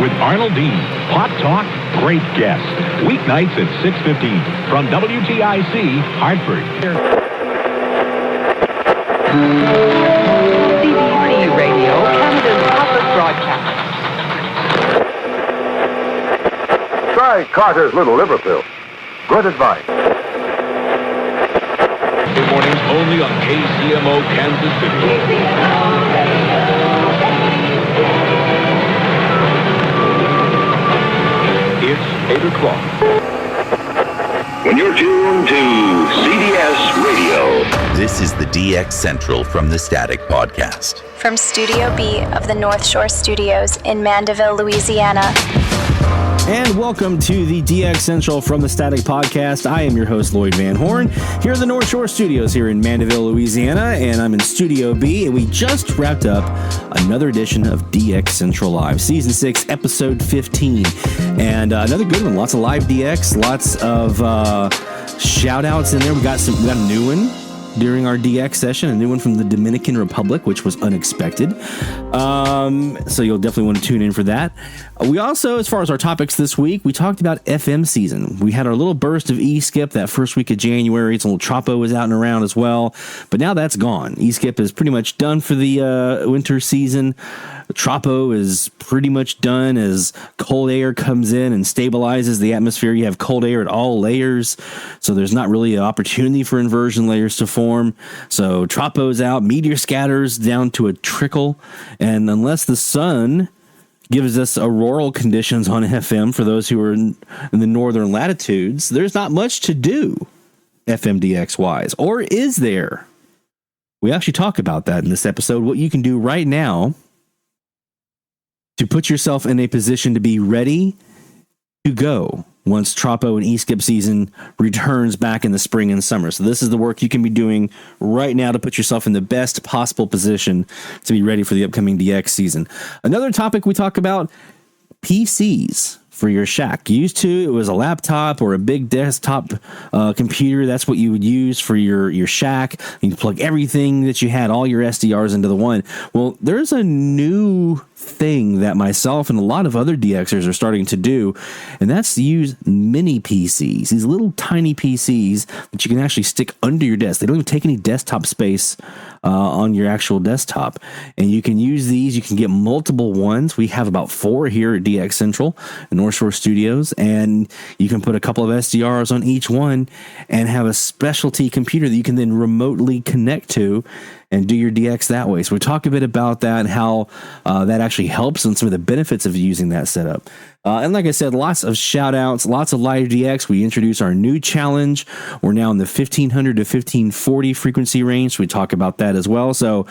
with Arnold Dean. Hot talk, great guests. Weeknights at 6:15 from WTIC, Hartford. BBC Radio, Canada's public broadcast. Try Carter's Little Liver Pill. Good advice. Good mornings only on KCMO Kansas City. It's 8 o'clock. When you're tuned to CDS Radio. This is the DX Central from the Static Podcast. From Studio B of the North Shore Studios in Mandeville, Louisiana. And welcome to the DX Central from the Static Podcast. I am your host, Lloyd Van Horn, here at the North Shore Studios here in Mandeville, Louisiana, and I'm in Studio B, and we just wrapped up another edition of DX Central Live, Season 6, Episode 15, and another good one. Lots of live DX, lots of shout-outs in there. We got a new one during our DX session, a new one from the Dominican Republic, which was unexpected. So you'll definitely want to tune in for that. We also, as far as our topics this week, we talked about FM season. We had our little burst of E-Skip that first week of January. It's a little tropo was out and around as well, but now that's gone. E-Skip is pretty much done for the winter season. Tropo is pretty much done as cold air comes in and stabilizes the atmosphere. You have cold air at all layers, so there's not really an opportunity for inversion layers to form. So Tropo's out, meteor scatters down to a trickle, and unless the sun gives us auroral conditions on FM for those who are in the northern latitudes, there's not much to do FMDX-wise. Or is there? We actually talk about that in this episode, what you can do right now to put yourself in a position to be ready to go once Tropo and E-Skip season returns back in the spring and summer. So this is the work you can be doing right now to put yourself in the best possible position to be ready for the upcoming DX season. Another topic we talk about, PCs for your shack. Used to, it was a laptop or a big desktop computer. That's what you would use for your shack. You can plug everything that you had, all your SDRs into the one. Well, there's a new thing that myself and a lot of other DXers are starting to do, and that's to use mini PCs, these little tiny PCs that you can actually stick under your desk. They don't even take any desktop space on your actual desktop, and you can use these. You can get multiple ones. We have about 4 here at DX Central in North Shore Studios, and you can put a couple of SDRs on each one and have a specialty computer that you can then remotely connect to and do your DX that way. So we talk a bit about that and how that actually helps and some of the benefits of using that setup. And like I said, lots of shout outs, lots of live DX. We introduce our new challenge. We're now in the 1500 to 1540 frequency range. So we talk about that as well. So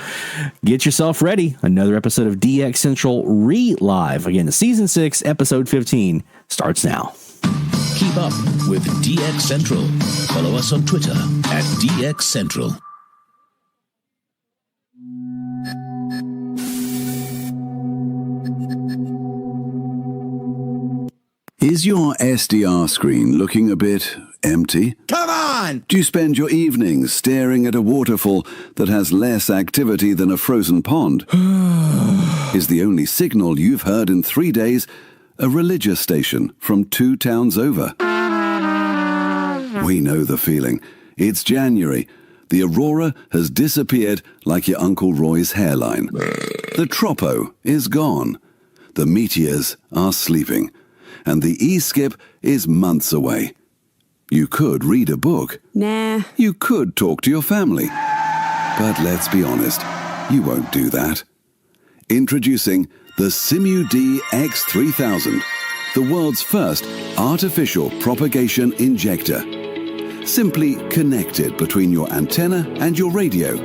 get yourself ready. Another episode of DX Central Re-Live. Again, Season 6, Episode 15 starts now. Keep up with DX Central. Follow us on Twitter at DX Central. Is your SDR screen looking a bit empty? Come on! Do you spend your evenings staring at a waterfall that has less activity than a frozen pond? Is the only signal you've heard in 3 days a religious station from 2 towns over? We know the feeling. It's January. The aurora has disappeared like your Uncle Roy's hairline. The tropo is gone. The meteors are sleeping. And the E-Skip is months away. You could read a book. Nah. You could talk to your family. But let's be honest, you won't do that. Introducing the Simu-D X3000, the world's first artificial propagation injector. Simply connect it between your antenna and your radio,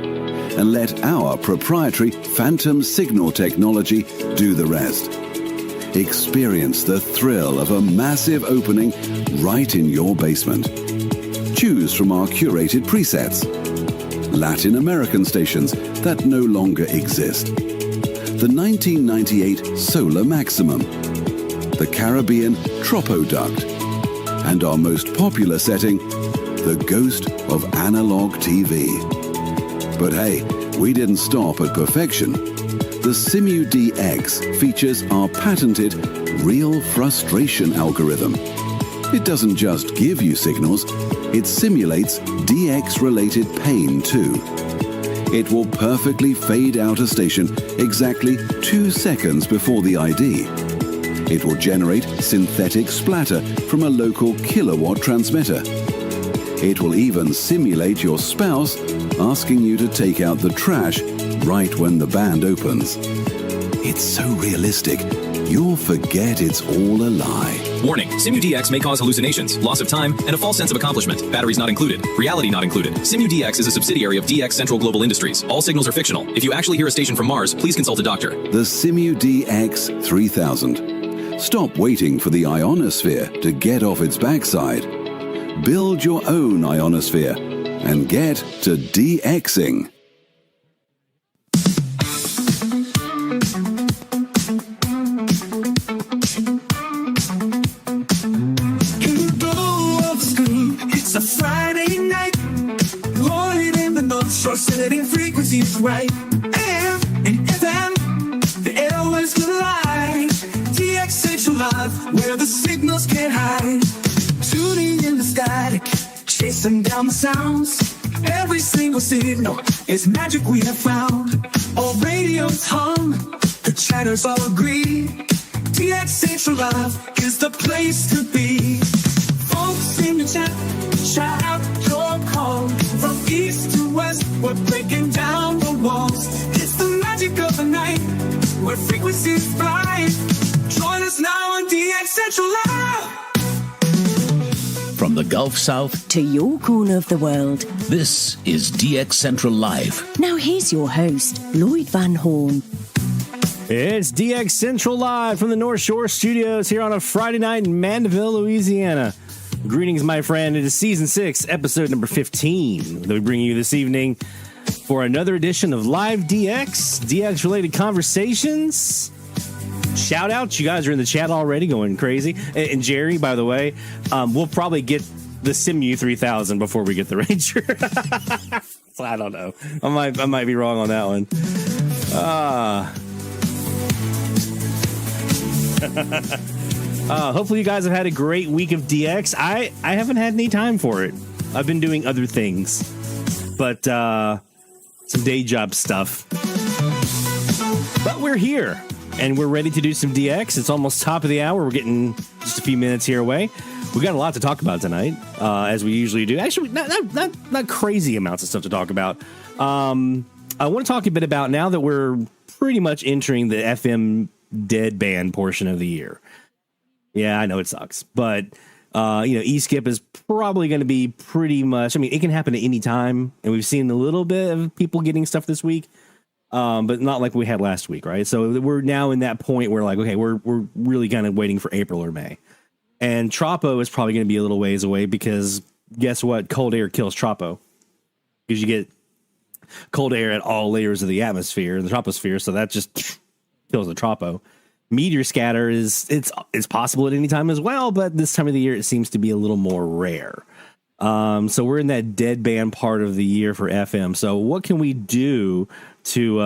and let our proprietary phantom signal technology do the rest. Experience the thrill of a massive opening right in your basement. Choose from our curated presets. Latin American stations that no longer exist. The 1998 Solar Maximum. The Caribbean Tropo Duct. And our most popular setting, the ghost of analog TV. But hey, we didn't stop at perfection. The Simu DX features our patented real frustration algorithm. It doesn't just give you signals, it simulates DX-related pain too. It will perfectly fade out a station exactly 2 seconds before the ID. It will generate synthetic splatter from a local kilowatt transmitter. It will even simulate your spouse asking you to take out the trash right when the band opens. It's so realistic, you'll forget it's all a lie. Warning, Simu DX may cause hallucinations, loss of time, and a false sense of accomplishment. Batteries not included. Reality not included. Simu DX is a subsidiary of DX Central Global Industries. All signals are fictional. If you actually hear a station from Mars, please consult a doctor. The Simu DX 3000. Stop waiting for the ionosphere to get off its backside. Build your own ionosphere and get to DXing. It's a Friday night, Lloyd in the North Shore, setting frequencies right. AM and FM, the airwaves collide. DX Central Live, where the signals can't hide. Tuning in the static, chasing down the sounds. Every single signal is magic we have found. All radios hum, the chatters all agree. DX Central Live is the place to be. Folks in the chat, shout out your call. From east to west, we're breaking down the walls. It's the magic of the night, where frequencies fly. Join us now on DX Central Live. From the Gulf South to your corner of the world, this is DX Central Live. Now here's your host, Lloyd Van Horn. It's DX Central Live from the North Shore Studios here on a Friday night in Mandeville, Louisiana. Greetings, my friend. It is Season 6, Episode number 15 that we bring you this evening for another edition of Live DX, DX-related conversations. Shout out, you guys are in the chat already going crazy. And Jerry, by the way, we'll probably get the Simu 3000 before we get the Ranger. So I don't know. I might be wrong on that one. Hopefully you guys have had a great week of DX. I haven't had any time for it. I've been doing other things, but some day job stuff. But we're here, and we're ready to do some DX. It's almost top of the hour. We're getting just a few minutes here away. We got a lot to talk about tonight, as we usually do. Actually, not crazy amounts of stuff to talk about. I want to talk a bit about, now that we're pretty much entering the FM deadband portion of the year. Yeah, I know it sucks, but E-skip is probably going to be pretty much. I mean, it can happen at any time, and we've seen a little bit of people getting stuff this week, but not like we had last week, right? So we're now in that point where, like, okay, we're really kind of waiting for April or May, and tropo is probably going to be a little ways away, because guess what? Cold air kills tropo, because you get cold air at all layers of the atmosphere and the troposphere, so that just kills the tropo. Meteor scatter it's possible at any time as well, but this time of the year it seems to be a little more rare. So we're in that deadband part of the year for FM. So what can we do to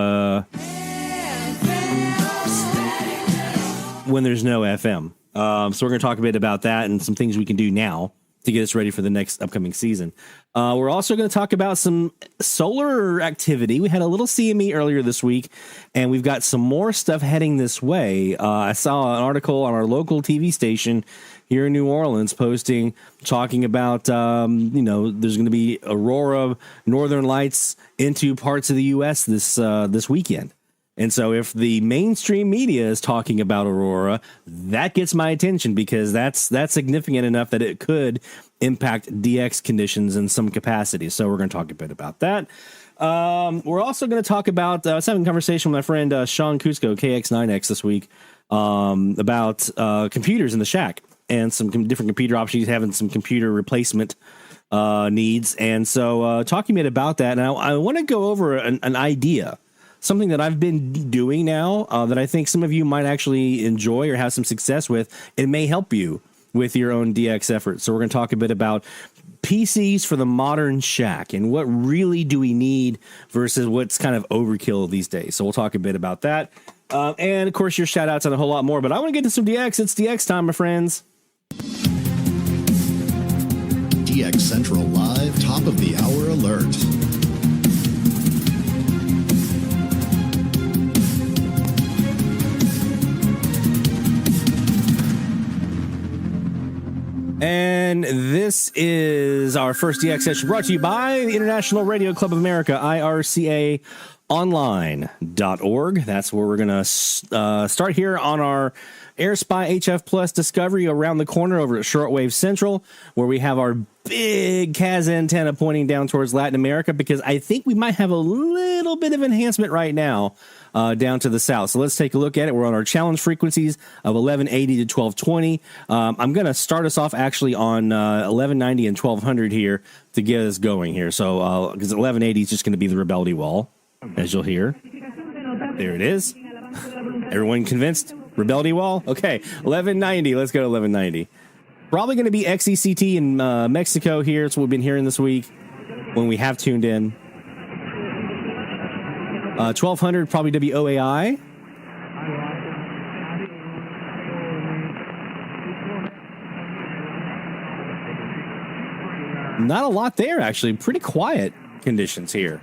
when there's no FM? So we're going to talk a bit about that and some things we can do now to get us ready for the next upcoming season. We're also going to talk about some solar activity. We had a little CME earlier this week, and we've got some more stuff heading this way. I saw an article on our local TV station here in New Orleans talking about, there's going to be aurora, northern lights into parts of the U.S. this weekend. And so if the mainstream media is talking about aurora, that gets my attention, because that's significant enough that it could impact DX conditions in some capacity. So we're going to talk a bit about that. We're also going to talk about, I was having a conversation with my friend Sean Cusco, KX9X, this week, about computers in the shack and some different computer options. He's having some computer replacement needs. And so talking a bit about that. And I want to go over an idea. Something that I've been doing now that I think some of you might actually enjoy or have some success with. It may help you with your own DX efforts. So we're going to talk a bit about PCs for the modern shack and what really do we need versus what's kind of overkill these days. So we'll talk a bit about that. And, of course, your shout-outs and a whole lot more. But I want to get to some DX. It's DX time, my friends. DX Central Live Top of the Hour Alert. And this is our first DX session brought to you by the International Radio Club of America, IRCAonline.org. That's where we're going to start here on our AirSpy HF Plus discovery around the corner over at Shortwave Central, where we have our big CAS antenna pointing down towards Latin America, because I think we might have a little bit of enhancement right now down to the south. So let's take a look at it. We're on our challenge frequencies of 1180 to 1220. I'm going to start us off actually on 1190 and 1200 here to get us going here. So because 1180 is just going to be the Rebeldy wall, as you'll hear. There it is. Everyone convinced? Rebeldy wall? Okay, 1190. Let's go to 1190. Probably going to be XECT in Mexico here. It's what we've been hearing this week when we have tuned in. 1200 probably WOAI. Not a lot there, actually. Pretty quiet conditions here.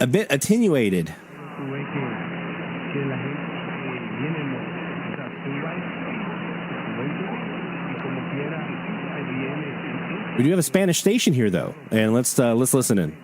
A bit attenuated. We do have a Spanish station here, though, and let's listen in.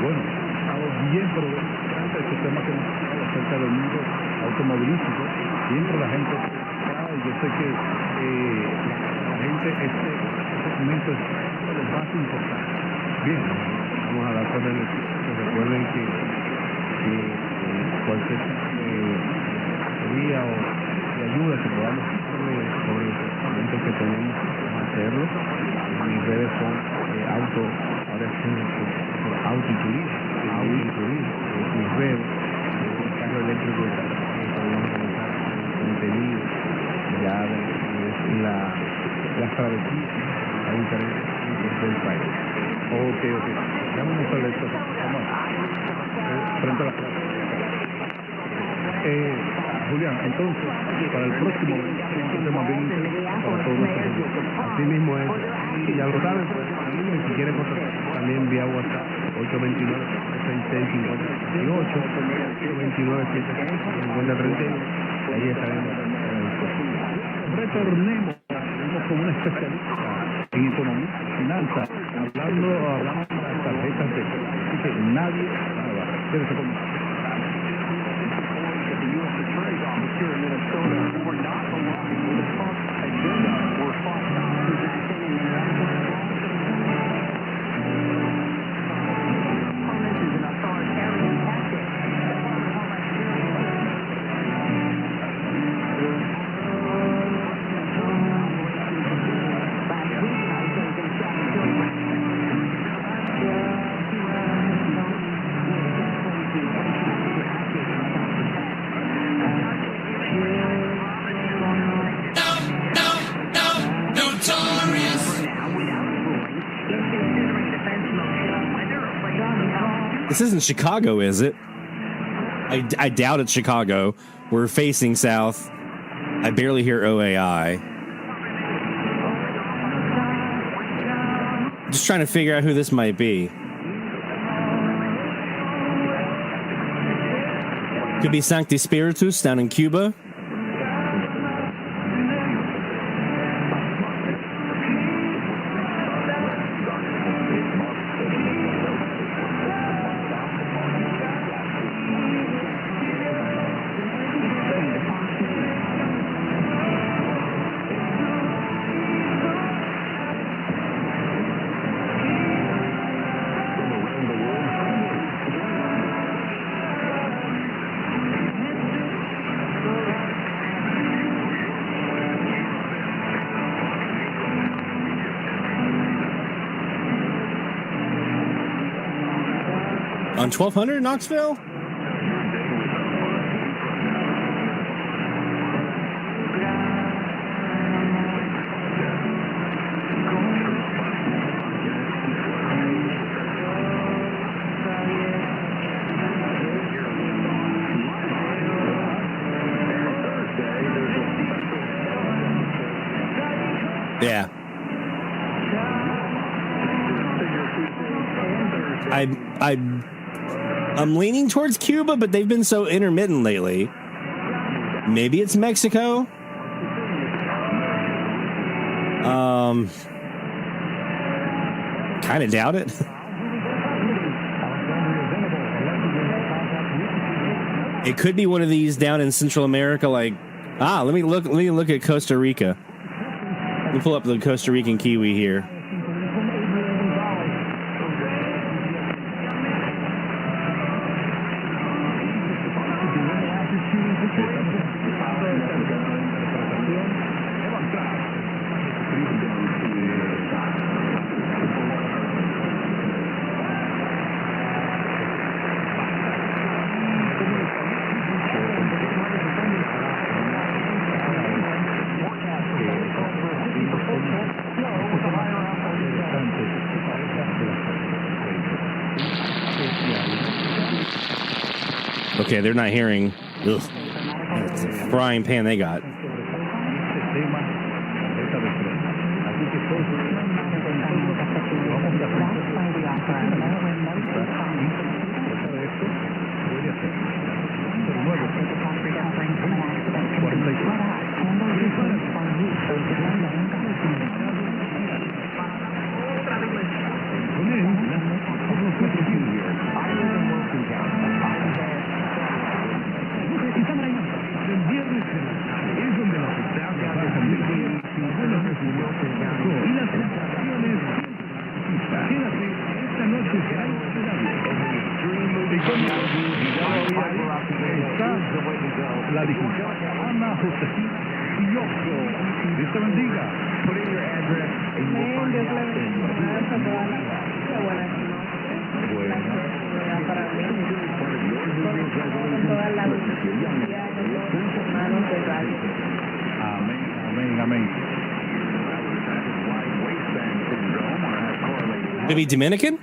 Bueno, estamos bien, pero este tema que hemos hablado acerca del mundo automovilístico, siempre la gente, yo sé que la gente, este segmento es uno de los más importantes. Bien, vamos a dar con el que recuerden que cualquier guía o de ayuda que podamos sobre los segmentos que tenemos, vamos a hacerlo. Mis redes son auto, ahora es autoturismo, mis redes, carro eléctrico, podemos realizar contenido, ya las travesías a diferentes puntos del país. Ok. Vamos a hacer esto. Vamos. Frente a la frase. Julián, entonces, para el próximo, un tema bien interesante para todos nosotros. Así mismo es. Y ya lo saben, pues, si quieren contactar, también vía WhatsApp, 829-6658, 829-765031. Ahí estaremos. Retornemos con una especialista en economía, finanzas, hablando de las tarjetas de crédito. Así que nadie nada. Quédese conmigo. This isn't Chicago, is it? I doubt it's Chicago. We're facing south. I barely hear OAI. Just trying to figure out who this might be. Could be Sancti Spiritus down in Cuba. On 1200 Knoxville? Yeah. I'm leaning towards Cuba, but they've been so intermittent lately. Maybe it's Mexico. Kind of doubt it. It could be one of these down in Central America, like let me look at Costa Rica. Let me pull up the Costa Rican kiwi here. Okay, they're not hearing. Ugh. It's a frying pan they got. Maybe Dominican?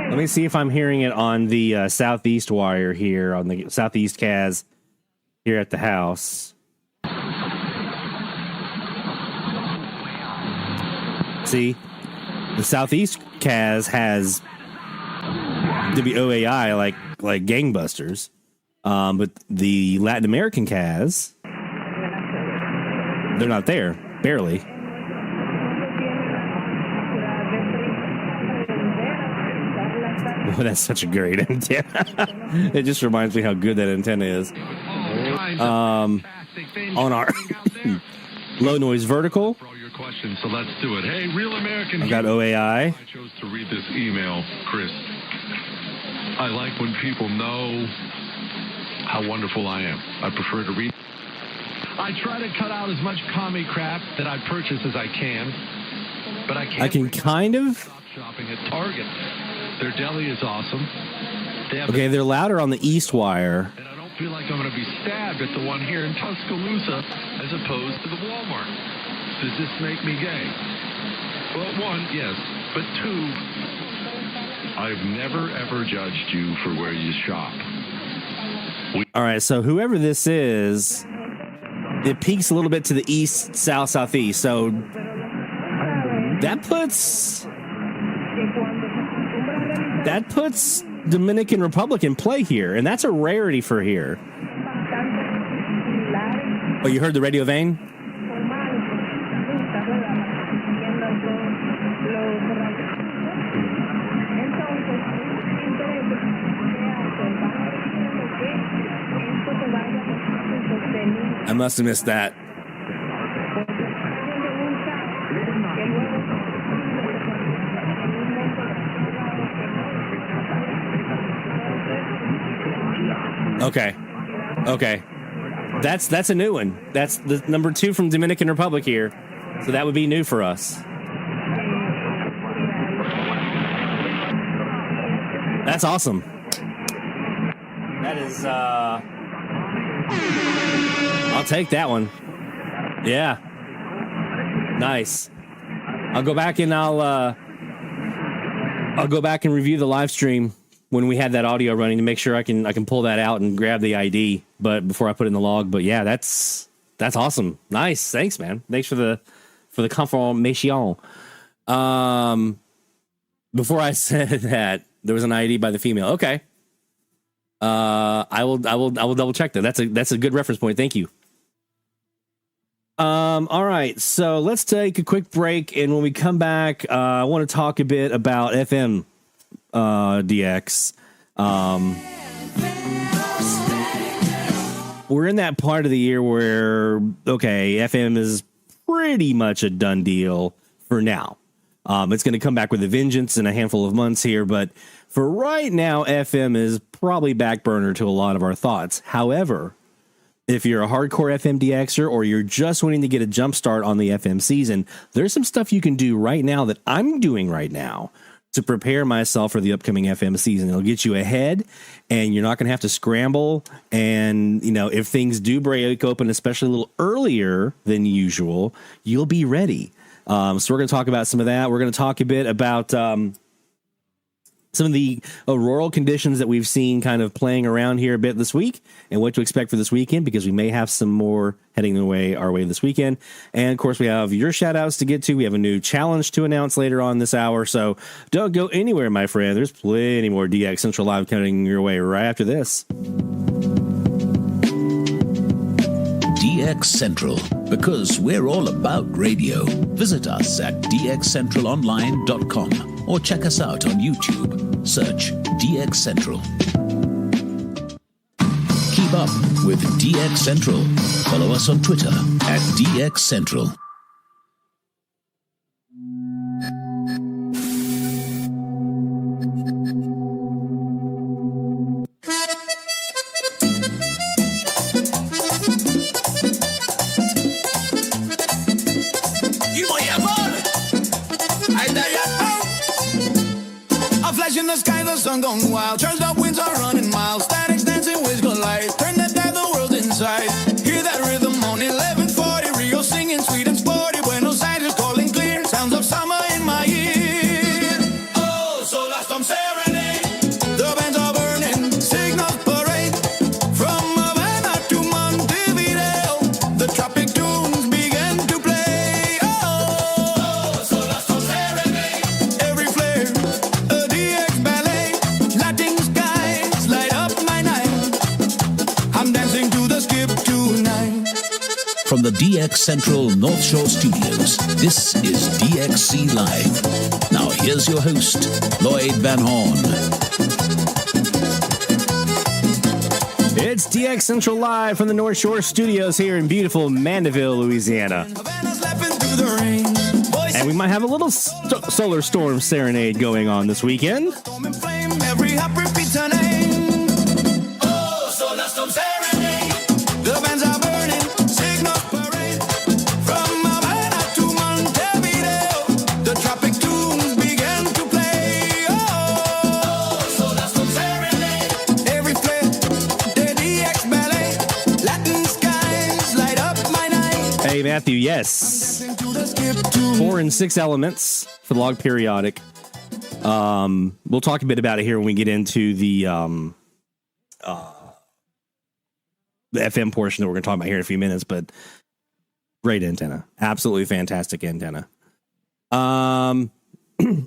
Let me see if I'm hearing it on the southeast wire here, on the southeast CAS here at the house. See, the southeast CAS has WOAI like gangbusters, but the Latin American CAS, they're not there, barely. Oh, that's such a great antenna. It just reminds me how good that antenna is. On our low noise vertical, questions, so let's do it. Hey, Real American. I got OAI. I chose to read this email, Chris. I like when people know how wonderful I am. I prefer to read. I try to cut out as much commie crap that I purchase as I can, but I can't. I can kind of. Stop shopping at Target. Their deli is awesome. Okay, they're louder on the east wire. And I don't feel like I'm going to be stabbed at the one here in Tuscaloosa as opposed to the Walmart. Does this make me gay? Well, one, yes. But two, I've never, ever judged you for where you shop. All right, so whoever this is, it peaks a little bit to the east, south, southeast. So that puts Dominican Republic in play here, and that's a rarity for here. Oh, you heard the radio vein? I must have missed that. Okay. That's a new one. That's the number 2 from Dominican Republic here. So that would be new for us. That's awesome. That is, I'll take that one. Yeah. Nice. I'll go back and I'll go back and review the live stream when we had that audio running to make sure I can pull that out and grab the ID, but before I put it in the log. But yeah, that's awesome. Nice. Thanks, man. Thanks for the confirmation. Before I said that, there was an ID by the female. Okay. I will double check that. That's a good reference point. Thank you. All right, so let's take a quick break, and when we come back, I want to talk a bit about FM DX. We're in that part of the year where, okay, FM is pretty much a done deal for now. It's going to come back with a vengeance in a handful of months here, but for right now, FM is probably back burner to a lot of our thoughts. However, if you're a hardcore FM DXer or you're just wanting to get a jump start on the FM season, there's some stuff you can do right now that I'm doing right now to prepare myself for the upcoming FM season. It'll get you ahead, and you're not going to have to scramble. And, you know, if things do break open, especially a little earlier than usual, you'll be ready. So we're going to talk about some of that. We're going to talk a bit about some of the auroral conditions that we've seen kind of playing around here a bit this week and what to expect for this weekend, because we may have some more heading our way this weekend. And of course, we have your shout outs to get to. We have a new challenge to announce later on this hour. So don't go anywhere, my friend. There's plenty more DX Central Live coming your way right after this. DX Central, because we're all about radio. Visit us at dxcentralonline.com or check us out on YouTube. Search DX Central. Keep up with DX Central. Follow us on Twitter at DX Central. In the sky, the sun gone wild. Charged up winds are running miles. Statics dancing with good light. Turn that dial, the world inside. Hear that rhythm on 1140. Rio singing sweet and sporty. Buenos Aires calling clear. Sounds of summer in my ear. Oh, so last I'm serenade. The bands are burning. Signals parade. From Havana to Montevideo. The tropic tunes begin to play. Oh, so last I'm serenade. Every flare. From the DX Central North Shore Studios, this is DXC Live. Now here's your host, Lloyd Van Horn. It's DX Central Live from the North Shore Studios here in beautiful Mandeville, Louisiana. And we might have a little solar storm serenade going on this weekend. Matthew, yes. 4 and 6 elements for the log periodic. We'll talk a bit about it here when we get into the FM portion that we're going to talk about here in a few minutes, but great antenna. Absolutely fantastic antenna. All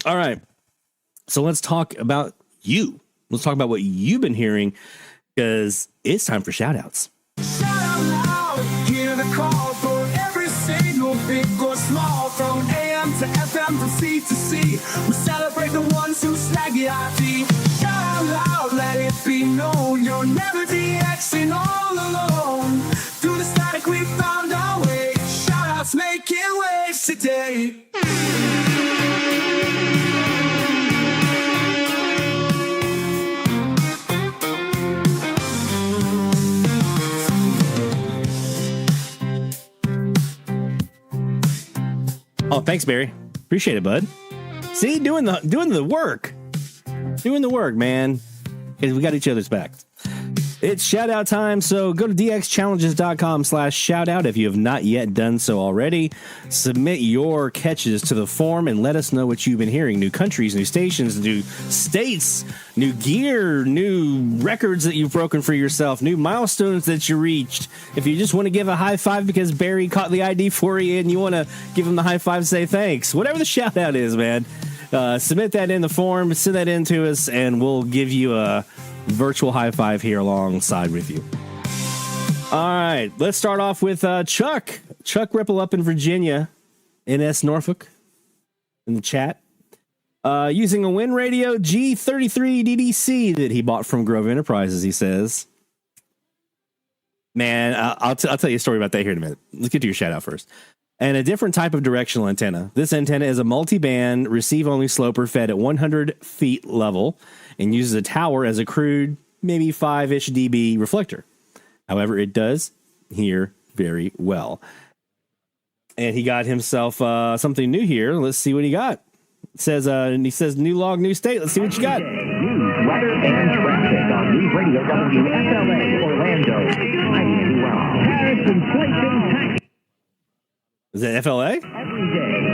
right. So let's talk about you. Let's talk about what you've been hearing, because it's time for shout outs. Shout out loud, hear the call for every single big or small, from AM to FM to C to C. We celebrate the ones who snag the ID. Shout out loud, let it be known, you're never DXing all alone. Through the static we found our way. Shout outs making waves today. Oh, thanks, Barry. Appreciate it, bud. See, doing the work. Doing the work, man. Because we got each other's back. It's shout out time, so go to dxchallenges.com/shoutout if you have not yet done so already. Submit your catches to the form and let us know what you've been hearing. New countries, new stations, new states, new gear, new records that you've broken for yourself, new milestones that you reached. If you just want to give a high five because Barry caught the ID for you and you want to give him the high five, say thanks. Whatever the shout out is, man. Submit that in the form, send that in to us, and we'll give you a virtual high five here alongside with you. All right, let's start off with Chuck Ripple up in Virginia, NS Norfolk, in the chat, using a Win Radio G33 DDC that he bought from Grove Enterprises. He says, man, I'll tell you a story about that here in a minute. Let's get to your shout out first. And a different type of directional antenna. This antenna is a multi-band receive-only sloper fed at 100 feet level and uses a tower as a crude, maybe 5-ish dB reflector. However, it does hear very well. And he got himself something new here. Let's see what he got. It says, and he says, new log, new state. Let's see what you got. News, weather, and traffic on News Radio WFLA, Orlando. I'm Andy Wow. Tariffs, inflation, tax. Is it FLA? Every day,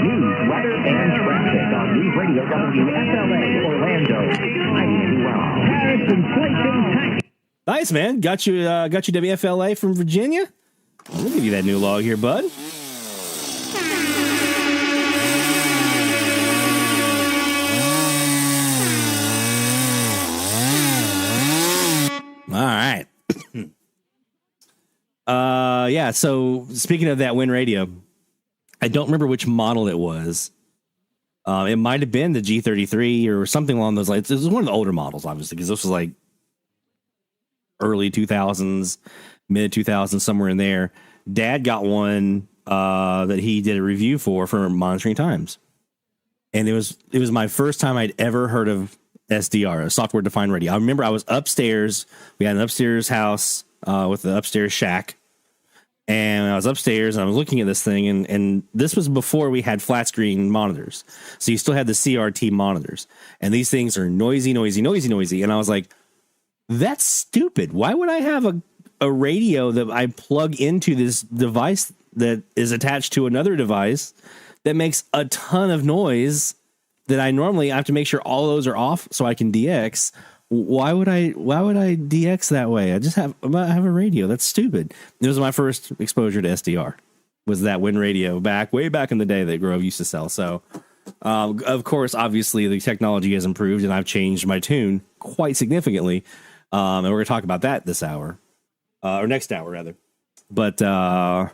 news, weather, and traffic on News Radio WFLA, Orlando. I'm Andy Wow. Tariffs, inflation, tax. Nice, man. Got you WFLA from Virginia. I'll give you that new log here, bud. All right. Yeah, so speaking of that Win Radio, I don't remember which model it was. It might have been the G33 or something along those lines. It was one of the older models, obviously, because this was like early 2000s, mid 2000s, somewhere in there. Dad got one that he did a review for Monitoring Times. And it was my first time I'd ever heard of SDR, a software defined radio. I remember I was upstairs. We had an upstairs house with the upstairs shack. And I was upstairs and I was looking at this thing, and this was before we had flat screen monitors. So you still had the CRT monitors, and these things are noisy. And I was like, that's stupid. Why would I have a radio that I plug into this device that is attached to another device that makes a ton of noise that I normally have to make sure all those are off so I can DX? Why would I DX that way? I have a radio. That's stupid. It was my first exposure to SDR, was that Win Radio way back in the day that Grove used to sell. So, of course, obviously the technology has improved and I've changed my tune quite significantly. And we're going to talk about that this hour, or next hour rather. But yeah,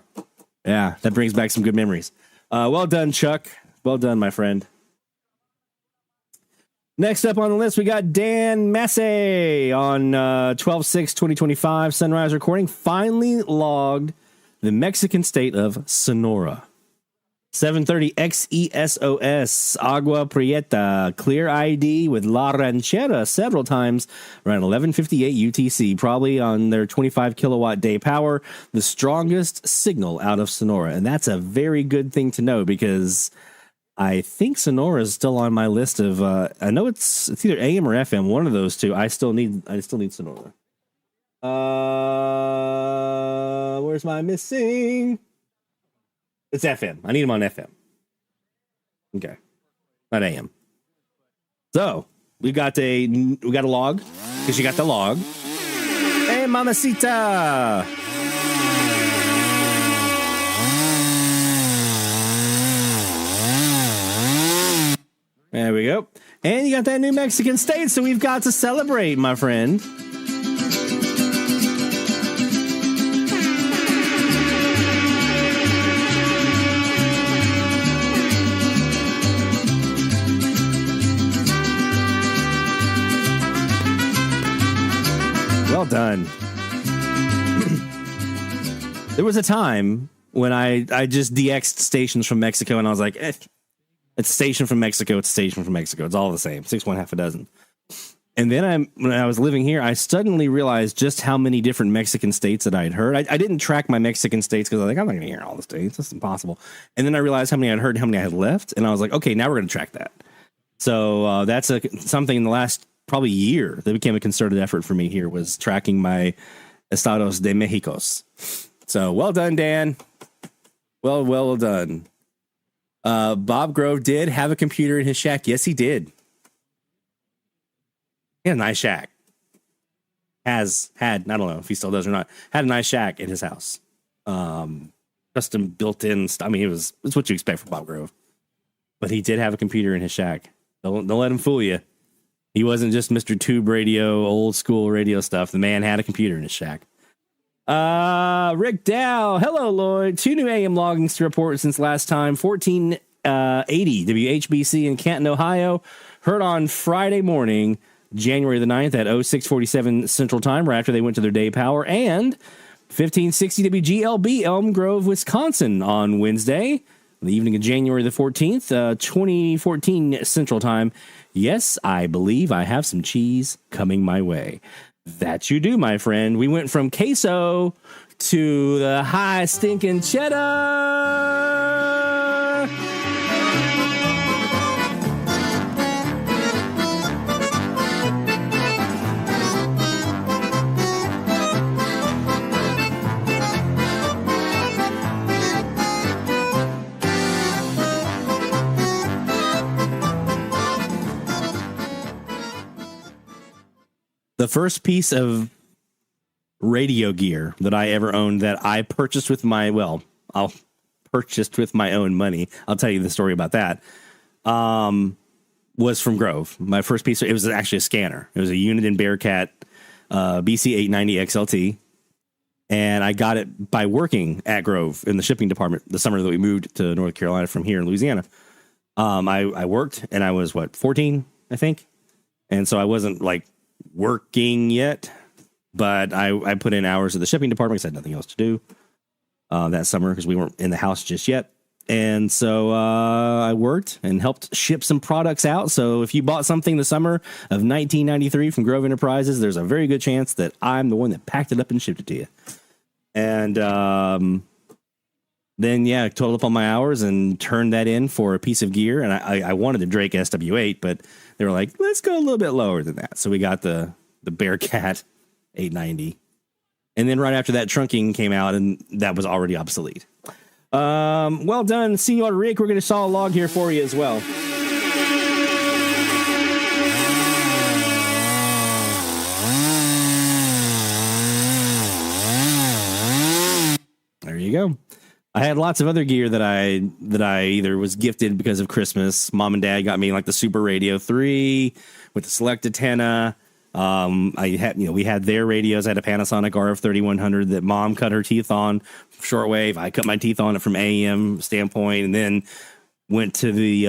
that brings back some good memories. Well done, Chuck. Well done, my friend. Next up on the list, we got Dan Massey on 12/6/2025. Sunrise Recording finally logged the Mexican state of Sonora. 730 XESOS, Agua Prieta, clear ID with La Ranchera several times around 11:58 UTC, probably on their 25 kilowatt day power, the strongest signal out of Sonora. And that's a very good thing to know, because I think Sonora is still on my list of. I know it's either AM or FM, one of those two. I still need Sonora. Where's my missing? It's FM. I need them on FM. Okay, not AM. So we got a log, because you got the log. Hey, mamacita. There we go. And you got that new Mexican state, so we've got to celebrate, my friend. Well done. There was a time when I just DX'd stations from Mexico, and I was like, it's a station from Mexico, it's a station from Mexico. It's all the same. 6, 1, half a dozen. And then when I was living here, I suddenly realized just how many different Mexican states that I had heard. I didn't track my Mexican states because I was like, I'm not going to hear all the states. That's impossible. And then I realized how many I'd heard and how many I had left. And I was like, okay, now we're going to track that. So that's something in the last probably year that became a concerted effort for me here, was tracking my Estados de Mexicos. So well done, Dan. Well done. Bob Grove did have a computer in his shack. Yes, he did. He had a nice shack. Had, I don't know if he still does or not, had a nice shack in his house. Custom built in stuff. I mean, it's what you expect from Bob Grove. But he did have a computer in his shack. Don't let him fool you. He wasn't just Mr. Tube radio, old school radio stuff. The man had a computer in his shack. Rick Dow. Hello, Lloyd. 2 new AM loggings to report since last time. 1480 WHBC in Canton, Ohio. Heard on Friday morning, January the 9th at 0647 Central Time, right after they went to their day power. And 1560 WGLB Elm Grove, Wisconsin on Wednesday, the evening of January the 14th, 2014 Central Time. Yes, I believe I have some cheese coming my way. That you do, my friend. We went from queso to the high stinking cheddar. The first piece of radio gear that I ever owned that I purchased with purchased with my own money. I'll tell you the story about that. Was from Grove. My first piece, it was actually a scanner. It was a Uniden Bearcat BC 890 XLT. And I got it by working at Grove in the shipping department the summer that we moved to North Carolina from here in Louisiana. I worked and I was 14, I think. And so I wasn't like working yet, but I put in hours at the shipping department because I had nothing else to do that summer because we weren't in the house just yet. And so I worked and helped ship some products out. So if you bought something the summer of 1993 from Grove Enterprises, there's a very good chance that I'm the one that packed it up and shipped it to you. And then, totaled up all my hours and turned that in for a piece of gear. And I wanted the Drake SW8, but they were like, let's go a little bit lower than that. So we got the Bearcat 890. And then right after that, trunking came out, and that was already obsolete. Well done, Senor Rick. We're going to saw a log here for you as well. There you go. I had lots of other gear that I either was gifted because of Christmas. Mom and Dad got me like the Super Radio 3 with the select antenna. We had their radios. I had a Panasonic RF 3100 that Mom cut her teeth on shortwave. I cut my teeth on it from AM standpoint, and then went to the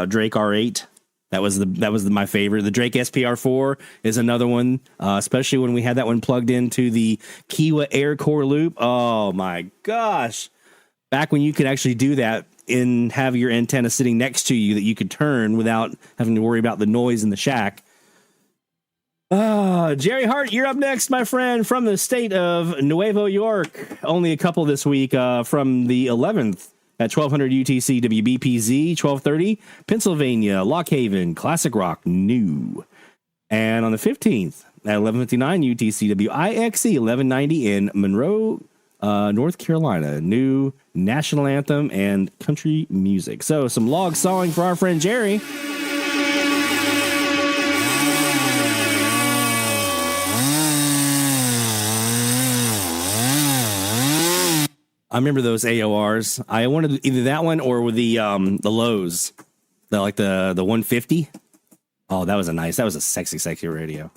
Drake R8. That was my favorite. The Drake SPR4 is another one, especially when we had that one plugged into the Kiwa Air Core loop. Oh my gosh! Back when you could actually do that and have your antenna sitting next to you that you could turn without having to worry about the noise in the shack. Jerry Hart, you're up next, my friend, from the state of Nuevo York. Only a couple this week from the 11th. At 1200 UTC WBPZ, 1230 Pennsylvania, Lock Haven, Classic Rock, new. And on the 15th at 1159 UTC WIXE, 1190 in Monroe, North Carolina, new national anthem and country music. So some log sawing for our friend Jerry. I remember those AORs. I wanted either that one or with the lows. like the 150. Oh, that was a sexy radio.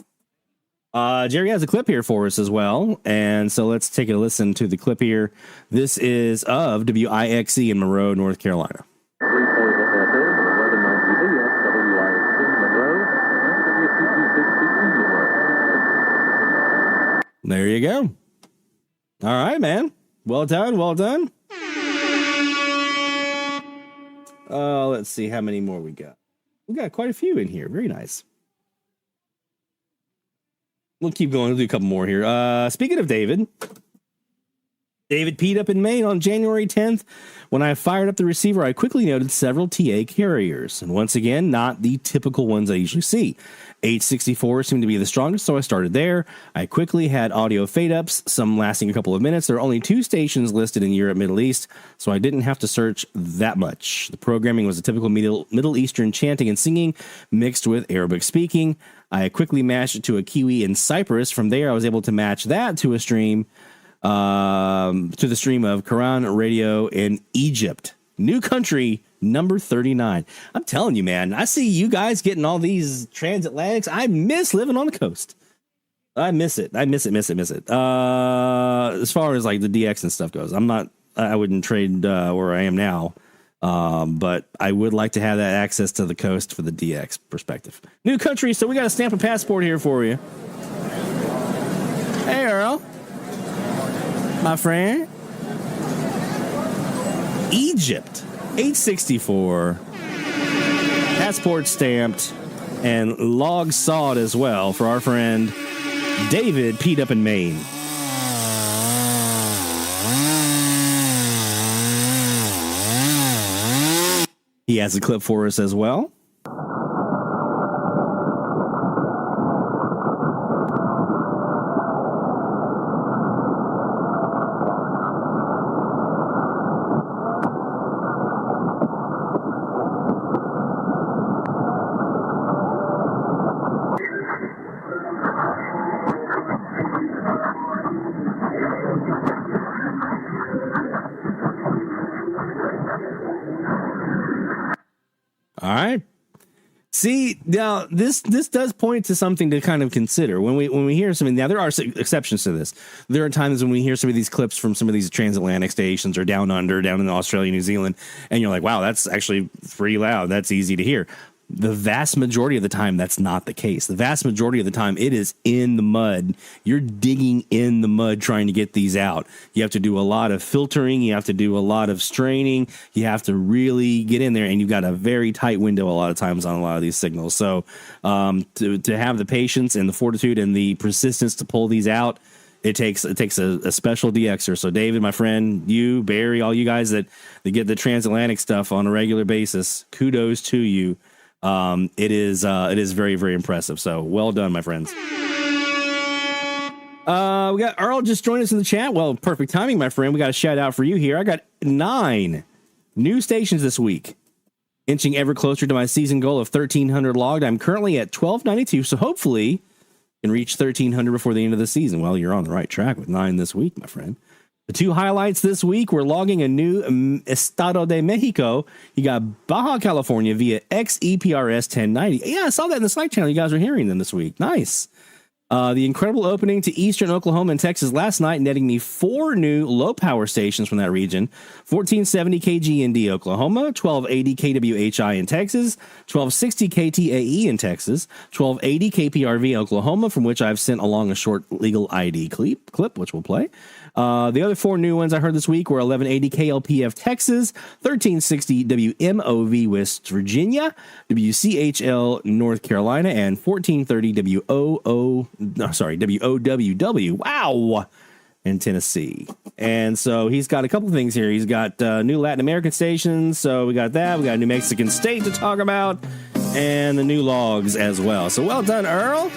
Jerry has a clip here for us as well. And so let's take a listen to the clip here. This is of WIXE in Monroe, North Carolina. There you go. All right, man. Well done. Let's see how many more we got. We got quite a few in here. Very nice. We'll keep going. We'll do a couple more here. Speaking of David peed up in Maine on January 10th. When I fired up the receiver, I quickly noted several TA carriers. And once again, not the typical ones I usually see. 864 seemed to be the strongest, so I started there. I quickly had audio fade-ups, some lasting a couple of minutes. There are only 2 stations listed in Europe, Middle East, so I didn't have to search that much. The programming was a typical Middle Eastern chanting and singing mixed with Arabic speaking. I quickly matched it to a Kiwi in Cyprus. From there, I was able to match that to a stream, to the stream of Quran radio in Egypt. New country, number 39. I'm telling you, man, I see you guys getting all these transatlantics. I miss living on the coast. I miss it. As far as like the DX and stuff goes, I wouldn't trade where I am now. But I would like to have that access to the coast for the DX perspective. New country, so we got to stamp a passport here for you. Hey, Earl. My friend. Egypt, 864. Passport stamped and log sawed as well for our friend David peed up in Maine. He has a clip for us as well. All right. See, now this does point to something to kind of consider when we hear something. Now there are exceptions to this. There are times when we hear some of these clips from some of these transatlantic stations or down in Australia, New Zealand, and you're like, wow, that's actually pretty loud. That's easy to hear. The vast majority of the time, that's not the case. The vast majority of the time, it is in the mud. You're digging in the mud trying to get these out. You have to do a lot of filtering. You have to do a lot of straining. You have to really get in there, and you've got a very tight window a lot of times on a lot of these signals. So to have the patience and the fortitude and the persistence to pull these out, it takes a special DXer. So David, my friend, you, Barry, all you guys that get the transatlantic stuff on a regular basis, kudos to you. It is very, very impressive. So well done, my friends. We got Earl just joined us in the chat. Well, perfect timing, my friend. We got a shout out for you here. I got 9 new stations this week, inching ever closer to my season goal of 1,300 logged. I'm currently at 1,292, so hopefully can reach 1,300 before the end of the season. Well, you're on the right track with 9 this week, my friend. The 2 highlights this week, we're logging a new Estado de Mexico. You got Baja California via XEPRS 1090. Yeah, I saw that in the Slack channel. You guys were hearing them this week. Nice. The incredible opening to eastern Oklahoma and Texas last night, netting me 4 new low-power stations from that region. 1470 KGND Oklahoma, 1280 KWHI in Texas, 1260 KTAE in Texas, 1280 KPRV Oklahoma, from which I've sent along a short legal ID clip, which we'll play. The other 4 new ones I heard this week were 1180 KLPF Texas, 1360 WMOV West Virginia, WCHL North Carolina, and 1430 WOWW. Wow. In Tennessee. And so he's got a couple of things here. He's got new Latin American stations. So we got that. We got a New Mexican state to talk about, and the new logs as well. So well done, Earl.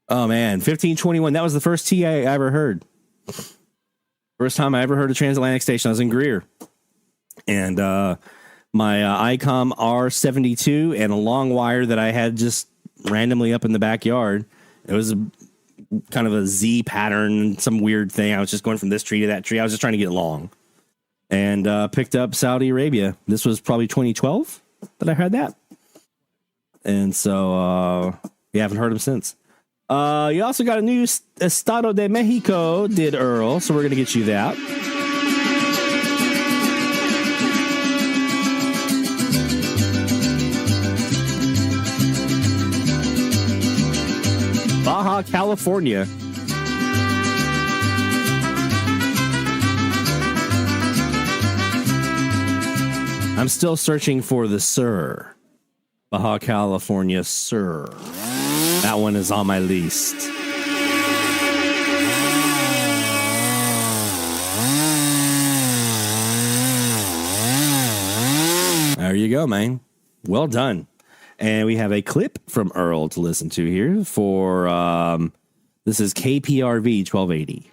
Oh, man. 1521. That was the first TA I ever heard. First time I ever heard a transatlantic station. I was in Greer. And my ICOM R72 and a long wire that I had just randomly up in the backyard. It was kind of a Z pattern, some weird thing. I was just going from this tree to that tree. I was just trying to get along, and picked up Saudi Arabia. This was probably 2012 that I had that, and so you haven't heard him since. You also got a new Estado de Mexico, did Earl, so we're gonna get you that. Baja California. I'm still searching for the Sur. Baja California Sur. That one is on my list. There you go, man. Well done. And we have a clip from Earl to listen to here for, this is KPRV 1280.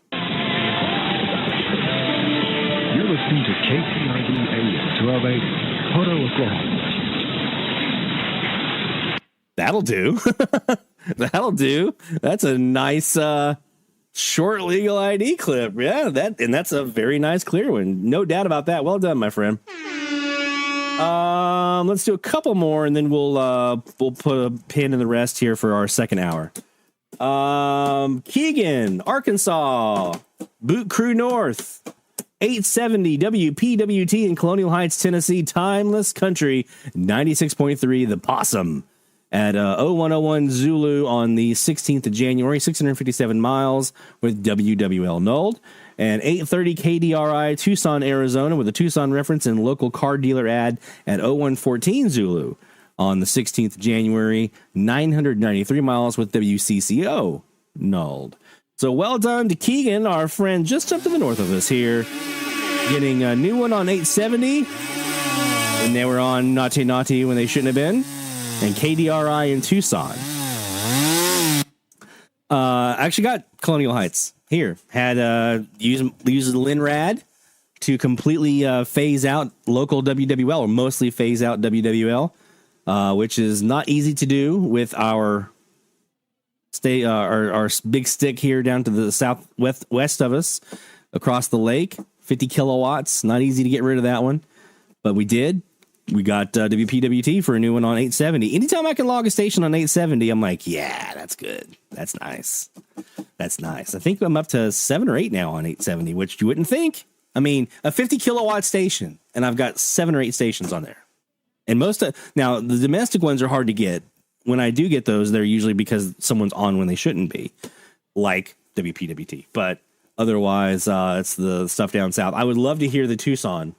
You're listening to KPRV AM 1280, Hoto, Oklahoma. That'll do. That'll do. That's a nice, short legal ID clip. Yeah, that's a very nice, clear one. No doubt about that. Well done, my friend. Let's do a couple more, and then we'll put a pin in the rest here for our second hour. Keegan, Arkansas, Boot Crew North, 870 WPWT in Colonial Heights, Tennessee, Timeless Country, 96.3 The Possum at 0101 Zulu on the 16th of January, 657 miles with WWL nulled. And 830 KDRI, Tucson, Arizona, with a Tucson reference and local car dealer ad at 0114 Zulu on the 16th of January, 993 miles with WCCO nulled. So well done to Keegan, our friend just up to the north of us here, getting a new one on 870. And they were on Naughty Naughty when they shouldn't have been. And KDRI in Tucson. Actually got Colonial Heights. Here, had used Linrad to completely phase out local WWL, or mostly phase out WWL, which is not easy to do with our our big stick here down to the southwest of us, across the lake, 50 kilowatts. Not easy to get rid of that one, but we did. We got WPWT for a new one on 870. Anytime I can log a station on 870, I'm like, yeah, that's good. That's nice. That's nice. I think I'm up to 7 or 8 now on 870, which you wouldn't think. I mean, a 50 kilowatt station, and I've got 7 or 8 stations on there. And now the domestic ones are hard to get. When I do get those, they're usually because someone's on when they shouldn't be, like WPWT. But otherwise, it's the stuff down south. I would love to hear the Tucson.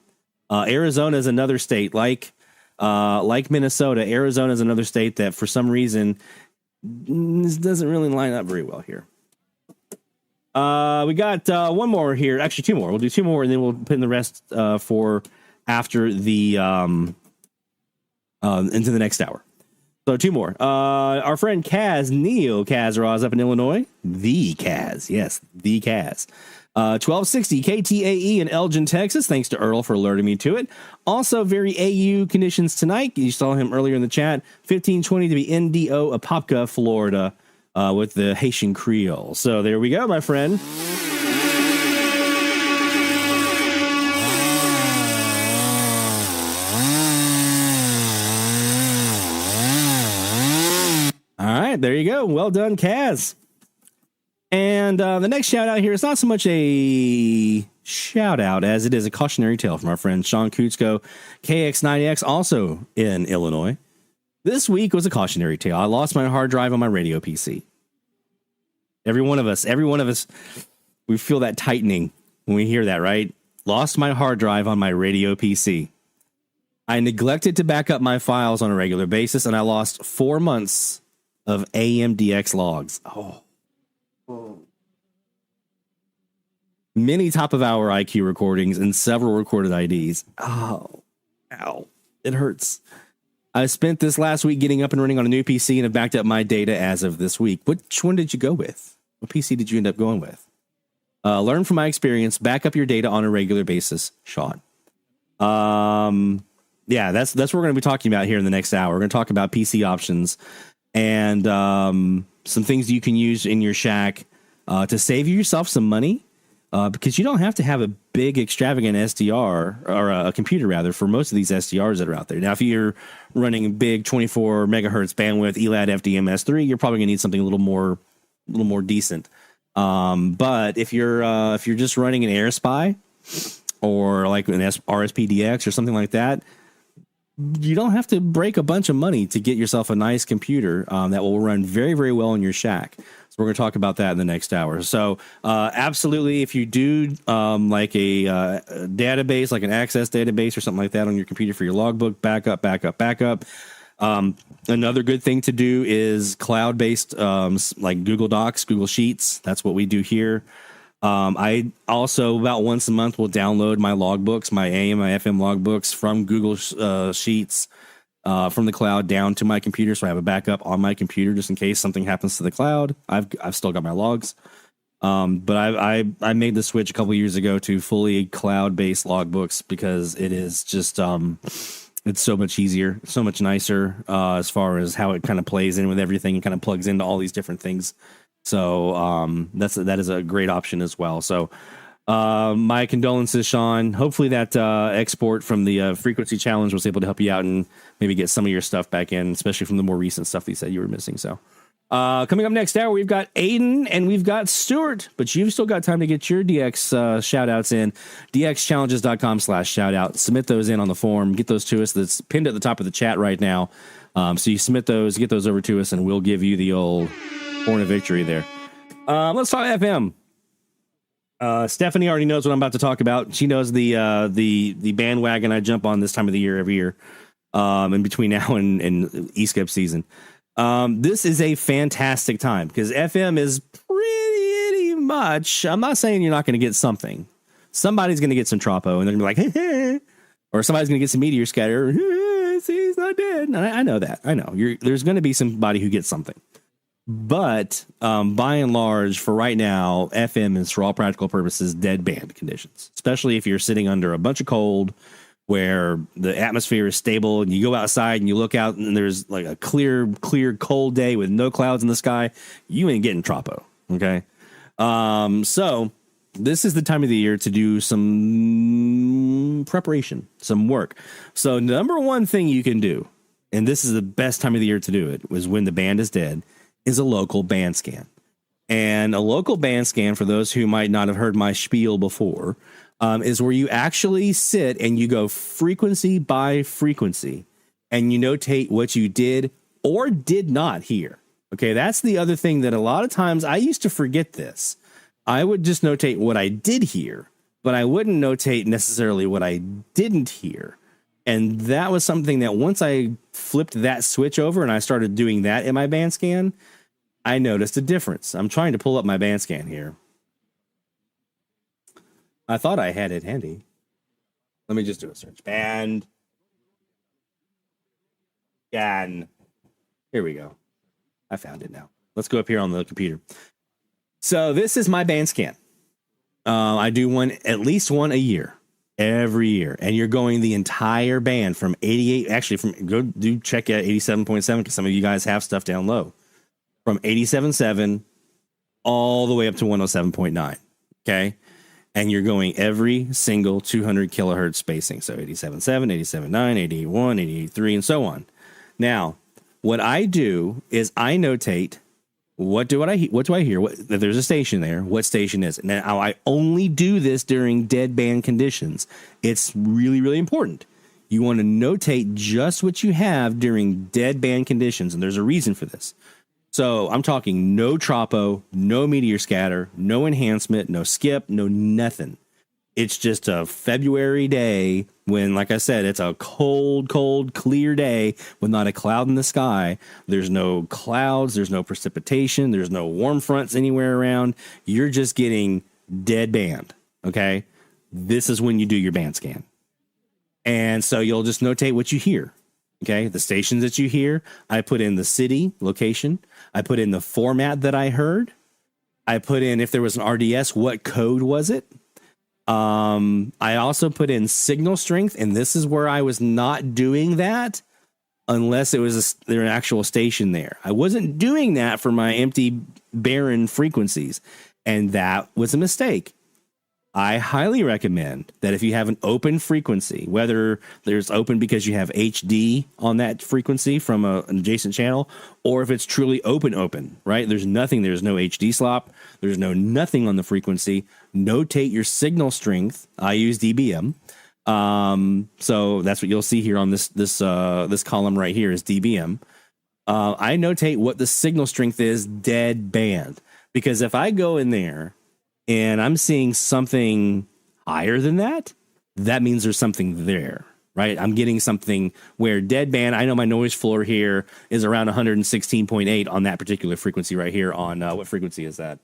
Arizona is another state, like Minnesota. Arizona is another state that, for some reason, this doesn't really line up very well here. We got one more here. Actually, 2 more. We'll do 2 more, and then we'll put in the rest for after the into the next hour. So 2 more. Our friend Kaz, Neo Kazraz up in Illinois. The Kaz. Yes, the Kaz. 1260 KTAE in Elgin, Texas. Thanks to Earl for alerting me to it. Also, very AU conditions tonight. You saw him earlier in the chat. 1520 to be NDO, Apopka, Florida, with the Haitian Creole. So there we go, my friend. All right, there you go. Well done, Kaz. And the next shout out here is not so much a shout out as it is a cautionary tale from our friend Sean Kutsko, KX90X, also in Illinois. This week was a cautionary tale. I lost my hard drive on my radio PC. Every one of us, we feel that tightening when we hear that, right? Lost my hard drive on my radio PC. I neglected to back up my files on a regular basis, and I lost 4 months of AMDX logs. Many top of hour IQ recordings and several recorded IDs. Oh, ow. It hurts. I spent this last week getting up and running on a new PC and have backed up my data as of this week. Which one did you go with? What PC did you end up going with? Learn from my experience. Back up your data on a regular basis, Sean. Yeah, that's what we're going to be talking about here in the next hour. We're going to talk about PC options and some things you can use in your shack to save yourself some money, because you don't have to have a big extravagant SDR or a computer rather for most of these SDRs that are out there. Now, if you're running big 24 megahertz bandwidth ELAD FDMS3, you're probably gonna need something a little more decent. But if you're just running an AirSpy or like an RSPDX or something like that, you don't have to break a bunch of money to get yourself a nice computer that will run very, very well in your shack. So we're going to talk about that in the next hour. So absolutely, if you do like a database, like an Access database or something like that on your computer for your logbook, backup. Another good thing to do is cloud-based, like Google Docs, Google Sheets. That's what we do here. I also about once a month will download my logbooks, my AM, my FM logbooks from Google Sheets from the cloud down to my computer, so I have a backup on my computer just in case something happens to the cloud. I've still got my logs, but I made the switch a couple years ago to fully cloud-based logbooks because it is just it's so much easier, so much nicer as far as how it kind of plays in with everything and kind of plugs into all these different things. So that is a great option as well. So my condolences, Sean. Hopefully that export from the frequency challenge was able to help you out and maybe get some of your stuff back in, especially from the more recent stuff that you said you were missing. So coming up next hour, we've got Aiden and we've got Stuart, but you've still got time to get your DX shout outs in. DXchallenges.com/shoutout. Submit those in on the form. Get those to us. That's pinned at the top of the chat right now. So you submit those, get those over to us, and we'll give you the old horn of victory there. Let's talk FM. Stephanie already knows what I'm about to talk about. She knows the bandwagon I jump on this time of the year every year, in between now and ESCP season. This is a fantastic time because FM is pretty much, I'm not saying you're not going to get something. Somebody's going to get some tropo and they're going to be like, hey, or somebody's going to get some meteor scatter. See, he's not dead. And I know that. I know there's going to be somebody who gets something. But by and large, for right now, FM is, for all practical purposes, dead band conditions, especially if you're sitting under a bunch of cold where the atmosphere is stable and you go outside and you look out and there's like a clear, cold day with no clouds in the sky. You ain't getting tropo. OK, so this is the time of the year to do some preparation, some work. So number one thing you can do, and this is the best time of the year to do it, was when the band is dead, is a local band scan. And a local band scan, for those who might not have heard my spiel before, is where you actually sit and you go frequency by frequency and you notate what you did or did not hear. Okay, that's the other thing that a lot of times I used to forget this. I would just notate what I did hear, but I wouldn't notate necessarily what I didn't hear. And that was something that once I flipped that switch over and I started doing that in my band scan, I noticed a difference. I'm trying to pull up my band scan here. I thought I had it handy. Let me just do a search. Band scan. Here we go. I found it now. Let's go up here on the computer. So this is my band scan. I do at least one a year. Every year, and you're going the entire band from 88. Actually, go do check at 87.7 because some of you guys have stuff down low. From 87.7 all the way up to 107.9. Okay, and you're going every single 200 kilohertz spacing. So 87.7, 87.9, 88.1, 88.3, and so on. Now, what I do is I notate. What do I hear? If there's a station there, what station is it? Now, I only do this during dead band conditions. It's really, really important. You want to notate just what you have during dead band conditions, and there's a reason for this. So I'm talking no tropo, no meteor scatter, no enhancement, no skip, no nothing. It's just a February day when, like I said, it's a cold, clear day with not a cloud in the sky. There's no clouds. There's no precipitation. There's no warm fronts anywhere around. You're just getting dead band. OK, this is when you do your band scan. And so you'll just notate what you hear. OK, the stations that you hear. I put in the city location. I put in the format that I heard. I put in, if there was an RDS, what code was it? I also put in signal strength, and this is where I was not doing that. unless there's an actual station there. I wasn't doing that for my empty, barren frequencies, and that was a mistake. I highly recommend that if you have an open frequency, whether there's open because you have HD on that frequency from an adjacent channel, or if it's truly open, right? There's no HD slop. There's nothing on the frequency. Notate your signal strength. I use dBm. So that's what you'll see here on this column right here is dBm. I notate what the signal strength is dead band, because if I go in there and I'm seeing something higher than that, that means there's something there, right? I'm getting something where dead band, I know my noise floor here is around 116.8 on that particular frequency right here on, what frequency is that?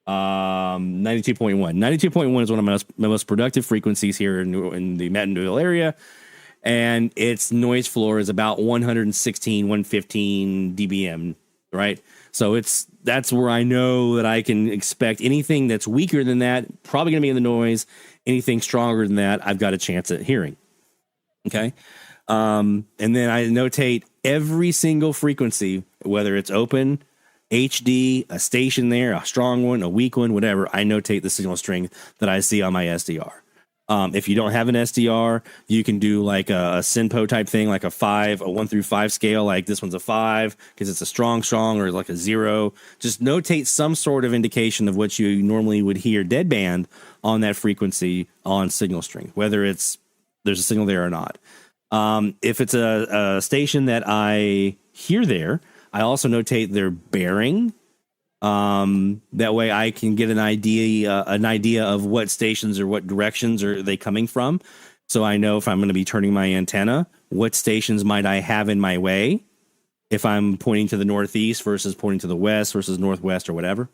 92.1. 92.1 is one of my most productive frequencies here in the Maddenville area. And its noise floor is about 115 dBm, right? So that's where I know that I can expect anything that's weaker than that, probably going to be in the noise. Anything stronger than that, I've got a chance at hearing. Okay. And then I notate every single frequency, whether it's open, HD, a station there, a strong one, a weak one, whatever. I notate the signal strength that I see on my SDR. If you don't have an SDR, you can do like a SINPO type thing, like a 1 through 5 scale. Like this one's a 5 because it's a strong, or like a 0. Just notate some sort of indication of what you normally would hear deadband on that frequency on signal strength, whether there's a signal there or not. If it's a station that I hear there, I also notate their bearing. That way I can get an idea of what stations or what directions are they coming from. So I know if I'm going to be turning my antenna, what stations might I have in my way if I'm pointing to the northeast versus pointing to the west versus northwest or whatever.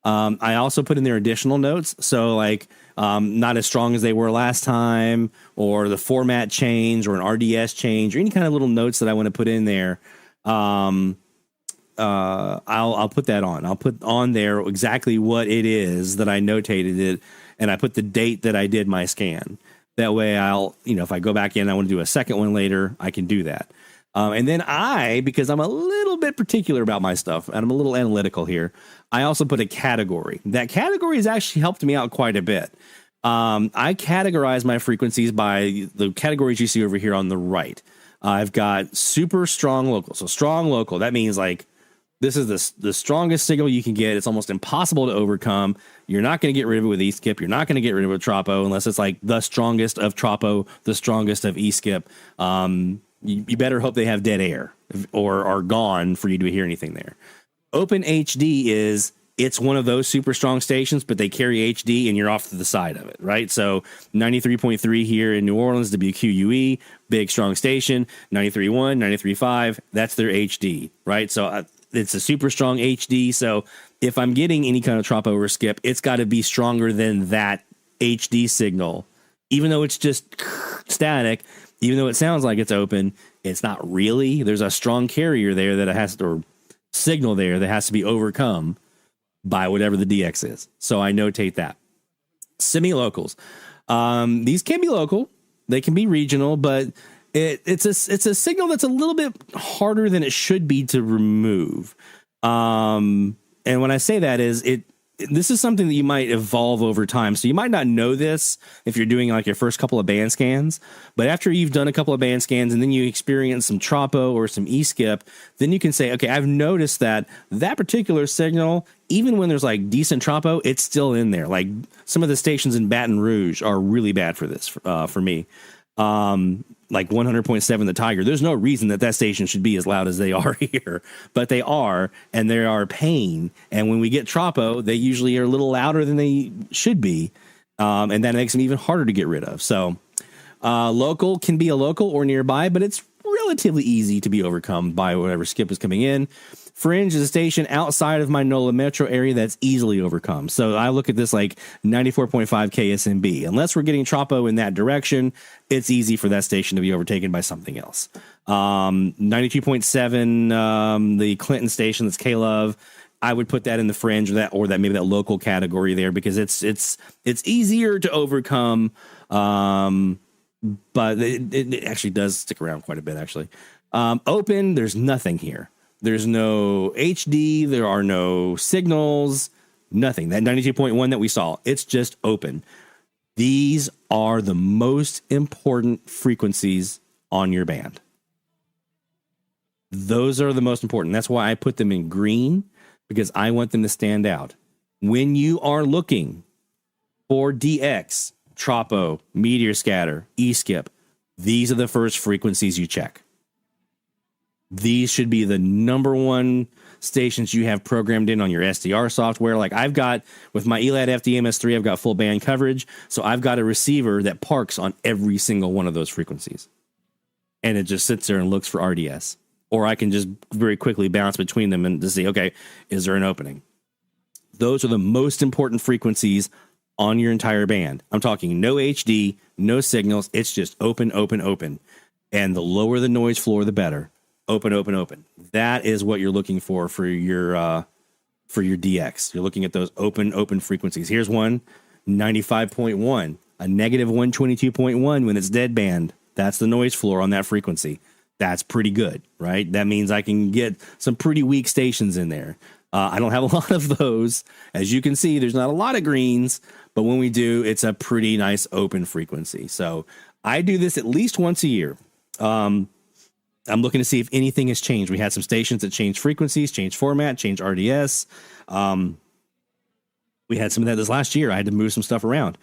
I also put in there additional notes. So like, not as strong as they were last time, or the format change or an RDS change or any kind of little notes that I want to put in there. I'll put that on. I'll put on there exactly what it is that I notated it, and I put the date that I did my scan. That way if I go back in, I want to do a second one later, I can do that. And then because I'm a little bit particular about my stuff, and I'm a little analytical here, I also put a category. That category has actually helped me out quite a bit. I categorize my frequencies by the categories you see over here on the right. I've got super strong local. So strong local, that means like, this is the strongest signal you can get. It's almost impossible to overcome. You're not going to get rid of it with E-skip. You're not going to get rid of it with tropo unless it's like the strongest of tropo, the strongest of E-skip. You better hope they have dead air or are gone for you to hear anything there. Open HD it's one of those super strong stations, but they carry HD and you're off to the side of it, right? So 93.3 here in New Orleans, WQUE, big strong station, 93.1, 93.5, that's their HD, right? So it's a super strong HD. So if I'm getting any kind of tropo or skip, it's got to be stronger than that HD signal, even though it's just static, even though it sounds like it's open, it's not really. There's a strong carrier there or signal there that has to be overcome by whatever the DX is. So I notate that. Semi-locals. These can be local. They can be regional, but it's a signal that's a little bit harder than it should be to remove. And when I say that this is something that you might evolve over time. So you might not know this if you're doing like your first couple of band scans, but after you've done a couple of band scans and then you experience some tropo or some E-skip, then you can say, okay, I've noticed that particular signal, even when there's like decent tropo, it's still in there. Like some of the stations in Baton Rouge are really bad for this, for me. Like 100.7 the Tiger. There's no reason that station should be as loud as they are here, but they are, and they are pain. And when we get tropo, they usually are a little louder than they should be. And that makes them even harder to get rid of. So, local can be a local or nearby, but it's relatively easy to be overcome by whatever skip is coming in. Fringe is a station outside of my NOLA metro area that's easily overcome. So I look at this like 94.5 KSMB. Unless we're getting tropo in that direction, it's easy for that station to be overtaken by something else. 92.7, the Clinton station, that's K-Love. I would put that in the fringe or that maybe that local category there because it's easier to overcome. But it actually does stick around quite a bit, actually. Open, there's nothing here. There's no HD. There are no signals, nothing. That 92.1 that we saw, it's just open. These are the most important frequencies on your band. Those are the most important. That's why I put them in green, because I want them to stand out. When you are looking for DX, tropo, meteor scatter, E-skip, these are the first frequencies you check. These should be the number one stations you have programmed in on your SDR software. Like I've got with my ELAD FDMS3, I've got full band coverage. So I've got a receiver that parks on every single one of those frequencies. And it just sits there and looks for RDS. Or I can just very quickly bounce between them and to see, okay, is there an opening? Those are the most important frequencies on your entire band. I'm talking no HD, no signals. It's just open, open, open. And the lower the noise floor, the better. Open, open, open. That is what you're looking for your DX. You're looking at those open frequencies. Here's one, 95.1, a negative 122.1 when it's dead band. That's the noise floor on that frequency. That's pretty good, right? That means I can get some pretty weak stations in there. I don't have a lot of those. As you can see, there's not a lot of greens, but when we do, it's a pretty nice open frequency. So I do this at least once a year. I'm looking to see if anything has changed. We had some stations that changed frequencies, changed format, changed RDS. We had some of that this last year. I had to move some stuff around,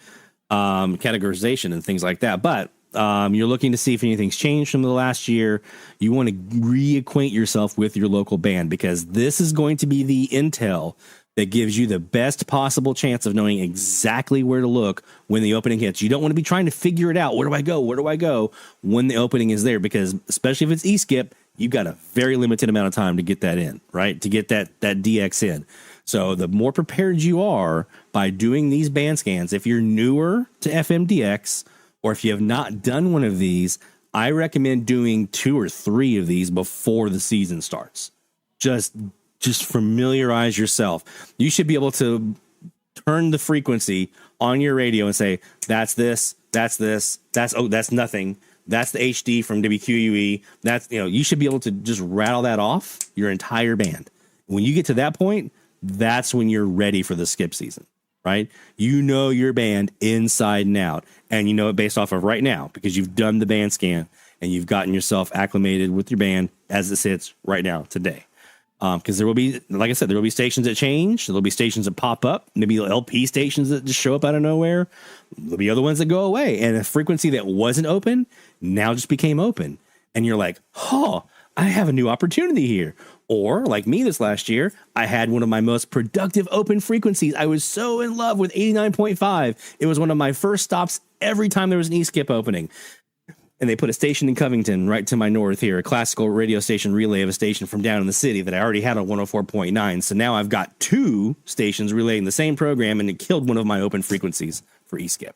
categorization and things like that. But you're looking to see if anything's changed from the last year. You want to reacquaint yourself with your local band, because this is going to be the intel that gives you the best possible chance of knowing exactly where to look when the opening hits. You don't want to be trying to figure it out. Where do I go? Where do I go when the opening is there? Because especially if it's E-skip, you've got a very limited amount of time to get that in, right? To get that DX in. So the more prepared you are by doing these band scans, if you're newer to FMDX, or if you have not done one of these, I recommend doing 2 or 3 of these before the season starts. Just familiarize yourself. You should be able to turn the frequency on your radio and say, that's this, that's nothing. That's the HD from WQUE. You should be able to just rattle that off your entire band. When you get to that point, that's when you're ready for the skip season, right? You know your band inside and out, and you know it based off of right now because you've done the band scan and you've gotten yourself acclimated with your band as it sits right now today. Because there will be, like I said, there will be stations that change. There'll be stations that pop up, maybe LP stations that just show up out of nowhere. There'll be other ones that go away. And a frequency that wasn't open now just became open. And you're like, oh, I have a new opportunity here. Or like me this last year, I had one of my most productive open frequencies. I was so in love with 89.5. It was one of my first stops every time there was an E-skip opening. And they put a station in Covington right to my north here, a classical radio station relay of a station from down in the city that I already had on 104.9. So now I've got 2 stations relaying the same program, and it killed one of my open frequencies for E-skip.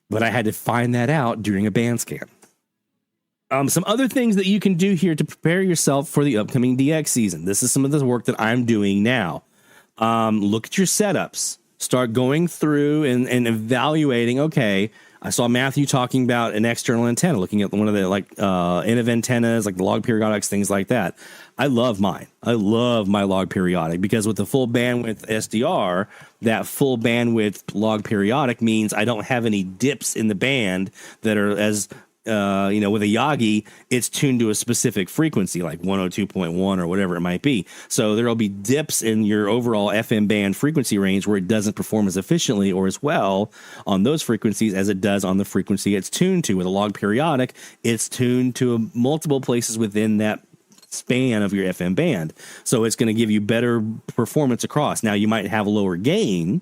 But I had to find that out during a band scan. Some other things that you can do here to prepare yourself for the upcoming DX season. This is some of the work that I'm doing now. Look at your setups. Start going through and evaluating, okay, I saw Matthew talking about an external antenna, looking at one of the NF antennas, like the log periodics, things like that. I love mine. I love my log periodic because with the full bandwidth SDR, that full bandwidth log periodic means I don't have any dips in the band that are as with a Yagi, it's tuned to a specific frequency, like 102.1 or whatever it might be. So there'll be dips in your overall FM band frequency range where it doesn't perform as efficiently or as well on those frequencies as it does on the frequency it's tuned to. With a log periodic, it's tuned to multiple places within that span of your FM band. So it's going to give you better performance across. Now, you might have a lower gain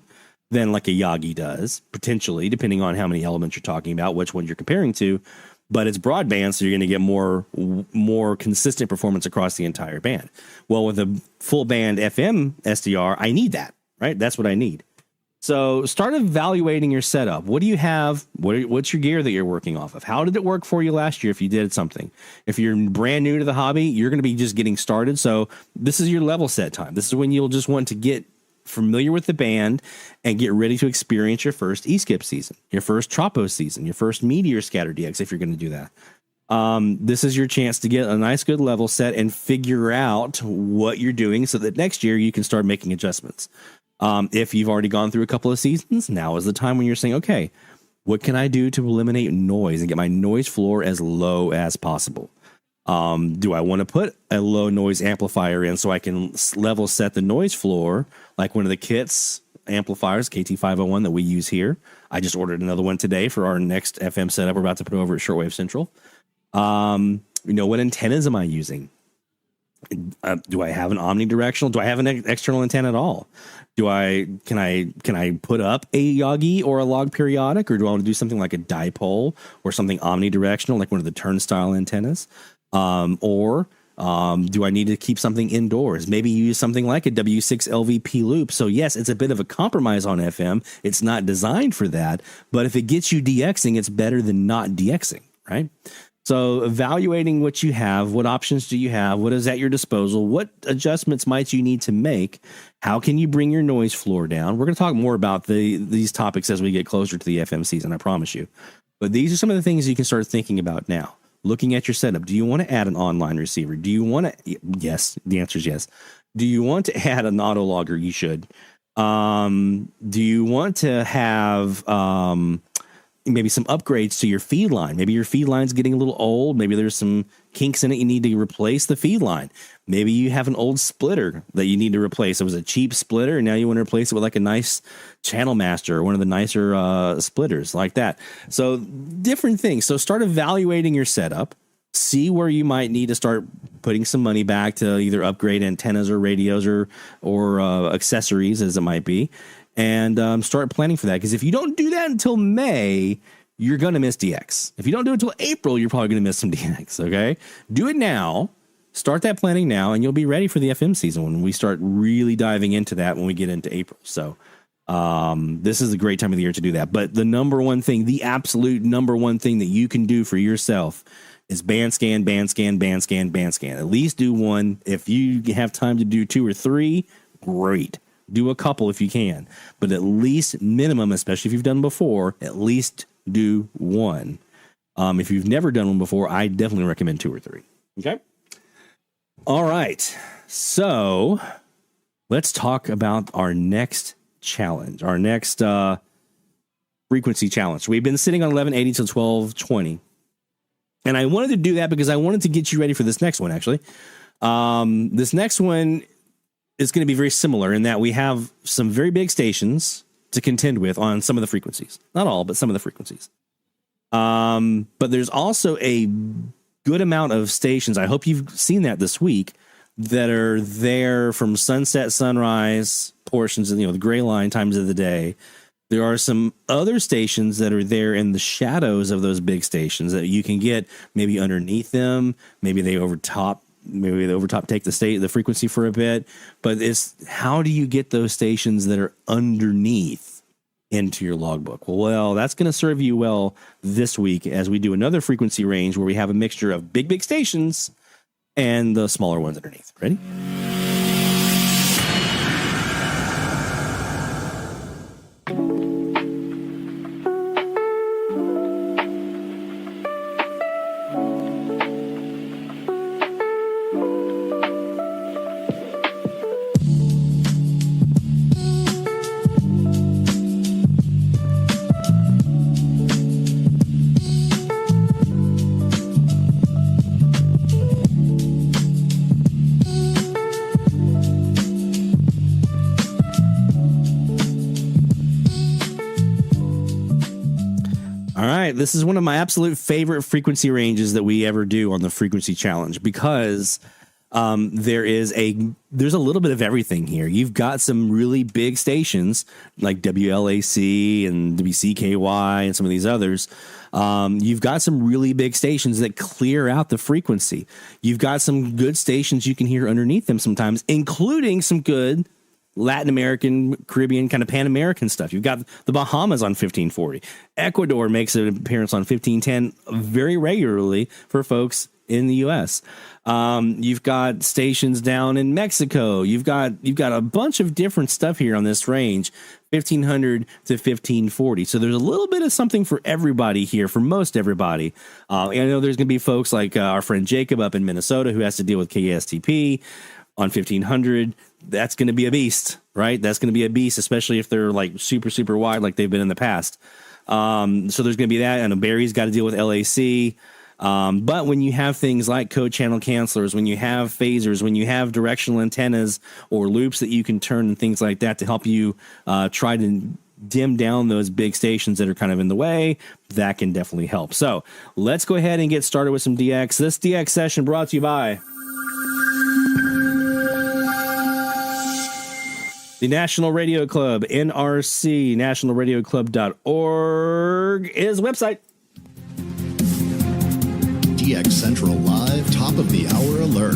than like a Yagi does, potentially, depending on how many elements you're talking about, which one you're comparing to. But it's broadband, so you're going to get more consistent performance across the entire band. Well, with a full band FM SDR, I need that, right? That's what I need. So start evaluating your setup. What do you have? What's your gear that you're working off of? How did it work for you last year if you did something? If you're brand new to the hobby, you're going to be just getting started. So this is your level set time. This is when you'll just want to get familiar with the band and get ready to experience your first E-skip season, your first tropo season, your first meteor scatter DX if you're going to do that. This is your chance to get a nice, good level set and figure out what you're doing so that next year you can start making adjustments. If you've already gone through a couple of seasons, now is the time when you're saying, okay, what can I do to eliminate noise and get my noise floor as low as possible? Do I want to put a low noise amplifier in so I can level set the noise floor like one of the kits amplifiers, KT501 that we use here? I just ordered another one today for our next FM setup we're about to put over at Shortwave Central. What antennas am I using? Do I have an omnidirectional? Do I have an external antenna at all? Can I put up a Yagi or a log periodic, or do I want to do something like a dipole or something omnidirectional like one of the turnstile antennas? Or do I need to keep something indoors? Maybe use something like a W6 LVP loop. So yes, it's a bit of a compromise on FM. It's not designed for that, but if it gets you DXing, it's better than not DXing, right? So evaluating what you have, what options do you have? What is at your disposal? What adjustments might you need to make? How can you bring your noise floor down? We're going to talk more about these topics as we get closer to the FM season, I promise you. But these are some of the things you can start thinking about now. Looking at your setup, do you want to add an online receiver? Do you want to? Yes, the answer is yes. Do you want to add an auto logger? You should. Do you want to have maybe some upgrades to your feed line? Maybe your feed line's getting a little old. Maybe there's some kinks in it. You need to replace the feed line. Maybe you have an old splitter that you need to replace. It was a cheap splitter, and now you want to replace it with like a nice Channel Master or one of the nicer splitters like that. So different things. So start evaluating your setup. See where you might need to start putting some money back to either upgrade antennas or radios or accessories, as it might be. And start planning for that. Because if you don't do that until May, you're going to miss DX. If you don't do it until April, you're probably going to miss some DX, okay? Do it now. Start that planning now, and you'll be ready for the FM season when we start really diving into that when we get into April. So this is a great time of the year to do that. But the number one thing, the absolute number one thing that you can do for yourself is band scan, band scan, band scan, band scan. At least do one. If you have time to do 2 or 3, great. Do a couple if you can, but at least minimum, especially if you've done before, at least do 1. If you've never done one before, I definitely recommend 2 or 3. Okay. All right. So let's talk about our next challenge, our next frequency challenge. We've been sitting on 1180 to 1220. And I wanted to do that because I wanted to get you ready for this next one, actually. This next one is going to be very similar in that we have some very big stations to contend with on some of the frequencies. Not all, but some of the frequencies. But there's also a good amount of stations, I hope you've seen that this week, that are there from sunset, sunrise portions of, the gray line times of the day. There are some other stations that are there in the shadows of those big stations that you can get maybe underneath them. Maybe they overtop take the frequency for a bit, but it's how do you get those stations that are underneath into your logbook? Well, that's going to serve you well this week as we do another frequency range where we have a mixture of big stations and the smaller ones underneath. Ready? This is one of my absolute favorite frequency ranges that we ever do on the frequency challenge because there's a little bit of everything here. You've got some really big stations like WLAC and WCKY and some of these others. You've got some really big stations that clear out the frequency. You've got some good stations you can hear underneath them sometimes, including some good Latin American, Caribbean, kind of Pan-American stuff. You've got the Bahamas on 1540. Ecuador makes an appearance on 1510 very regularly for folks in the U.S. You've got stations down in Mexico. You've got a bunch of different stuff here on this range. 1500 to 1540. So there's a little bit of something for everybody here, for most everybody. I know there's going to be folks like our friend Jacob up in Minnesota who has to deal with KSTP on 1500. That's going to be a beast, right? That's going to be a beast, especially if they're like super, super wide like they've been in the past. So there's going to be that. And Barry's got to deal with LAC. But when you have things like code channel cancelers, when you have phasers, when you have directional antennas or loops that you can turn and things like that to help you try to dim down those big stations that are kind of in the way, that can definitely help. So let's go ahead and get started with some DX. This DX session brought to you by the National Radio Club, NRC, nationalradioclub.org is website. DX Central Live, top of the hour alert.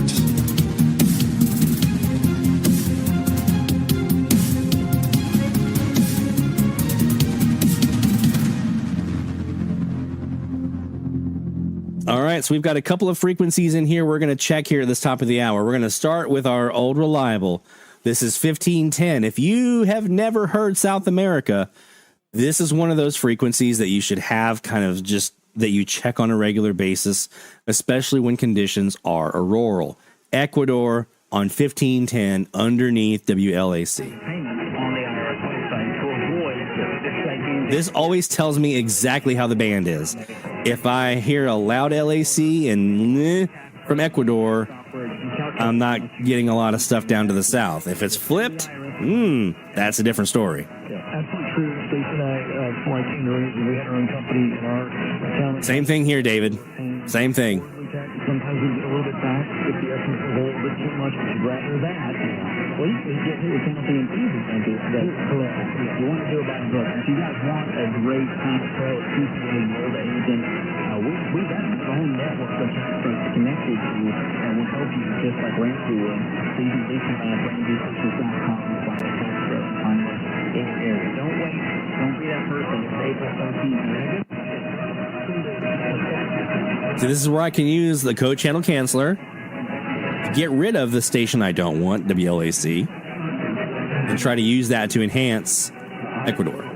All right, so we've got a couple of frequencies in here we're going to check here at this top of the hour. We're going to start with our old reliable. This is 1510. If you have never heard South America, this is one of those frequencies that you should have kind of just that you check on a regular basis, especially when conditions are auroral. Ecuador on 1510 underneath WLAC. This always tells me exactly how the band is. If I hear a loud LAC and from Ecuador, I'm not getting a lot of stuff down to the south. If it's flipped, that's a different story. Absolutely true. Station before I came to we had our own company in our town. Same thing here, David. Same thing. Sometimes we get a little bit back if the essence is a little bit too much, but you'd rather that. Well, you get hit with something in pieces like this. That's correct. You want to do about it. If you guys want a great pro CCA mold agent, we've got our own network of experts connected to you and will help you just like Ramsey would. So you can listen at BrainDeepSystems.com/extra in your area. Don't wait. Don't be that person. It's April 13th. So this is where I can use the code channel canceller to get rid of the station I don't want, WLAC, and try to use that to enhance Ecuador.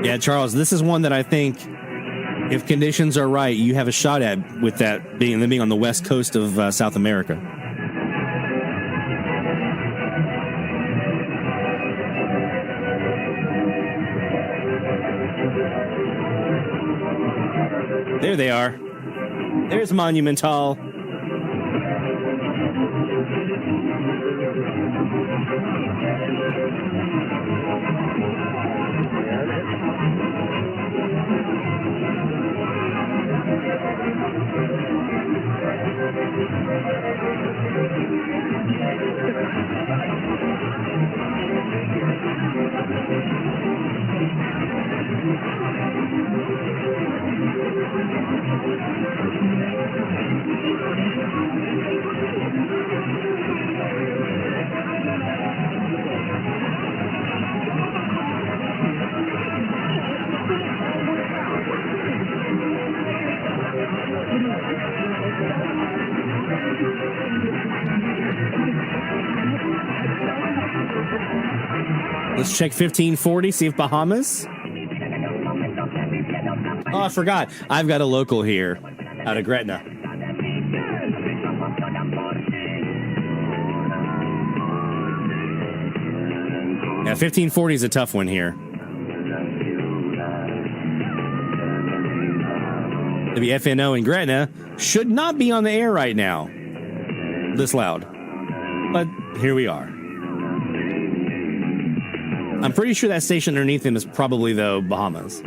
Yeah, Charles, this is one that I think, if conditions are right, you have a shot at with that being on the west coast of South America. There they are. There's Monumental. Let's check 1540, see if Bahamas. Oh, I forgot. I've got a local here out of Gretna. Yeah, 1540 is a tough one here. WFNO in Gretna should not be on the air right now. This loud. But here we are. I'm pretty sure that station underneath him is probably, though, Bahamas.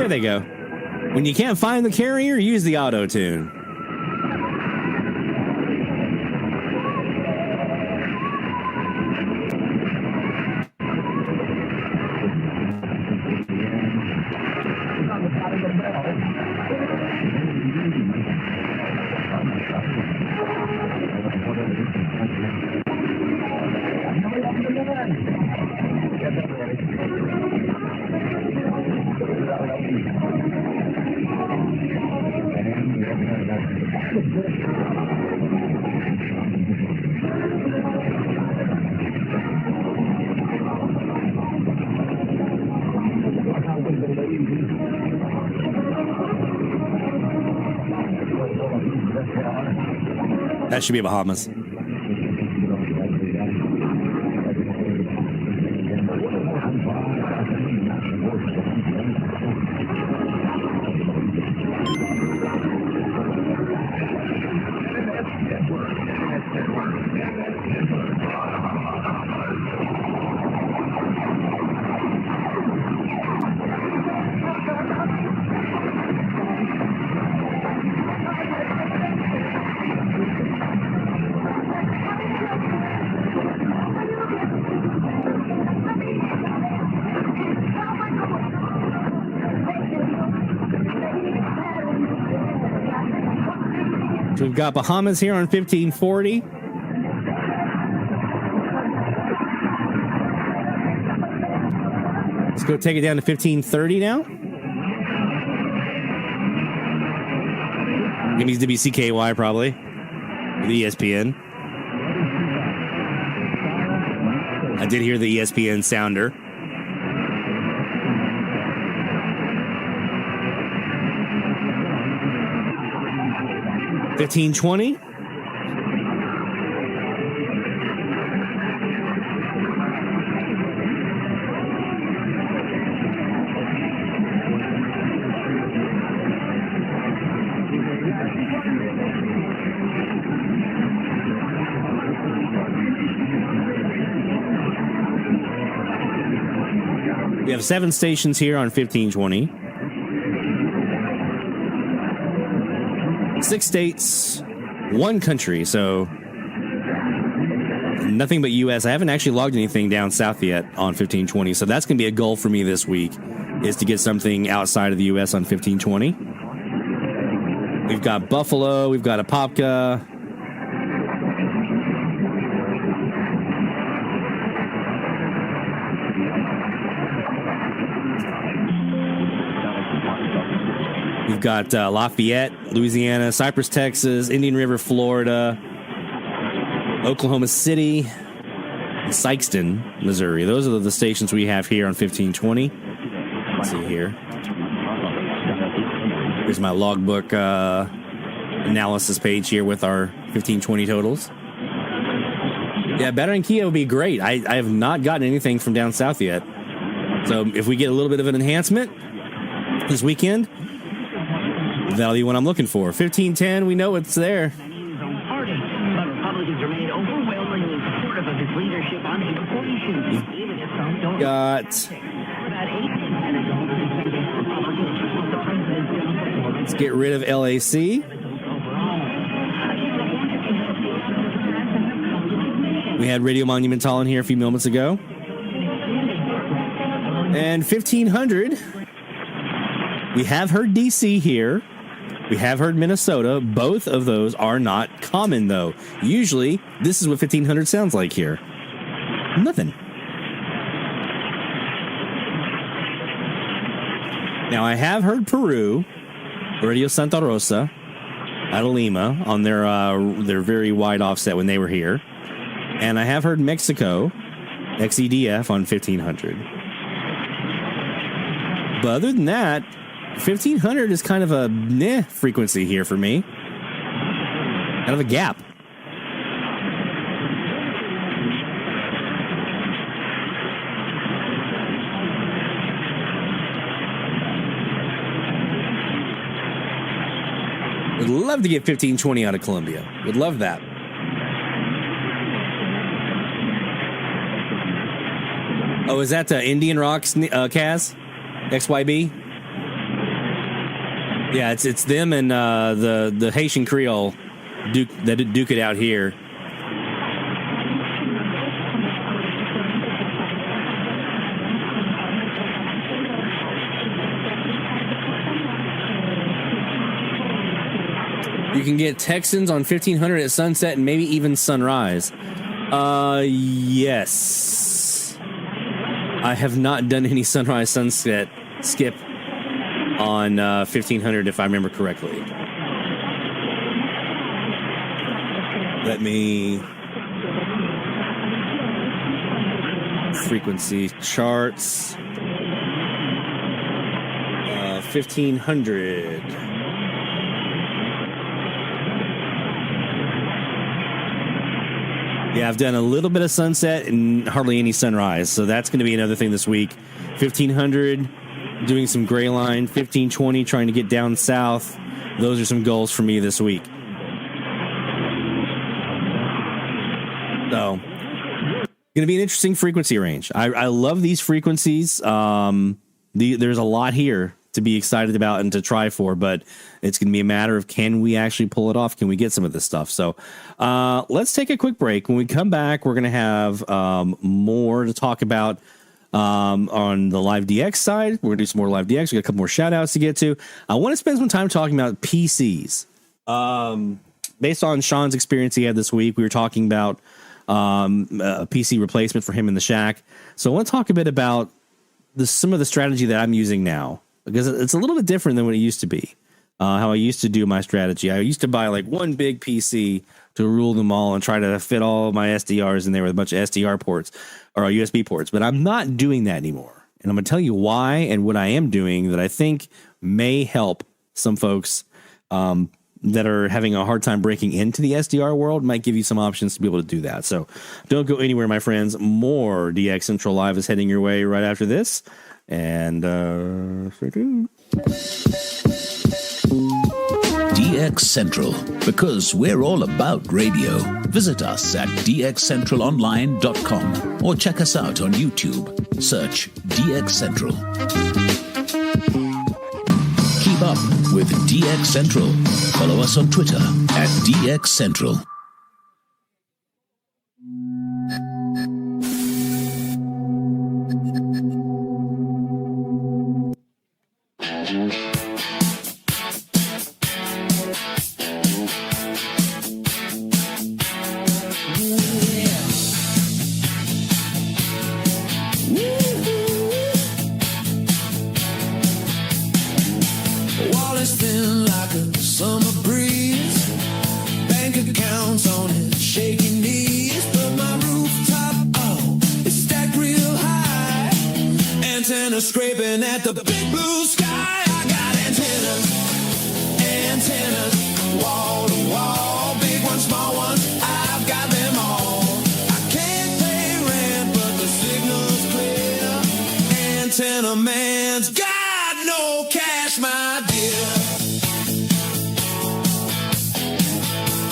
There they go. When you can't find the carrier, use the auto-tune. That should be Bahamas. So we've got Bahamas here on 1540. Let's go take it down to 1530 now. It needs to be CKY probably. With ESPN. I did hear the ESPN sounder. $15.20. We have 7 stations here on 1520. 6 states, 1 country, so nothing but U.S. I haven't actually logged anything down south yet on 1520, so that's going to be a goal for me this week, is to get something outside of the U.S. on 1520. We've got Buffalo, we've got Apopka. We've got Lafayette, Louisiana, Cypress, Texas, Indian River, Florida, Oklahoma City, and Sikeston, Missouri. Those are the stations we have here on 1520. Let's see here. Here's my logbook analysis page here with our 1520 totals. Yeah, Battery and Kia would be great. I have not gotten anything from down south yet. So if we get a little bit of an enhancement this weekend, that'll be what I'm looking for. 1510, we know it's there. We've got... Let's get rid of LAC. We had Radio Monumental in here a few moments ago. And 1500, we have heard DC here. We have heard Minnesota. Both of those are not common, though. Usually, this is what 1500 sounds like here. Nothing. Now, I have heard Peru, Radio Santa Rosa, out of Lima, on their very wide offset when they were here. And I have heard Mexico, XEDF, on 1500. But other than that, 1500 is kind of a meh frequency here for me. Kind of a gap. Would love to get 1520 out of Columbia. Would love that. Oh, is that Indian Rocks, Kaz? XYB? Yeah, it's them and the Haitian Creole duke it out here. You can get Texans on 1500 at sunset and maybe even sunrise. Yes. I have not done any sunrise sunset skip on 1500 if I remember correctly. Let me frequency charts. 1500. Yeah, I've done a little bit of sunset and hardly any sunrise, so that's going to be another thing this week. 1500, doing some gray line. 1520, trying to get down south. Those are some goals for me this week. So, going to be an interesting frequency range. I love these frequencies. There's a lot here to be excited about and to try for, but it's going to be a matter of, can we actually pull it off? Can we get some of this stuff? So let's take a quick break. When we come back, we're going to have more to talk about on the live DX side. We're going to do some more live DX. We got a couple more shout outs to get to. I want to spend some time talking about PCs. Based on Sean's experience he had this week, we were talking about a PC replacement for him in the shack. So I want to talk a bit about some of the strategy that I'm using now, because it's a little bit different than what it used to be. How I used to do my strategy. I used to buy like one big PC to rule them all and try to fit all my SDRs in there with a bunch of SDR ports or USB ports. But I'm not doing that anymore. And I'm going to tell you why and what I am doing that I think may help some folks that are having a hard time breaking into the SDR world. Might give you some options to be able to do that. So don't go anywhere, my friends. More DX Central Live is heading your way right after this. And DX Central, because we're all about radio. Visit us at dxcentralonline.com or check us out on YouTube. Search DX Central. Keep up with DX Central. Follow us on Twitter at DX Central. Scraping at the big blue sky. I got antennas, wall to wall, big ones, small ones, I've got them all. I can't pay rent, but the signal's clear. Antenna man's got no cash, my dear.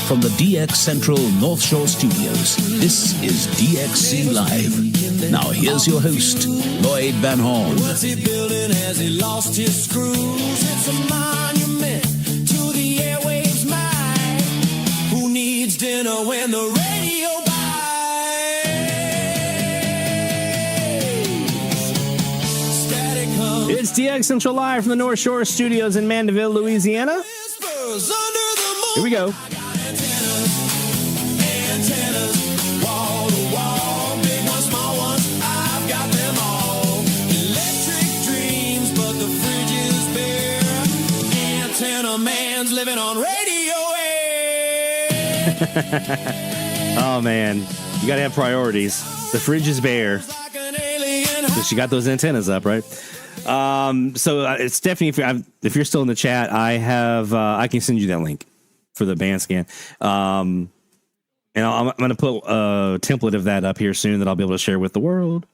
From the DX Central North Shore Studios, this is DXC Live. Now here's your host, Lloyd Van Horn. What's he building? Has he lost his screws? It's a monument to the airwaves' mind. Who needs dinner when the radio buys? Static hum. It's DX Central Live from the North Shore Studios in Mandeville, Louisiana. Here we go. Living on radio air. Oh man, you gotta have priorities. The fridge is bare, but you got those antennas up, right? So it's Stephanie. If you're still in the chat, I can send you that link for the band scan. And I'm gonna put a template of that up here soon that I'll be able to share with the world.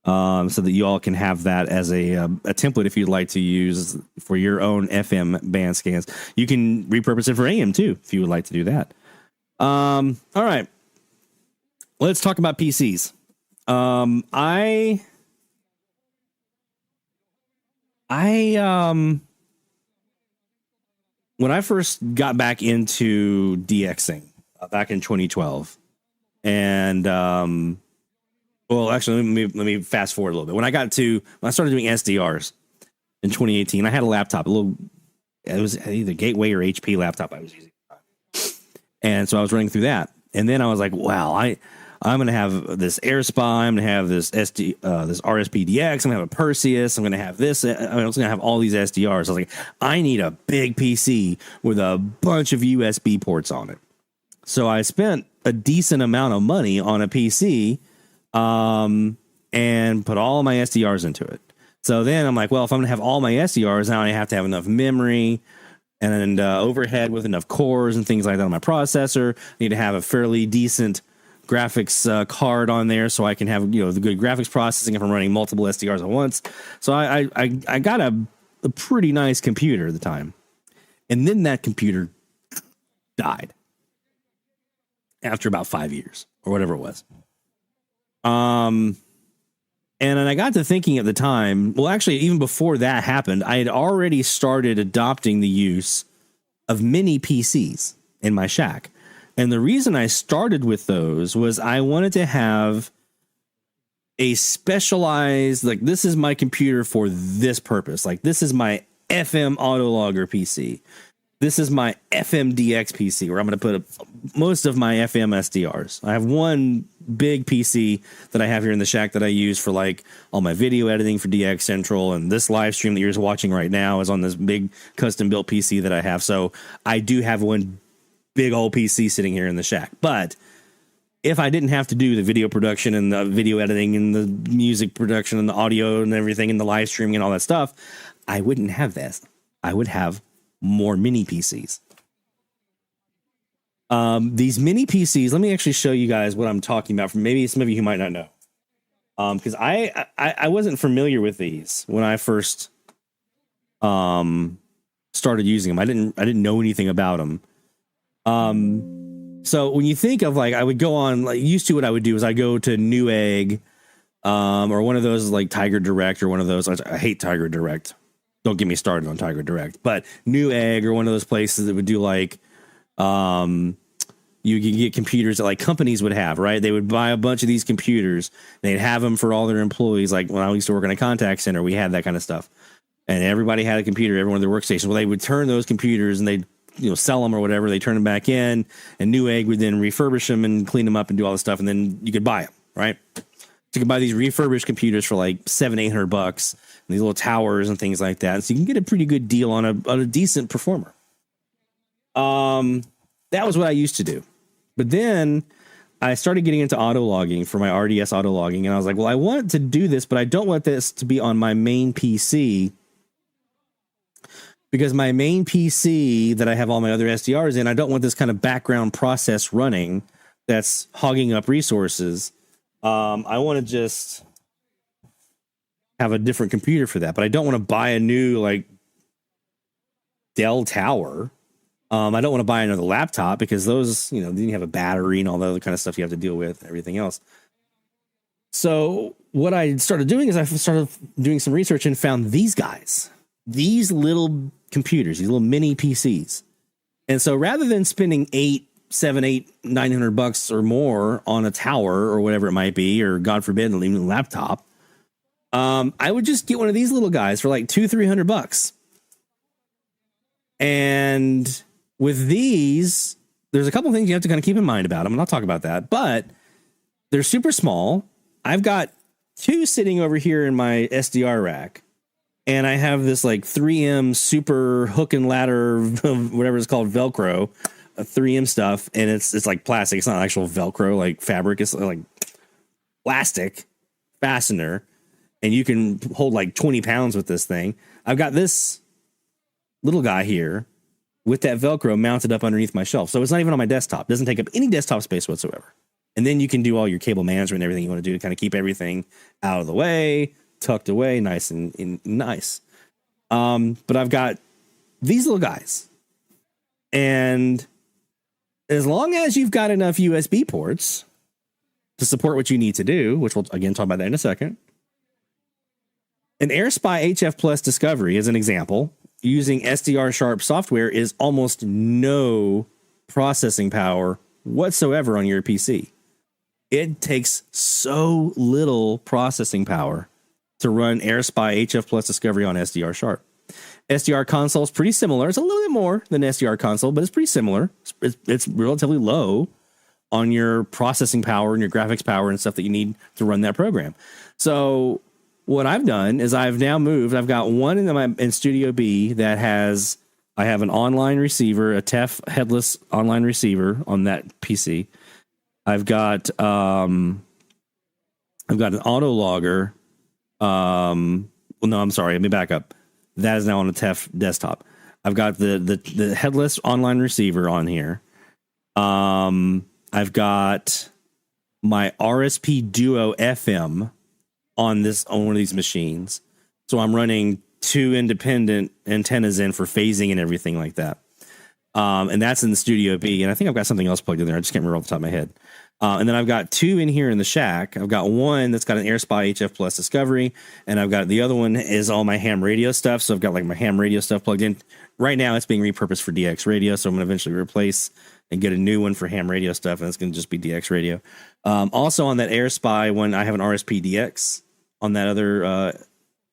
So that you all can have that as a template if you'd like to use for your own FM band scans. You can repurpose it for AM too if you would like to do that. All right, let's talk about PCs. I when I first got back into DXing back in 2012, and well, actually, let me fast forward a little bit. When I started doing SDRs in 2018, I had a laptop, it was either Gateway or HP laptop I was using, and so I was running through that, and then I was like, wow, I'm going to have this AirSpy, I'm going to have this this RSPDX, I'm going to have a Perseus, I'm going to have this, I'm going to have all these SDRs. I was like, I need a big PC with a bunch of USB ports on it. So I spent a decent amount of money on a PC and put all of my SDRs into it. So then I'm like, well, if I'm going to have all my SDRs, now I have to have enough memory and overhead with enough cores and things like that on my processor. I need to have a fairly decent graphics card on there so I can have the good graphics processing if I'm running multiple SDRs at once. So I got a pretty nice computer at the time, and then that computer died after about 5 years or whatever it was. And then I got to thinking at the time, well, actually, even before that happened, I had already started adopting the use of mini PCs in my shack. And the reason I started with those was I wanted to have a specialized, like, this is my computer for this purpose. Like, this is my FM autologger PC. This is my FMDX PC, where I'm going to put most of my FM SDRs. I have one big PC that I have here in the shack that I use for like all my video editing for DX Central, and this live stream that you're watching right now is on this big custom built PC that I have. So I do have one big old PC sitting here in the shack. But if I didn't have to do the video production and the video editing and the music production and the audio and everything and the live streaming and all that stuff, I wouldn't have this. I would have more mini PCs. These mini PCs, let me actually show you guys what I'm talking about for maybe some of you who might not know. Because I wasn't familiar with these when I first started using them. I didn't know anything about them. So when you think of, like, I would go on, like, used to what I would do is I go to Newegg, or one of those like Tiger Direct or one of those. I hate Tiger Direct. Don't get me started on Tiger Direct, but Newegg or one of those places that would do like, you can get computers that like companies would have, right? They would buy a bunch of these computers and they'd have them for all their employees. Like when I used to work in a contact center, we had that kind of stuff, and everybody had a computer, everyone their workstations. Well, they would turn those computers and they'd sell them or whatever. They turn them back in, and Newegg would then refurbish them and clean them up and do all this stuff, and then you could buy them, right? So you could buy these refurbished computers for like $700-800, and these little towers and things like that. So you can get a pretty good deal on a decent performer. That was what I used to do. But then I started getting into auto logging for my RDS auto logging, and I was like, well, I want to do this, but I don't want this to be on my main PC, because my main PC that I have all my other SDRs in, I don't want this kind of background process running that's hogging up resources. I want to just have a different computer for that, but I don't want to buy a new like Dell tower. I don't want to buy another laptop because those, then you have a battery and all the other kind of stuff you have to deal with and everything else. So what I started doing is I started doing some research and found these guys, these little computers, these little mini PCs. And so rather than spending $900 or more on a tower or whatever it might be, or God forbid, even a laptop, I would just get one of these little guys for like $200-300. And with these, there's a couple things you have to kind of keep in mind about them, and I'll talk about that, but they're super small. I've got two sitting over here in my SDR rack, and I have this like 3M super hook and ladder, whatever it's called, Velcro, 3M stuff, and it's like plastic. It's not actual Velcro, like fabric. It's like plastic fastener, and you can hold like 20 pounds with this thing. I've got this little guy here with that Velcro mounted up underneath my shelf. So it's not even on my desktop. It doesn't take up any desktop space whatsoever. And then you can do all your cable management and everything you want to do to kind of keep everything out of the way, tucked away, nice and nice. But I've got these little guys. And as long as you've got enough USB ports to support what you need to do, which we'll again talk about that in a second. An AirSpy HF Plus Discovery, as an example, using SDR Sharp software is almost no processing power whatsoever on your PC. It takes so little processing power to run AirSpy HF Plus Discovery on SDR Sharp. SDR console is pretty similar. It's a little bit more than SDR console, but it's pretty similar. It's relatively low on your processing power and your graphics power and stuff that you need to run that program. So what I've done is I've now moved. I've got one in Studio B that I have an online receiver, a TEF headless online receiver on that PC. I've got an auto logger. Well, no, I'm sorry. Let me back up. That is now on a TEF desktop. I've got the headless online receiver on here. I've got my RSP Duo FM on one of these machines. So I'm running 2 independent antennas in for phasing and everything like that. And that's in the Studio B. And I think I've got something else plugged in there. I just can't remember off the top of my head. And then I've got 2 in here in the shack. I've got one that's got an AirSpy HF Plus Discovery, and I've got the other one is all my ham radio stuff. So I've got like my ham radio stuff plugged in. Right now, it's being repurposed for DX radio, so I'm going to eventually replace and get a new one for ham radio stuff, and it's going to just be DX radio. Also on that AirSpy one, I have an RSP DX on that other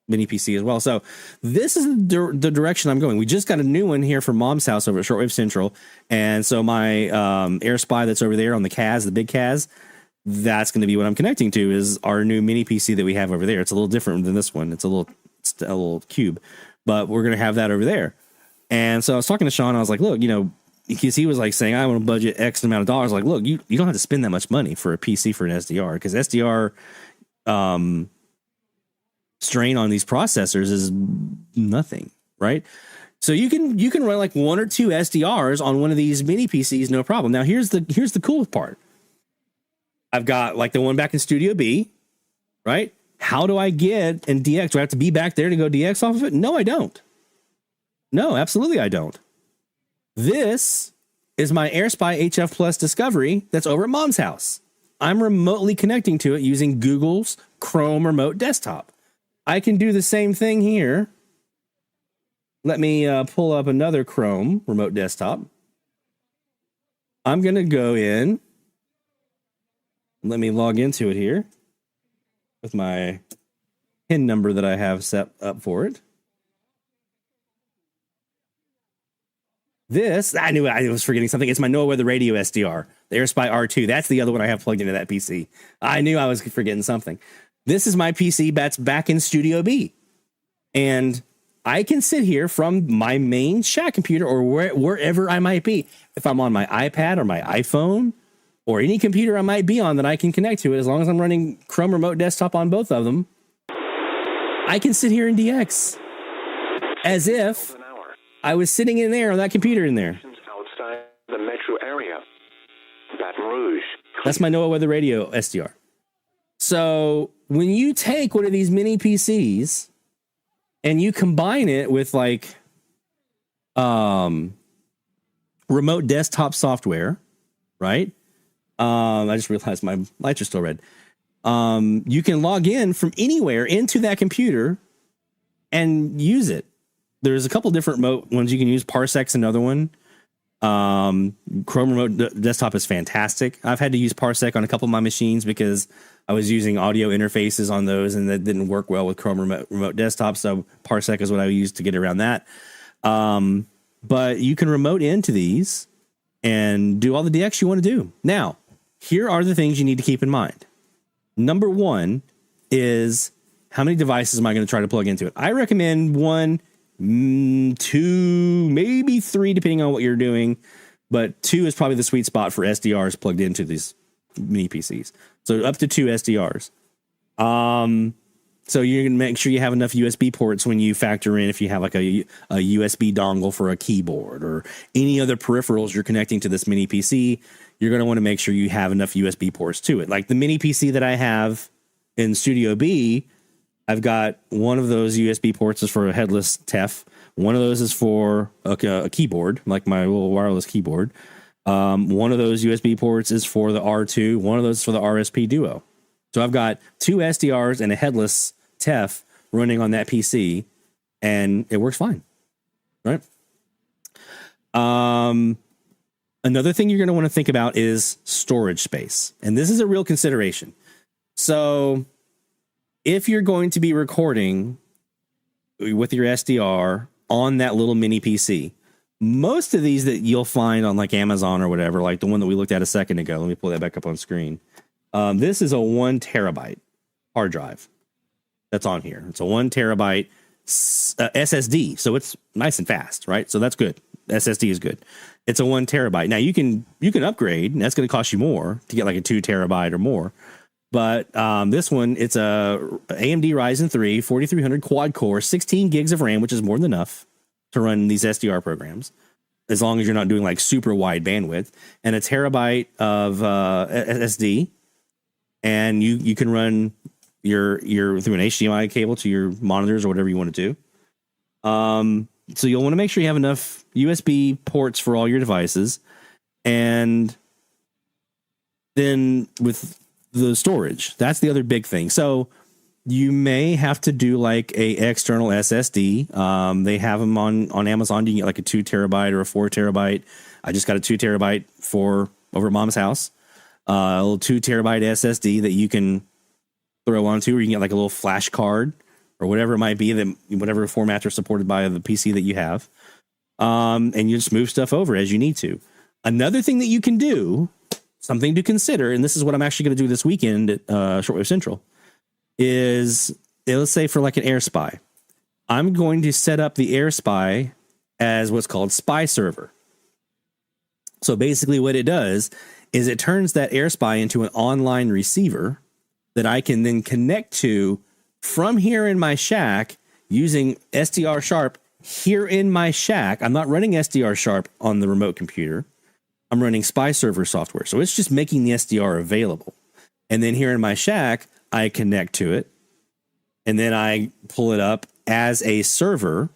mini PC as well. So this is the direction I'm going. We just got a new one here from Mom's house over at Shortwave Central. And so my AirSpy that's over there on the CAS, the big CAS, that's going to be what I'm connecting to is our new mini PC that we have over there. It's a little different than this one. It's a little cube, but we're going to have that over there. And so I was talking to Sean. I was like, look, because he was like saying, I want to budget X amount of dollars. Like, look, you don't have to spend that much money for a PC for an SDR, because SDR strain on these processors is nothing, right? So you can run like 1 or 2 SDRs on one of these mini PCs, no problem. Now here's the cool part. I've got like the one back in Studio B, right? How do I get in DX? Do I have to be back there to go DX off of it? No, I don't. No, absolutely I don't. This is my AirSpy HF Plus Discovery that's over at Mom's house. I'm remotely connecting to it using Google's Chrome remote desktop. I can do the same thing here. Let me pull up another Chrome remote desktop. I'm going to go in. Let me log into it here with my PIN number that I have set up for it. This, I knew I was forgetting something. It's my No Weather Radio SDR, the AirSpy R2. That's the other one I have plugged into that PC. I knew I was forgetting something. This is my PC that's back in Studio B. And I can sit here from my main shack computer or wherever I might be. If I'm on my iPad or my iPhone or any computer I might be on that I can connect to it, as long as I'm running Chrome Remote Desktop on both of them, I can sit here in DX as if I was sitting in there on that computer in there. Outside the metro area, Baton Rouge. That's my NOAA Weather Radio SDR. So when you take one of these mini PCs and you combine it with like remote desktop software, right? I just realized my lights are still red. You can log in from anywhere into that computer and use it. There's a couple different remote ones you can use. Parsec's another one. Chrome Remote Desktop is fantastic. I've had to use Parsec on a couple of my machines because I was using audio interfaces on those and that didn't work well with Chrome Remote Desktop. So Parsec is what I use to get around that. But you can remote into these and do all the DX you want to do. Now, here are the things you need to keep in mind. Number one is, how many devices am I going to try to plug into it? I recommend 1, 2, maybe 3, depending on what you're doing. But 2 is probably the sweet spot for SDRs plugged into these mini PCs. So up to 2 SDRs. So you're going to make sure you have enough USB ports when you factor in if you have like a USB dongle for a keyboard or any other peripherals you're connecting to this mini PC. You're going to want to make sure you have enough USB ports to it. Like the mini PC that I have in Studio B, I've got one of those USB ports is for a headless TEF. One of those is for a keyboard, like my little wireless keyboard. One of those USB ports is for the R2. One of those is for the RSP Duo. So I've got 2 SDRs and a headless TEF running on that PC, and it works fine. right? Another thing you're going to want to think about is storage space. And this is a real consideration. So if you're going to be recording with your SDR on that little mini PC, most of these that you'll find on like Amazon or whatever, like the one that we looked at a second ago, let me pull that back up on screen. This is a 1 terabyte hard drive that's on here. It's a 1 terabyte SSD. So it's nice and fast, right? So that's good. SSD is good. It's a 1 terabyte. Now you can upgrade, and that's going to cost you more to get like a 2 terabyte or more. But this one, it's a AMD Ryzen 3 4300 quad core, 16 gigs of RAM, which is more than enough to run these SDR programs, as long as you're not doing like super wide bandwidth, and a terabyte of SSD. And you can run your through an HDMI cable to your monitors or whatever you want to do. So you'll want to make sure you have enough USB ports for all your devices. And then with the storage, that's the other big thing. So you may have to do like a external SSD. They have them on Amazon. You can get like a 2 terabyte or a 4 terabyte. I just got a 2 terabyte for over at Mom's house. A little 2 terabyte SSD that you can throw onto, or you can get like a little flash card or whatever it might be, that whatever formats are supported by the PC that you have. And you just move stuff over as you need to. Another thing that you can do, something to consider, and this is what I'm actually going to do this weekend at Shortwave Central, is let's say for like an AirSpy, I'm going to set up the AirSpy as what's called Spy Server. So basically what it does is it turns that AirSpy into an online receiver that I can then connect to from here in my shack using SDR Sharp here in my shack. I'm not running SDR Sharp on the remote computer. I'm running Spy Server software. So it's just making the SDR available. And then here in my shack, I connect to it. And then I pull it up as a server.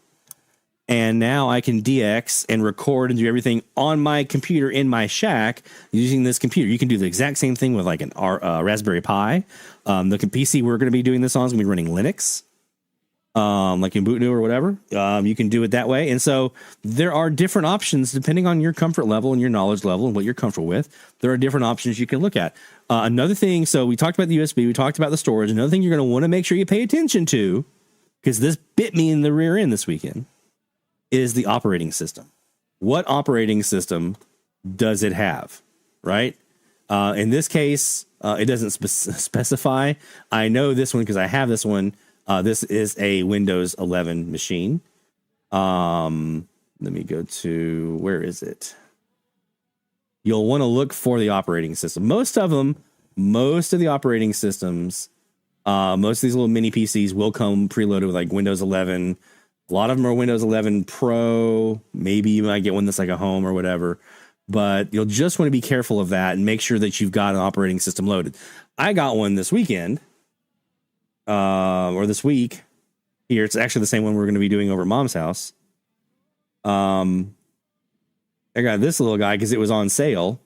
And now I can DX and record and do everything on my computer in my shack using this computer. You can do the exact same thing with like an Raspberry Pi. The PC we're going to be doing this on is going to be running Linux, like in Ubuntu or whatever. You can do it that way. And so there are different options depending on your comfort level and your knowledge level and what you're comfortable with. There are different options you can look at. Another thing, so we talked about the USB, we talked about the storage. Another thing you're going to want to make sure you pay attention to, because this bit me in the rear end this weekend, is the operating system. What operating system does it have, right? In this case, it doesn't specify. I know this one because I have this one. This is a Windows 11 machine. Let me go to, where is it? You'll want to look for the operating system. Most of the operating systems, most of these little mini PCs will come preloaded with like Windows 11. A lot of them are Windows 11 Pro. Maybe you might get one that's like a home or whatever. But you'll just want to be careful of that and make sure that you've got an operating system loaded. I got one this weekend, or this week here. It's actually the same one we're going to be doing over at Mom's house. I got this little guy because it was on sale.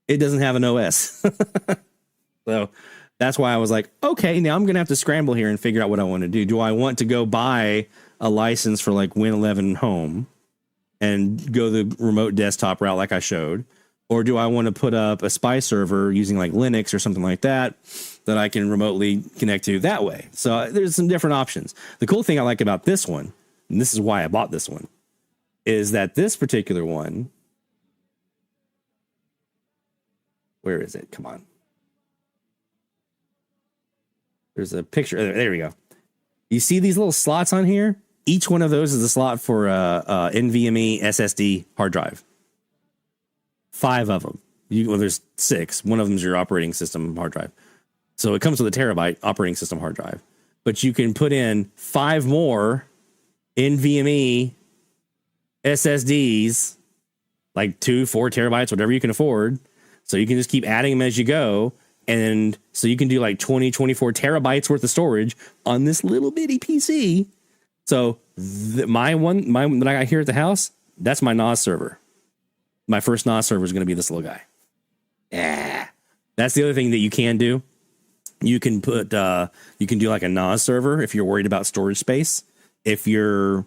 It doesn't have an OS. So that's why I was like, okay, now I'm going to have to scramble here and figure out what I want to do. Do I want to go buy a license for like Win 11 Home and go the remote desktop route like I showed? Or do I want to put up a Spy Server using like Linux or something like that I can remotely connect to that way? So there's some different options. The cool thing I like about this one, and this is why I bought this one, is that this particular one, where is it? Come on. There's a picture. There we go. You see these little slots on here? Each one of those is a slot for NVMe SSD hard drive. 5 of them. There's 6. One of them is your operating system hard drive. So it comes with a terabyte operating system hard drive. But you can put in 5 more NVMe SSDs, like 2, 4 terabytes, whatever you can afford. So you can just keep adding them as you go. And so you can do like 20, 24 terabytes worth of storage on this little bitty PC. So my one that I got here at the house, that's my NAS server. My first NAS server is going to be this little guy. Yeah. That's the other thing that you can do. You can you can do like a NAS server if you're worried about storage space. If you're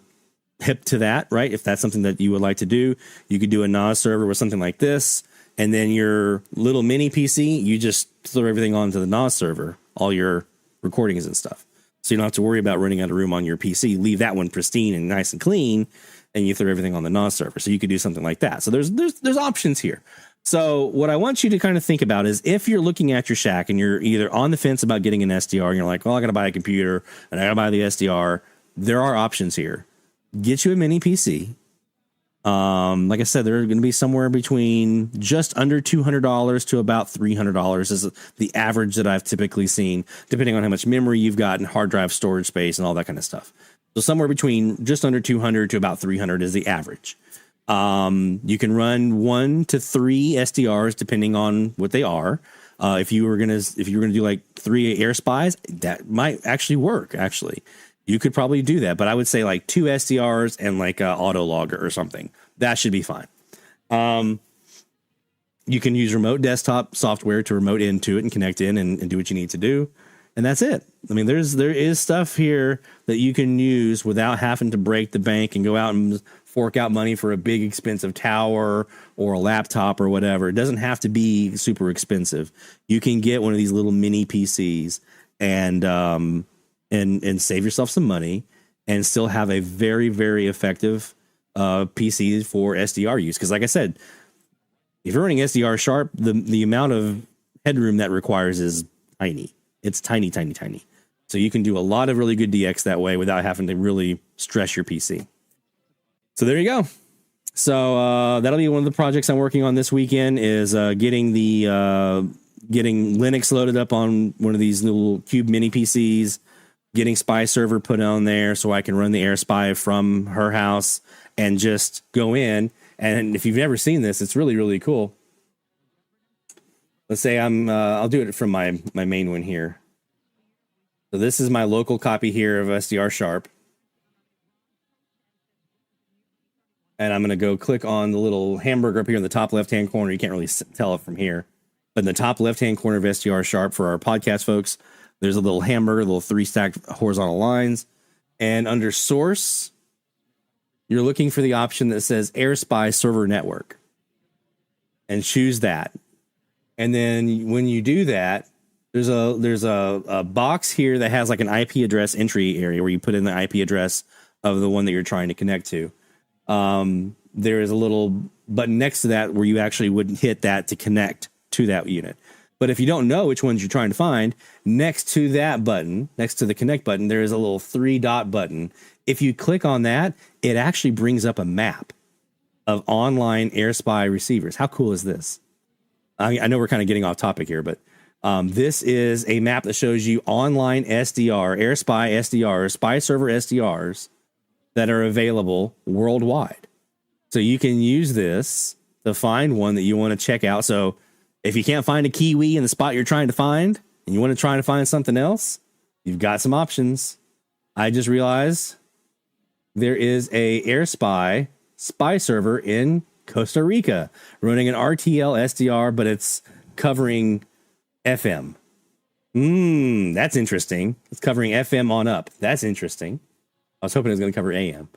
hip to that, right? If that's something that you would like to do, you could do a NAS server with something like this. And then your little mini PC, you just throw everything onto the NAS server, all your recordings and stuff. So you don't have to worry about running out of room on your PC. Leave that one pristine and nice and clean, and you throw everything on the NAS server. So you could do something like that. So there's options here. So what I want you to kind of think about is if you're looking at your shack and you're either on the fence about getting an SDR and you're like, well, I got to buy a computer and I got to buy the SDR. There are options here. Get you a mini PC. Like I said, they're going to be somewhere between just under $200 to about $300 is the average that I've typically seen, depending on how much memory you've got and hard drive storage space and all that kind of stuff. So somewhere between just under 200 to about 300 is the average. You can run 1 to 3 SDRs depending on what they are. If you were gonna do like 3 air spies, that might actually work. Actually, you could probably do that, but I would say like 2 SDRs and like a auto logger or something. That should be fine. You can use remote desktop software to remote into it and connect in and do what you need to do. And that's it. I mean, there is stuff here that you can use without having to break the bank and go out and fork out money for a big expensive tower or a laptop or whatever. It doesn't have to be super expensive. You can get one of these little mini PCs and save yourself some money and still have a very, very effective PC for SDR use. Because like I said, if you're running SDR sharp, the amount of headroom that requires is tiny. It's tiny, tiny, tiny. So you can do a lot of really good DX that way without having to really stress your PC. So there you go. So that'll be one of the projects I'm working on this weekend is getting Linux loaded up on one of these little Cube mini PCs, getting Spy Server put on there so I can run the Air Spy from her house and just go in. And if you've never seen this, it's really, really cool. Let's say I'll do it from my main one here. So this is my local copy here of SDR Sharp. And I'm going to go click on the little hamburger up here in the top left-hand corner. You can't really tell it from here. But in the top left-hand corner of SDR Sharp for our podcast folks, there's a little hamburger, little 3 stacked horizontal lines. And under source, you're looking for the option that says AirSpy Server Network. And choose that. And then when you do that, there's a box here that has like an IP address entry area where you put in the IP address of the one that you're trying to connect to. There is a little button next to that where you actually would hit that to connect to that unit. But if you don't know which ones you're trying to find, next to that button, next to the connect button, there is a little 3-dot button. If you click on that, it actually brings up a map of online AirSpy receivers. How cool is this? I know we're kind of getting off topic here, but this is a map that shows you online SDR, AirSpy SDRs, Spy Server SDRs that are available worldwide. So you can use this to find one that you want to check out. So if you can't find a Kiwi in the spot you're trying to find and you want to try to find something else, you've got some options. I just realized there is a AirSpy spy server in Costa Rica running an RTL SDR, but it's covering FM. That's interesting. It's covering FM on up. That's interesting. I was hoping it was going to cover AM.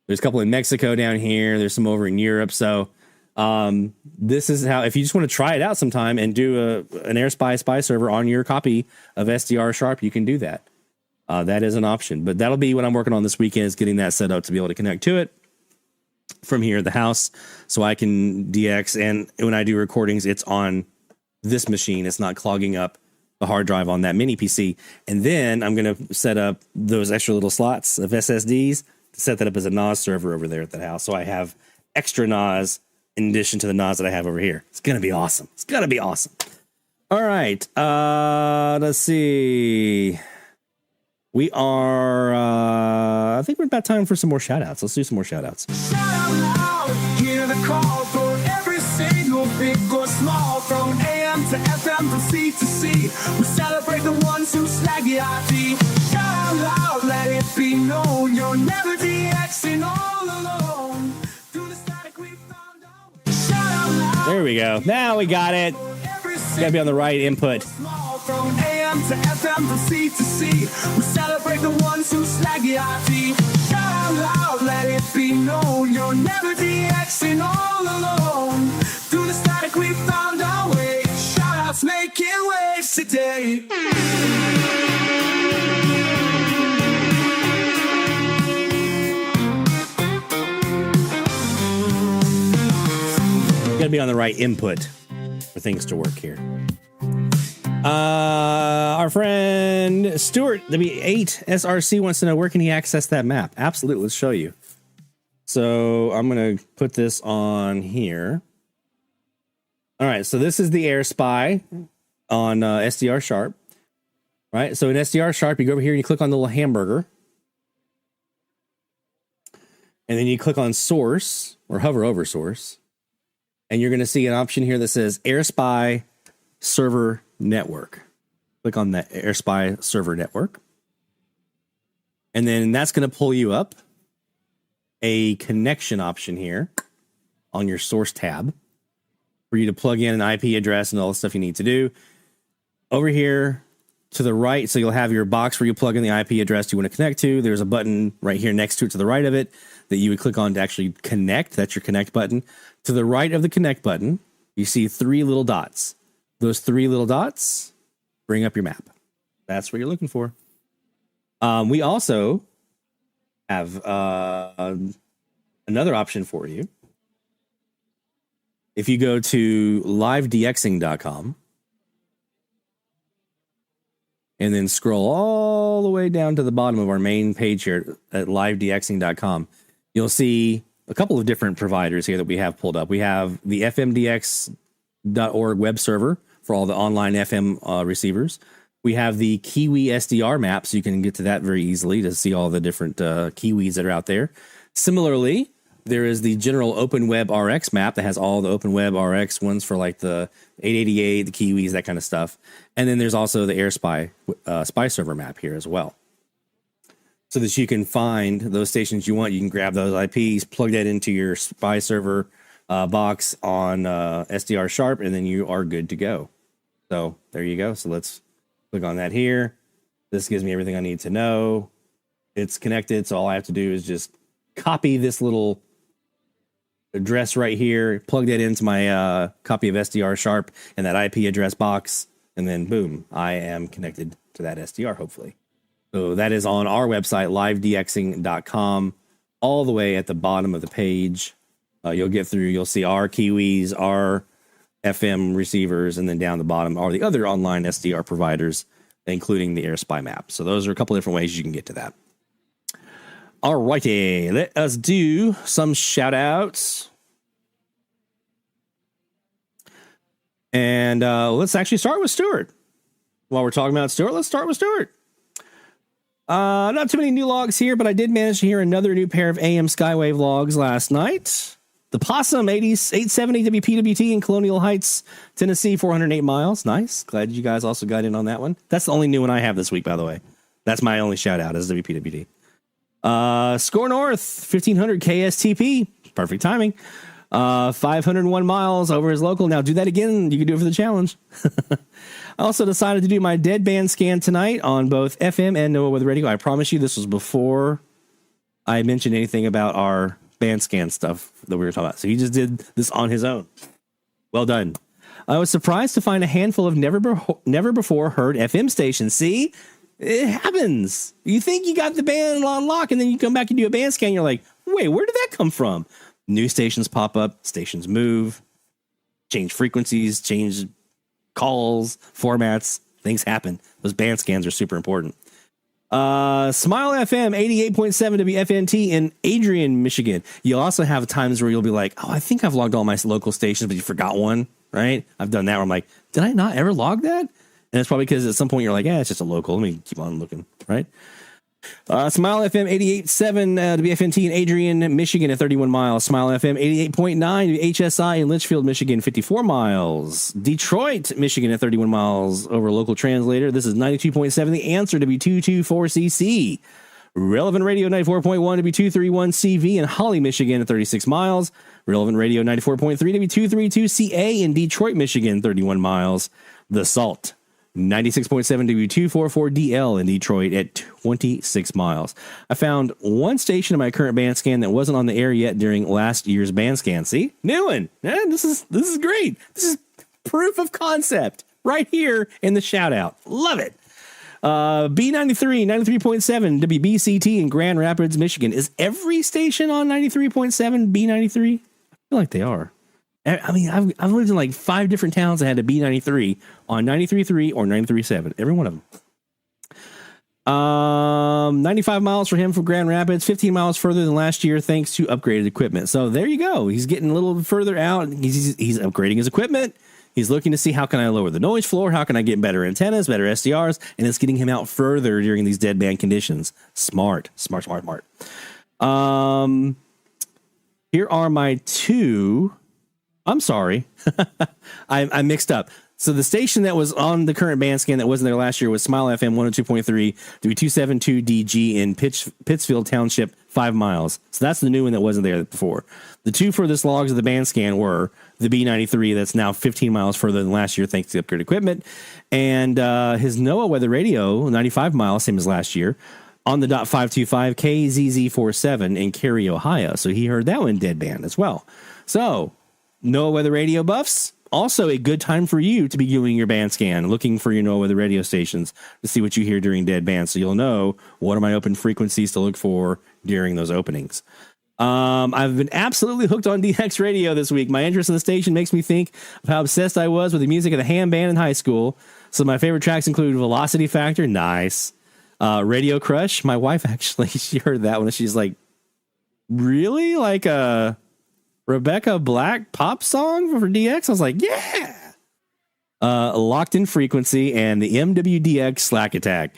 There's a couple in Mexico down here. There's some over in Europe. So this is how, if you just want to try it out sometime and do an AirSpy spy server on your copy of SDR Sharp, you can do that. That is an option. But that'll be what I'm working on this weekend, is getting that set up to be able to connect to it from here at the house so I can DX. And when I do recordings, it's on this machine. It's not clogging up the hard drive on that mini PC. And then I'm going to set up those extra little slots of SSDs to set that up as a NAS server over there at the house. So I have extra NAS in addition to the NAS that I have over here. It's going to be awesome. It's going to be awesome. All right. Let's see. We are, I think we're about time for some more shout outs. Let's do some more shout outs. Shout out loud, hear the call for every single big or small, from AM to FM, from C to C. We celebrate the ones who slag the IT. Shout out loud, let it be known, you're never DXing all alone. Through the static we found out. Shout out loud. There we go. Now we got it. Gotta be on the right input. From AM AM to FM to C to C. We celebrate the ones who slag the IT. Shout out loud, let it be known. You're never DXing all alone. Through the static we found our way. Shout outs making waves today. Gotta be on the right input for things to work here. Our friend Stuart, W8 SRC wants to know, where can he access that map? Absolutely, let's show you. So I'm gonna put this on here. All right, so this is the Air Spy on SDR Sharp. Right, so in SDR Sharp, you go over here and you click on the little hamburger. And then you click on source, or hover over source. And you're going to see an option here that says Air Spy Server Network. Click on the Air Spy Server Network. And then that's going to pull you up a connection option here on your source tab for you to plug in an IP address and all the stuff you need to do. Over here to the right, so you'll have your box where you plug in the IP address you want to connect to. There's a button right here next to it to the right of it that you would click on to actually connect. That's your connect button. To the right of the connect button, you see 3 little dots. Those 3 little dots bring up your map. That's what you're looking for. We also have another option for you. If you go to livedxing.com and then scroll all the way down to the bottom of our main page here at livedxing.com, you'll see a couple of different providers here that we have pulled up. We have the fmdx.org web server for all the online FM receivers. We have the Kiwi SDR map, so you can get to that very easily to see all the different Kiwis that are out there. Similarly, there is the general Open Web RX map that has all the Open Web RX ones for like the 888, the Kiwis, that kind of stuff. And then there's also the Air Spy spy server map here as well, so that you can find those stations you want. You can grab those IPs, plug that into your spy server box on SDR Sharp, and then you are good to go. So there you go. So let's click on that here. This gives me everything I need to know. It's connected, so all I have to do is just copy this little address right here, plug that into my copy of SDR Sharp and that IP address box, and then boom, I am connected to that SDR, hopefully. So that is on our website, livedxing.com, all the way at the bottom of the page. You'll get through, you'll see our Kiwis, our FM receivers, and then down the bottom are the other online SDR providers, including the Air Spy map. So those are a couple different ways you can get to that. All righty, let us do some shout outs. And let's actually start with Stuart. While we're talking about Stuart, let's start with Stuart. Not too many new logs here, but I did manage to hear another new pair of AM Skywave logs last night. The Possum 870 WPWT in Colonial Heights, Tennessee, 408 miles. Nice. Glad you guys also got in on that one. That's the only new one I have this week, by the way. That's my only shout out is WPWT. Score North, 1500 KSTP. Perfect timing. 501 miles over his local. Now do that again. You can do it for the challenge. I also decided to do my dead band scan tonight on both FM and NOAA Weather Radio. I promise you this was before I mentioned anything about our band scan stuff that we were talking about. So he just did this on his own. Well done. I was surprised to find a handful of never before heard FM stations. See, it happens. You think you got the band on lock, and then you come back and do a band scan. You're like, wait, where did that come from? New stations pop up, stations move, change frequencies, change calls, formats, things happen. Those band scans are super important. Smile FM 88.7 WFNT in Adrian, Michigan. You'll also have times where you'll be like, oh, I think I've logged all my local stations, but you forgot one, right? I've done that where I'm like, did I not ever log that? And it's probably because at some point you're like, it's just a local. Let me keep on looking, right? Smile FM 88.7 WFNT in Adrian, Michigan at 31 miles. Smile FM 88.9 HSI in Litchfield, Michigan, 54 miles. Detroit, Michigan at 31 miles over a local translator. This is 92.7 The Answer W224CC. Relevant Radio 94.1 W231CV in Holly, Michigan at 36 miles. Relevant Radio 94.3 W232CA in Detroit, Michigan, 31 miles. The Salt 96.7 W244DL in Detroit at 26 miles. I found one station in my current band scan that wasn't on the air yet during last year's band scan. See? New one. This is great. This is proof of concept right here in the shout out. Love it. B93, 93.7 WBCT in Grand Rapids, Michigan. Is every station on 93.7 B93? I feel like they are. I mean, I've lived in like 5 different towns that had a B93 on 93.3 or 93.7. Every one of them. 95 miles for him from Grand Rapids, 15 miles further than last year thanks to upgraded equipment. So there you go. He's getting a little further out. He's upgrading his equipment. He's looking to see how can I lower the noise floor? How can I get better antennas, better SDRs? And it's getting him out further during these deadband conditions. Smart. Here are my 2. I'm sorry. I mixed up. So the station that was on the current band scan that wasn't there last year was Smile FM 102.3 W272DG in Pittsfield Township, 5 miles. So that's the new one that wasn't there before. The 2 furthest logs of the band scan were the B93 that's now 15 miles further than last year thanks to upgraded equipment, and his NOAA weather radio, 95 miles, same as last year, on the .525 KZZ47 in Cary, Ohio. So he heard that one deadband as well. So NOAA weather radio buffs, also a good time for you to be doing your band scan, looking for your NOAA weather radio stations to see what you hear during deadband, so you'll know what are my open frequencies to look for during those openings. I've been absolutely hooked on DX radio this week. My interest in the station makes me think of how obsessed I was with the music of the ham band in high school. So my favorite tracks include Velocity Factor, nice. Radio Crush. My wife actually, she heard that one and she's like, really? Like a Rebecca Black pop song for DX? I was like, yeah. Locked in Frequency and the MWDX Slack Attack.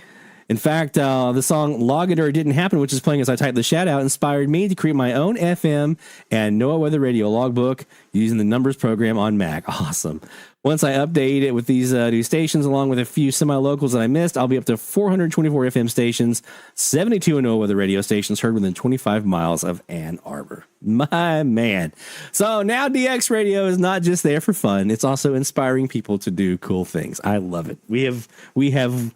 In fact, the song Log It or It Didn't Happen, which is playing as I type the shout out, inspired me to create my own FM and NOAA weather radio logbook using the numbers program on Mac. Awesome. Once I update it with these new stations, along with a few semi-locals that I missed, I'll be up to 424 FM stations, 72 NOAA weather radio stations heard within 25 miles of Ann Arbor. My man. So now DX radio is not just there for fun. It's also inspiring people to do cool things. I love it. We have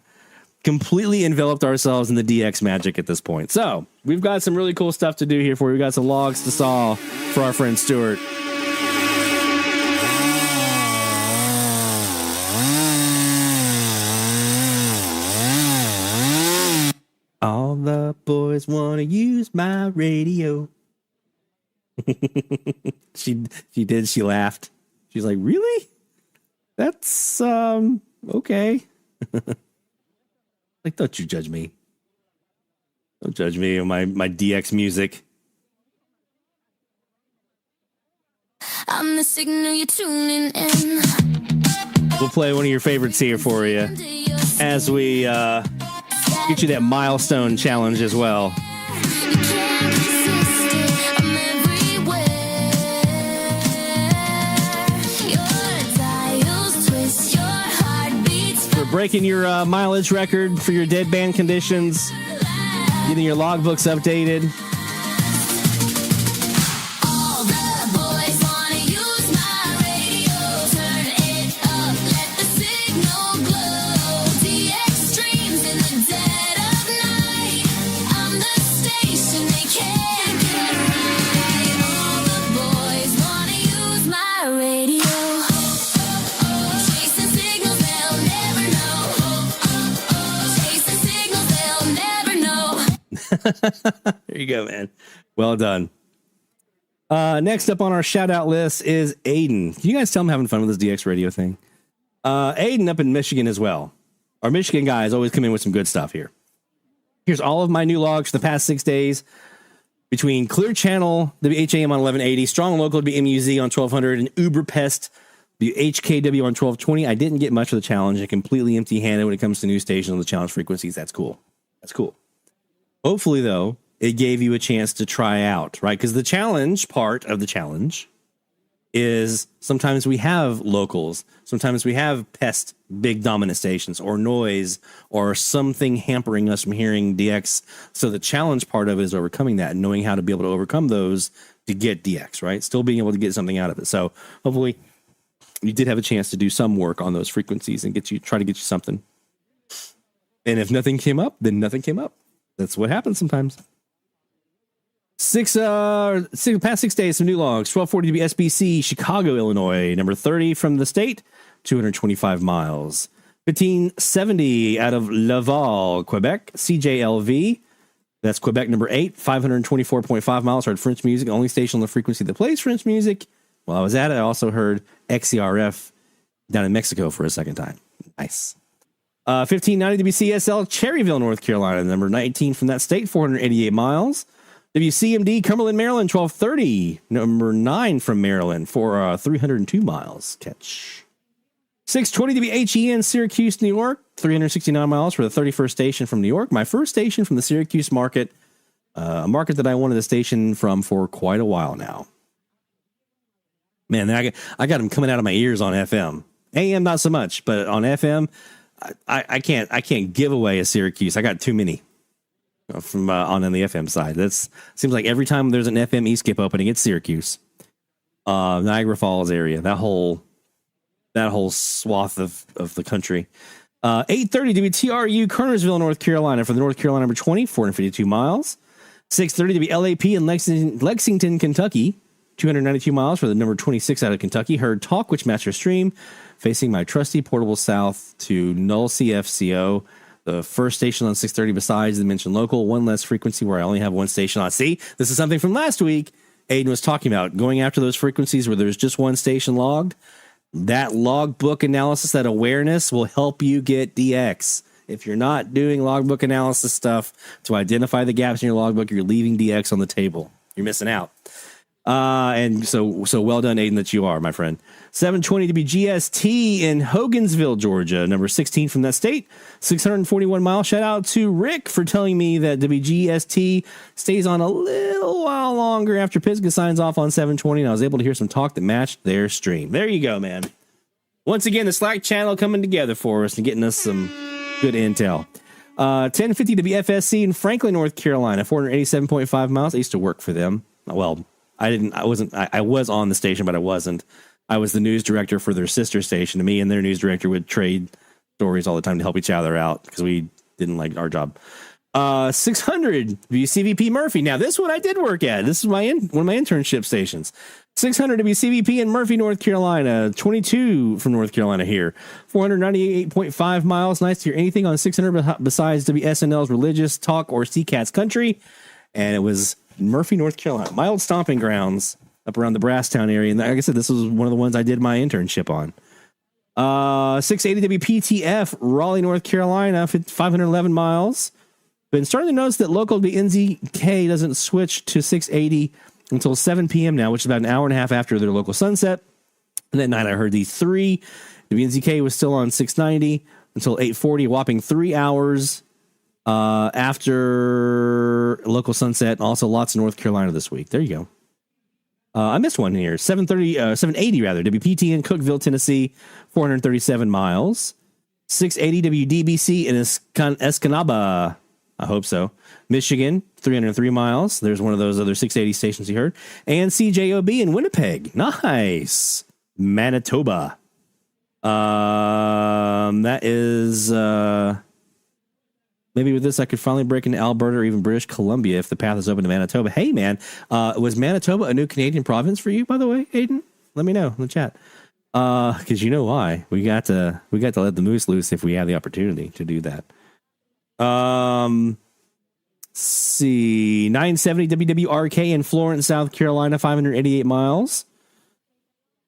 completely enveloped ourselves in the DX magic at this point. So we've got some really cool stuff to do here for you. We've got some logs to saw for our friend Stuart. All the boys want to use my radio. She did. She laughed. She's like, really? That's okay. Like, don't you judge me. Don't judge me on my DX music. I'm the signal you're tuning in. We'll play one of your favorites here for you as we get you that milestone challenge as well. Breaking your mileage record for your deadband conditions, getting your logbooks updated. All the boys wanna use my radio. Turn it up, let the signal glow. DX streams in the dead of night. I'm the station they can't get right. All the boys wanna use my radio. Chasing signals they'll never know. Chasing signals they'll never know. There you go, man. Well done. Next up on our shout out list is Aiden. Can you guys tell I'm having fun with this DX radio thing? Aiden up in Michigan as well. Our Michigan guys always come in with some good stuff here. Here's all of my new logs for the past 6 days between Clear Channel, WHAM on 1180, Strong Local WMUZ on 1200, and Uber Pest HKW on 1220. I didn't get much of the challenge. I'm completely empty handed when it comes to new stations on the challenge frequencies. That's cool. That's cool. Hopefully, though, it gave you a chance to try out, right? Because the challenge part of the challenge is sometimes we have locals, sometimes we have pest big dominant stations or noise or something hampering us from hearing DX. So the challenge part of it is overcoming that and knowing how to be able to overcome those to get DX, right? Still being able to get something out of it. So hopefully you did have a chance to do some work on those frequencies and try to get you something. And if nothing came up, then nothing came up. That's what happens sometimes. Past 6 days, some new logs. 1240 to be SBC, Chicago, Illinois. Number 30 from the state, 225 miles. 1570 out of Laval, Quebec, CJLV. That's Quebec number 8, 524.5 miles. Heard French music, only station on the frequency that plays French music. While I was at it, I also heard XERF down in Mexico for a second time. Nice. 1590 WCSL, Cherryville, North Carolina. Number 19 from that state, 488 miles. WCMD, Cumberland, Maryland, 1230. Number 9 from Maryland for 302 miles. Catch. 620 WHEN, Syracuse, New York, 369 miles for the 31st station from New York. My first station from the Syracuse market, a market that I wanted a station from for quite a while now. Man, I got them coming out of my ears on FM. AM, not so much, but on FM, I can't give away a Syracuse. I got too many from on the FM side. That's seems like every time there's an FM E-skip opening, it's Syracuse, Niagara Falls area. That whole swath of the country. 830 WTRU, Kernersville, North Carolina, for the North Carolina number 20, 452 miles. 630 WLAP in Lexington, Kentucky, 292 miles for the number 26 out of Kentucky. Heard Talk Witchmaster Stream, facing my trusty portable south to Null CFCO, the first station on 630 besides the mentioned local, one less frequency where I only have one station on. See, this is something from last week Aiden was talking about, going after those frequencies where there's just one station logged. That logbook analysis, that awareness will help you get DX. If you're not doing logbook analysis stuff to identify the gaps in your logbook, you're leaving DX on the table. You're missing out. And so well done, Aiden, that you are, my friend. 720 to be GST in Hogansville, Georgia, number 16 from that state, 641 miles. Shout out to Rick for telling me that WGST stays on a little while longer after Pisgah signs off on 720, and I was able to hear some talk that matched their stream. There you go, man. Once again, the Slack channel coming together for us and getting us some good intel. 1050 to be FSC in Franklin, North Carolina, 487.5 miles. I used to work for them. Well, I was on the station, but I wasn't. I was the news director for their sister station. And me and their news director would trade stories all the time to help each other out because we didn't like our job. 600 CVP Murphy. Now, this one I did work at. This is one of my internship stations. 600 CVP in Murphy, North Carolina. 22 from North Carolina here. 498.5 miles. Nice to hear anything on 600 besides WSNL's Religious Talk or CCAT's Country. And it was Murphy, North Carolina. My old stomping grounds up around the Brasstown area. And like I said, this was one of the ones I did my internship on. 680 WPTF, Raleigh, North Carolina, 511 miles. Been starting to notice that local WNZK doesn't switch to 680 until 7 p.m. now, which is about an hour and a half after their local sunset. And that night I heard these three. WNZK was still on 690 until 840, whopping 3 hours after local sunset. Also lots of North Carolina this week. There you go. I missed one here. 780 rather. WPT in Cookeville, Tennessee, 437 miles. 680 WDBC in Escanaba. I hope so. Michigan, 303 miles. There's one of those other 680 stations you heard. And CJOB in Winnipeg. Nice. Manitoba. That is maybe with this I could finally break into Alberta or even British Columbia if the path is open to Manitoba. Hey man, was Manitoba a new Canadian province for you, by the way, Aiden? Let me know in the chat. Because you know why. We got to let the moose loose if we have the opportunity to do that. See, 970 WWRK in Florence, South Carolina, 588 miles.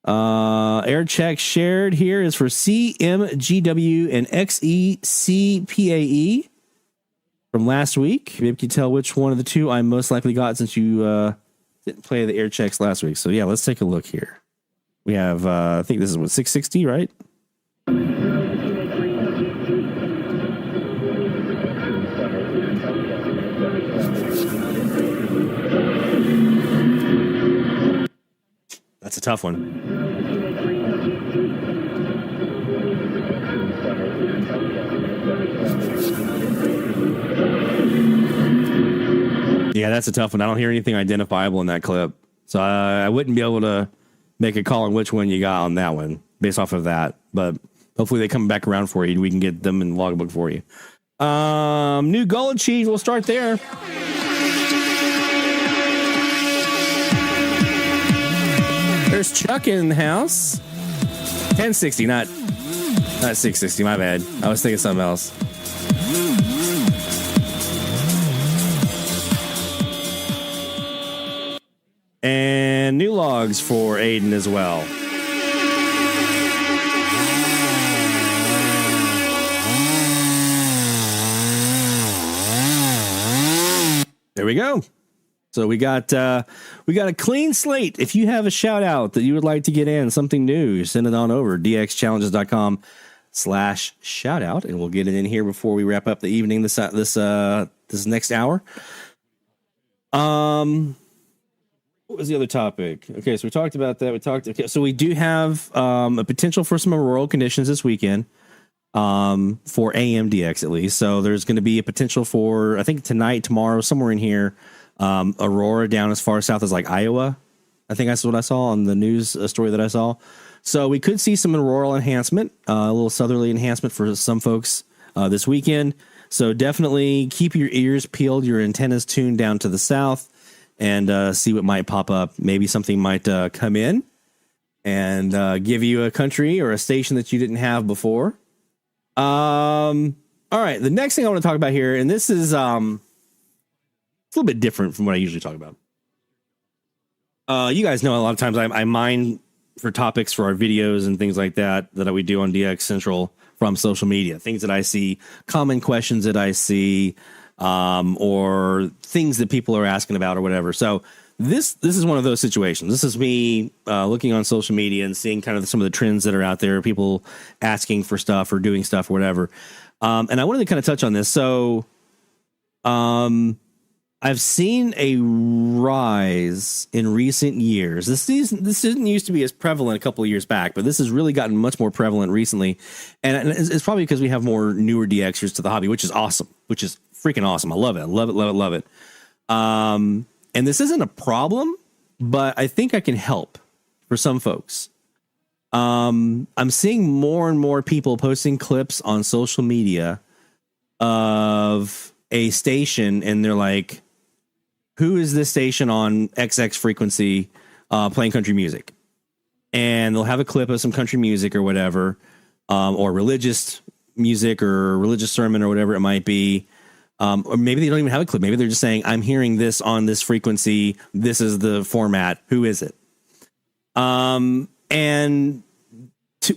Air check shared here is for CMGW and XECPAE from last week. Maybe you can tell which one of the two I most likely got since you didn't play the air checks last week. So yeah, let's take a look here. We have, I think this is what, 660, right? That's a tough one. Yeah, that's a tough one. I don't hear anything identifiable in that clip. So I wouldn't be able to make a call on which one you got on that one. based off of that. But hopefully they come back around for you and we can get them in the logbook for you. New Gullah cheese. We'll start there. There's Chuck in the house. 1060, not 660. My bad. I was thinking something else. And new logs for Aiden as well. There we go. So we got a clean slate. If you have a shout out that you would like to get in, something new, send it on over, dxchallenges.com/shout out, and we'll get it in here before we wrap up the evening this next hour. What was the other topic? Okay, so we talked about that. So we do have a potential for some auroral conditions this weekend for AM DX at least. So there's going to be a potential for, I think tonight, tomorrow, somewhere in here, aurora down as far south as like Iowa. I think that's what I saw on the news story that I saw. So we could see some auroral enhancement, a little southerly enhancement for some folks this weekend. So definitely keep your ears peeled, your antennas tuned down to the south, and see what might pop up. Maybe something might come in and give you a country or a station that you didn't have before. All right, the next thing I want to talk about here, and this is it's a little bit different from what I usually talk about. You guys know a lot of times I mine for topics for our videos and things like that we do on DX Central from social media. Things that I see, common questions that I see, or things that people are asking about or whatever. So this is one of those situations. This is me looking on social media and seeing kind of some of the trends that are out there, people asking for stuff or doing stuff or whatever. And I wanted to kind of touch on this. So I've seen a rise in recent years. This didn't used to be as prevalent a couple of years back, but this has really gotten much more prevalent recently. And it's probably because we have more newer DXers to the hobby, which is awesome, which is freaking awesome. I love it. I love it, love it, love it. And this isn't a problem, but I think I can help for some folks. I'm seeing more and more people posting clips on social media of a station, and they're like, who is this station on XX frequency playing country music? And they'll have a clip of some country music or whatever, or religious music or religious sermon or whatever it might be. Or maybe they don't even have a clip. Maybe they're just saying, I'm hearing this on this frequency. This is the format. Who is it? And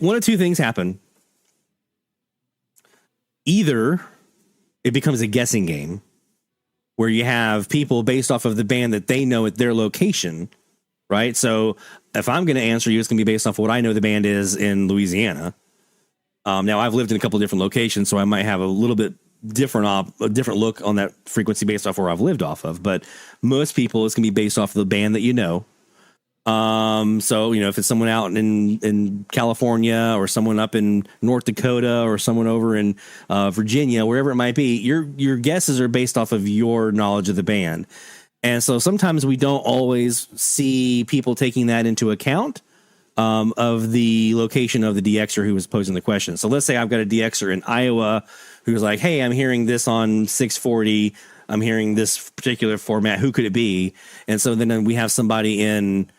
one of two things happen. Either it becomes a guessing game where you have people based off of the band that they know at their location, right? So if I'm going to answer you, it's going to be based off of what I know the band is in Louisiana. Now, I've lived in a couple of different locations, so I might have a little bit different look on that frequency based off where I've lived off of. But most people, it's going to be based off of the band that you know. So, you know, if it's someone out in California or someone up in North Dakota or someone over in Virginia, wherever it might be, your guesses are based off of your knowledge of the band. And so sometimes we don't always see people taking that into account of the location of the DXer who was posing the question. So let's say I've got a DXer in Iowa who's like, hey, I'm hearing this on 640. I'm hearing this particular format. Who could it be? And so then we have somebody in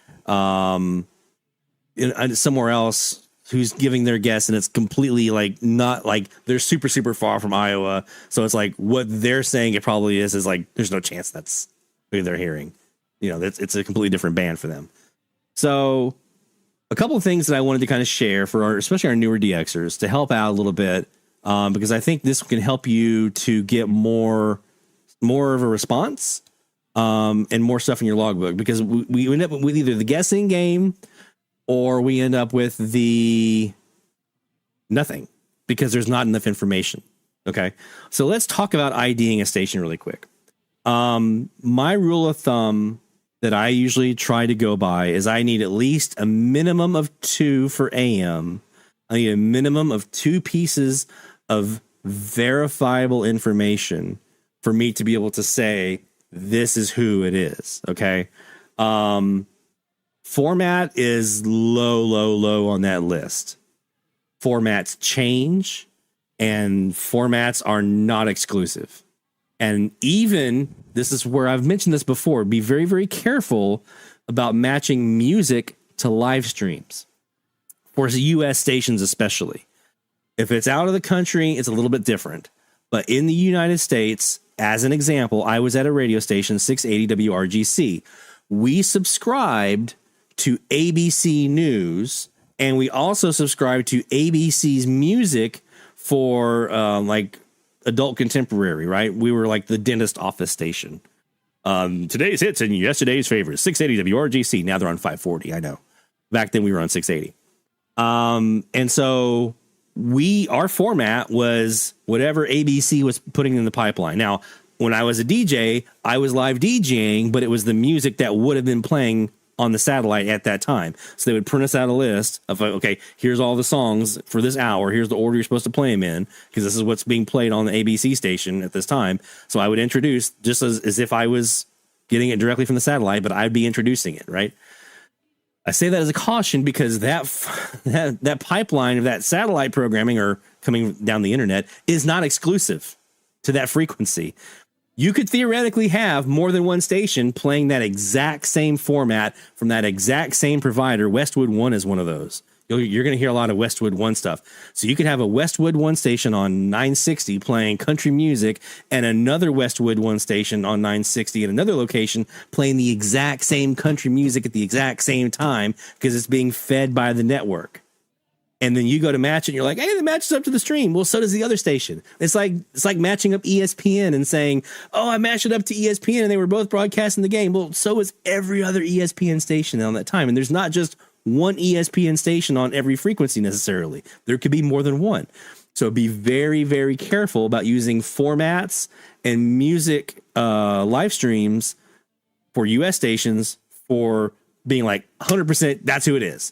somewhere else who's giving their guess, and it's completely like not like they're super, super far from Iowa. So it's like what they're saying it probably is like there's no chance that's who they're hearing. You know, it's a completely different band for them. So a couple of things that I wanted to kind of share for especially our newer DXers to help out a little bit, because I think this can help you to get more of a response. And more stuff in your logbook, because we end up with either the guessing game or we end up with the nothing because there's not enough information. Okay. So let's talk about IDing a station really quick. My rule of thumb that I usually try to go by is I need at least a minimum of 2 for AM. I need a minimum of 2 pieces of verifiable information for me to be able to say, this is who it is. Okay. Format is low on that list. formats change and formats are not exclusive. And even, this is where I've mentioned this before, be very, very careful about matching music to live streams for US stations, especially. If it's out of the country, it's a little bit different. But in the United States, as an example, I was at a radio station, 680 WRGC. We subscribed to ABC News, and we also subscribed to ABC's music for like adult contemporary, right? We were like the dentist office station. Today's hits and yesterday's favorites, 680 WRGC. Now they're on 540, I know. Back then we were on 680. And so our format was whatever ABC was putting in the pipeline. Now, when I was a DJ, I was live DJing, but it was the music that would have been playing on the satellite at that time. So they would print us out a list of, okay, here's all the songs for this hour. Here's the order you're supposed to play them in, because this is what's being played on the ABC station at this time. So I would introduce just as if I was getting it directly from the satellite, but I'd be introducing it, right? I say that as a caution because that pipeline of that satellite programming or coming down the internet is not exclusive to that frequency. You could theoretically have more than one station playing that exact same format from that exact same provider. Westwood One is one of those. You're going to hear a lot of Westwood One stuff. So you could have a Westwood One station on 960 playing country music and another Westwood One station on 960 at another location playing the exact same country music at the exact same time because it's being fed by the network. And then you go to match it and you're like, hey, the matches up to the stream. Well, so does the other station. It's like matching up ESPN and saying, oh, I matched it up to ESPN and they were both broadcasting the game. Well, so is every other ESPN station on that time. And there's not just one ESPN station on every frequency necessarily. There could be more than one. So be very, very careful about using formats and music live streams for US stations for being like 100% that's who it is.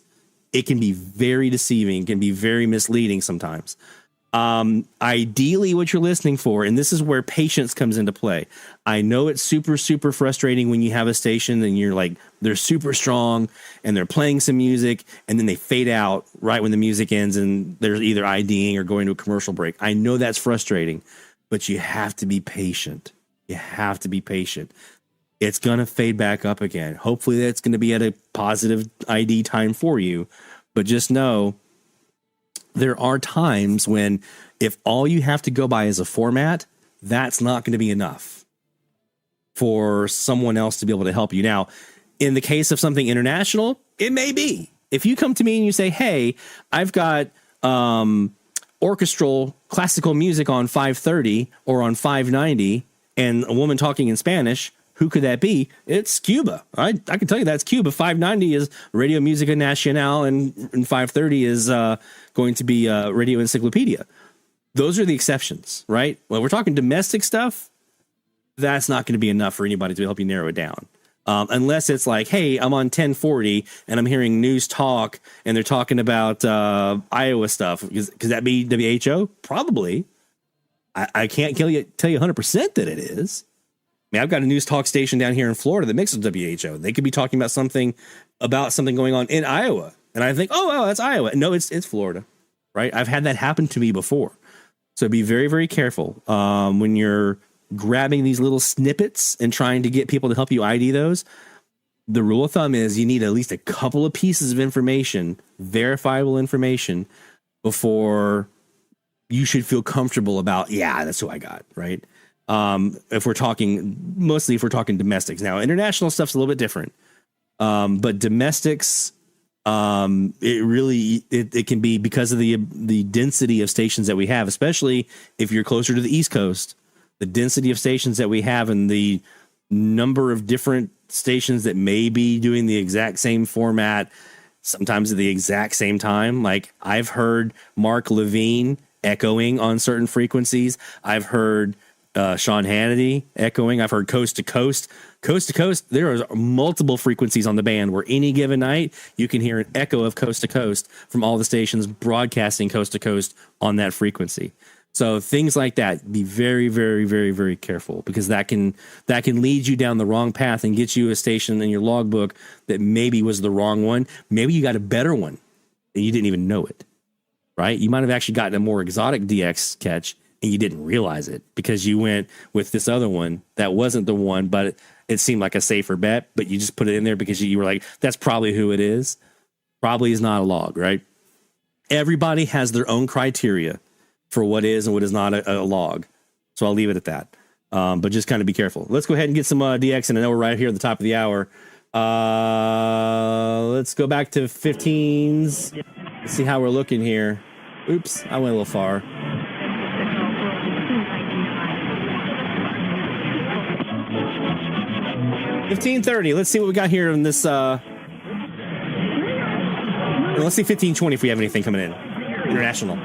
It can be very deceiving, can be very misleading sometimes. Ideally, what you're listening for, and this is where patience comes into play. I know it's super, super frustrating when you have a station and you're like, they're super strong and they're playing some music and then they fade out right when the music ends and they're either IDing or going to a commercial break. I know that's frustrating, but you have to be patient. You have to be patient. It's going to fade back up again. Hopefully that's going to be at a positive ID time for you. But just know there are times when if all you have to go by is a format, that's not going to be enough for someone else to be able to help you. Now, in the case of something international, it may be. If you come to me and you say, hey, I've got orchestral classical music on 530 or on 590 and a woman talking in Spanish, who could that be? It's Cuba. I can tell you that's Cuba. 590 is Radio Musica Nacional, and 530 is going to be Radio Encyclopedia. Those are the exceptions, right? When we're talking domestic stuff, that's not going to be enough for anybody to help you narrow it down. Unless it's like, hey, I'm on 1040 and I'm hearing news talk and they're talking about Iowa stuff. Could that be WHO? Probably. I can't tell you 100% that it is. I mean, I've got a news talk station down here in Florida that mixes WHO. They could be talking about something going on in Iowa. And I think, oh, well, that's Iowa. No, it's Florida, right? I've had that happen to me before. So be very, very careful when you're grabbing these little snippets and trying to get people to help you ID those. The rule of thumb is you need at least a couple of pieces of information, verifiable information, before you should feel comfortable about, yeah, that's who I got, right? If we're talking domestics. Now, international stuff's a little bit different. But domestics, it can be because of the density of stations that we have, especially if you're closer to the East Coast, the density of stations that we have and the number of different stations that may be doing the exact same format, sometimes at the exact same time. Like I've heard Mark Levine echoing on certain frequencies. I've heard Sean Hannity echoing. I've heard coast to coast. Coast to coast, there are multiple frequencies on the band where any given night you can hear an echo of coast to coast from all the stations broadcasting coast to coast on that frequency. So things like that, be very, very, very, very careful, because that can lead you down the wrong path and get you a station in your logbook that maybe was the wrong one. Maybe you got a better one and you didn't even know it. right? You might have actually gotten a more exotic DX catch and you didn't realize it because you went with this other one that wasn't the one, but it seemed like a safer bet, but you just put it in there because you were like, that's probably who it is. Probably is not a log, right? Everybody has their own criteria for what is and what is not a log. So I'll leave it at that. But just kind of be careful. Let's go ahead and get some DX, and I know we're right here at the top of the hour. Let's go back to 15s. Let's see how we're looking here. Oops, I went a little far. 1530. Let's see what we got here in this. Let's see 1520 if we have anything coming in. International.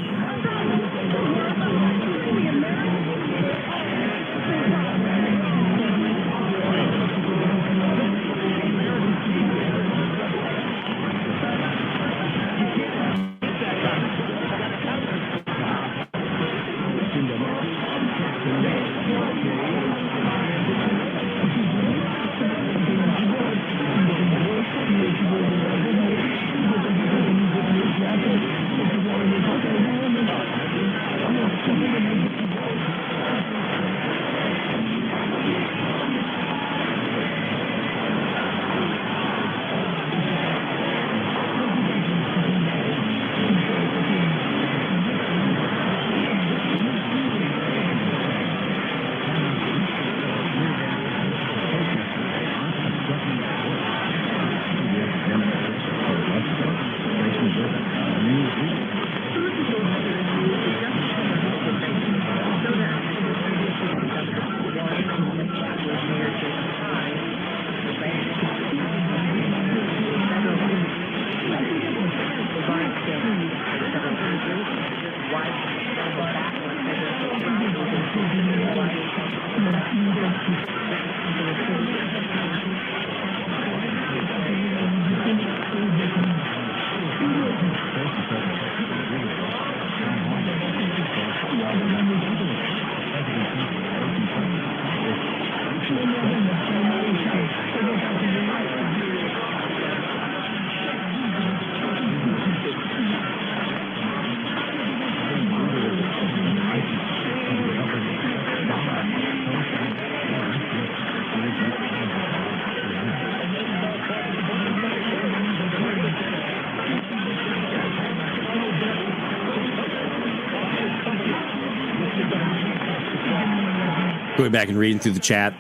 Going back and reading through the chat.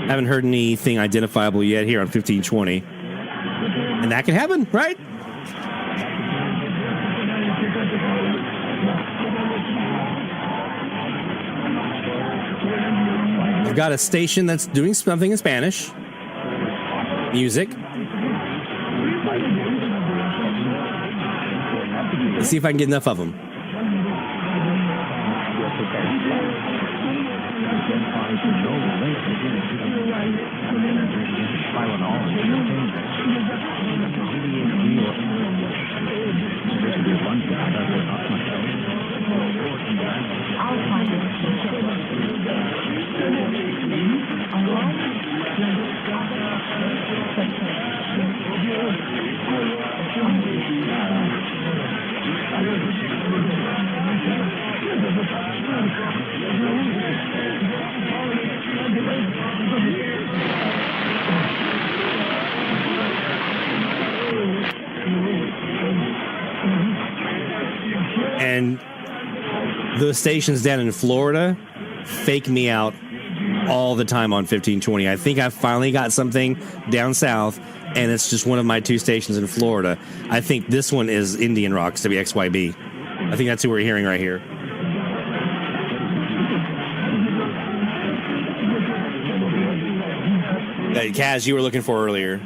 Haven't heard anything identifiable yet here on 1520. And that can happen, right? I've got a station that's doing something in Spanish. Music. Let's see if I can get enough of them. And those stations down in Florida fake me out all the time on 1520. I think I finally got something down south, and it's just one of my two stations in Florida. I think this one is Indian Rocks, WXYB. I think that's who we're hearing right here. Kaz, you were looking for earlier.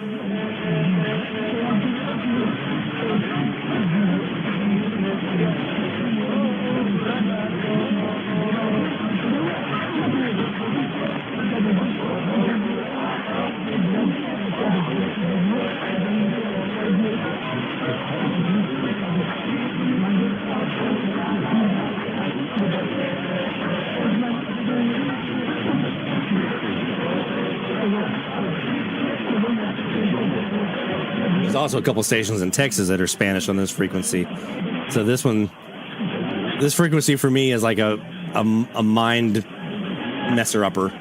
There's also a couple stations in Texas that are Spanish on this frequency. So this frequency for me is like a mind messer-upper.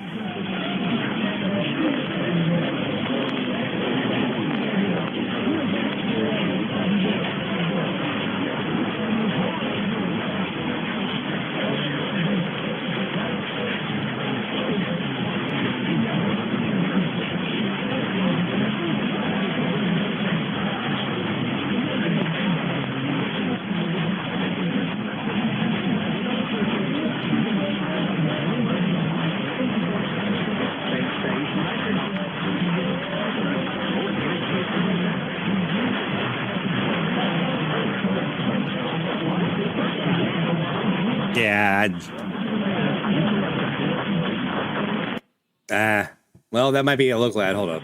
Well, that might be a local ad. Hold up.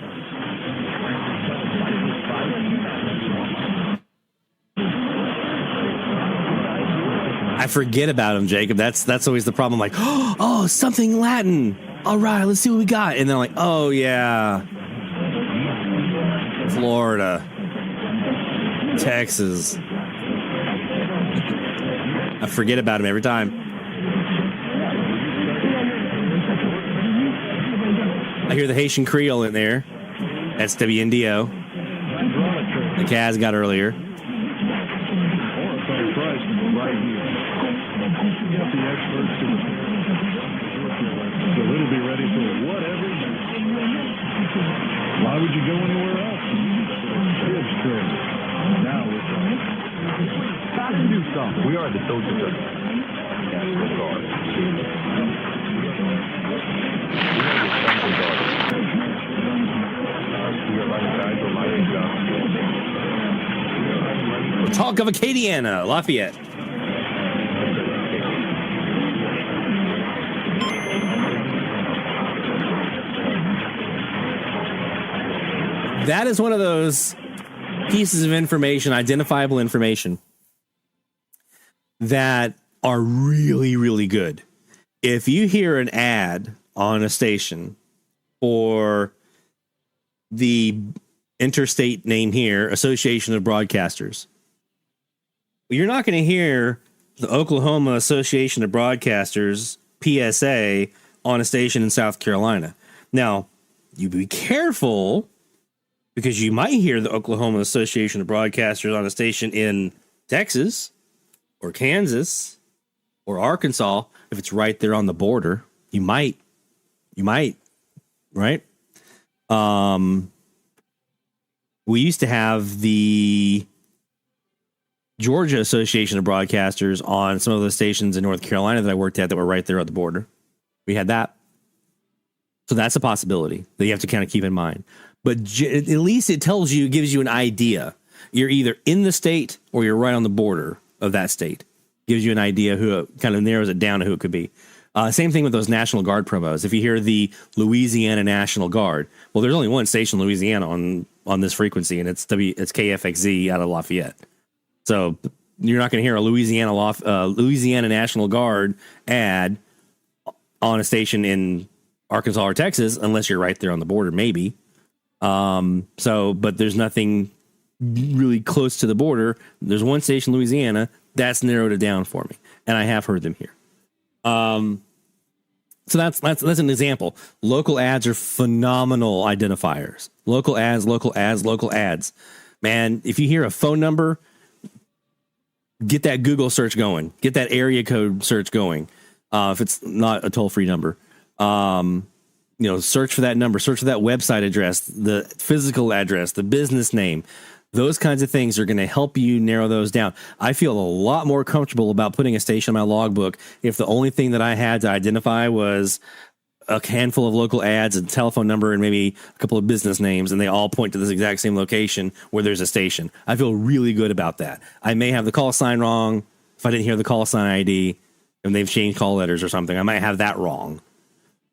I forget about him, Jacob. That's always the problem. Like, oh, something Latin. All right, let's see what we got. And they're like, oh yeah, Florida, Texas. I forget about him every time. I hear the Haitian Creole in there. That's WNDO. The Kaz got earlier. So it'll be ready for whatever. Why would you go anywhere else? It's true. Now we're talking. Stop and do something. We are the soldiers. Talk of Acadiana, Lafayette. That is one of those pieces of information, identifiable information, that are really, really good. If you hear an ad on a station for the interstate name here, Association of Broadcasters, you're not going to hear the Oklahoma Association of Broadcasters, PSA, on a station in South Carolina. Now, you be careful, because you might hear the Oklahoma Association of Broadcasters on a station in Texas or Kansas or Arkansas. If it's right there on the border, you might, right? We used to have the Georgia Association of Broadcasters on some of the stations in North Carolina that I worked at that were right there at the border. We had that. So that's a possibility that you have to kind of keep in mind. But at least it tells you, gives you an idea. You're either in the state or you're right on the border of that state. Gives you an idea who it kind of narrows it down to who it could be. Same thing with those National Guard promos. If you hear the Louisiana National Guard, well, there's only one station in Louisiana on this frequency, and it's KFXZ out of Lafayette. So you're not going to hear a Louisiana National Guard ad on a station in Arkansas or Texas unless you're right there on the border, maybe. But there's nothing really close to the border. There's one station in Louisiana that's narrowed it down for me, and I have heard them here. So that's an example. Local ads are phenomenal identifiers. Local ads. Man, if you hear a phone number, get that Google search going. Get that area code search going. If it's not a toll-free number, search for that number, search for that website address, the physical address, the business name. Those kinds of things are going to help you narrow those down. I feel a lot more comfortable about putting a station in my logbook if the only thing that I had to identify was a handful of local ads, a telephone number, and maybe a couple of business names, and they all point to this exact same location where there's a station. I feel really good about that. I may have the call sign wrong if I didn't hear the call sign ID and they've changed call letters or something. I might have that wrong,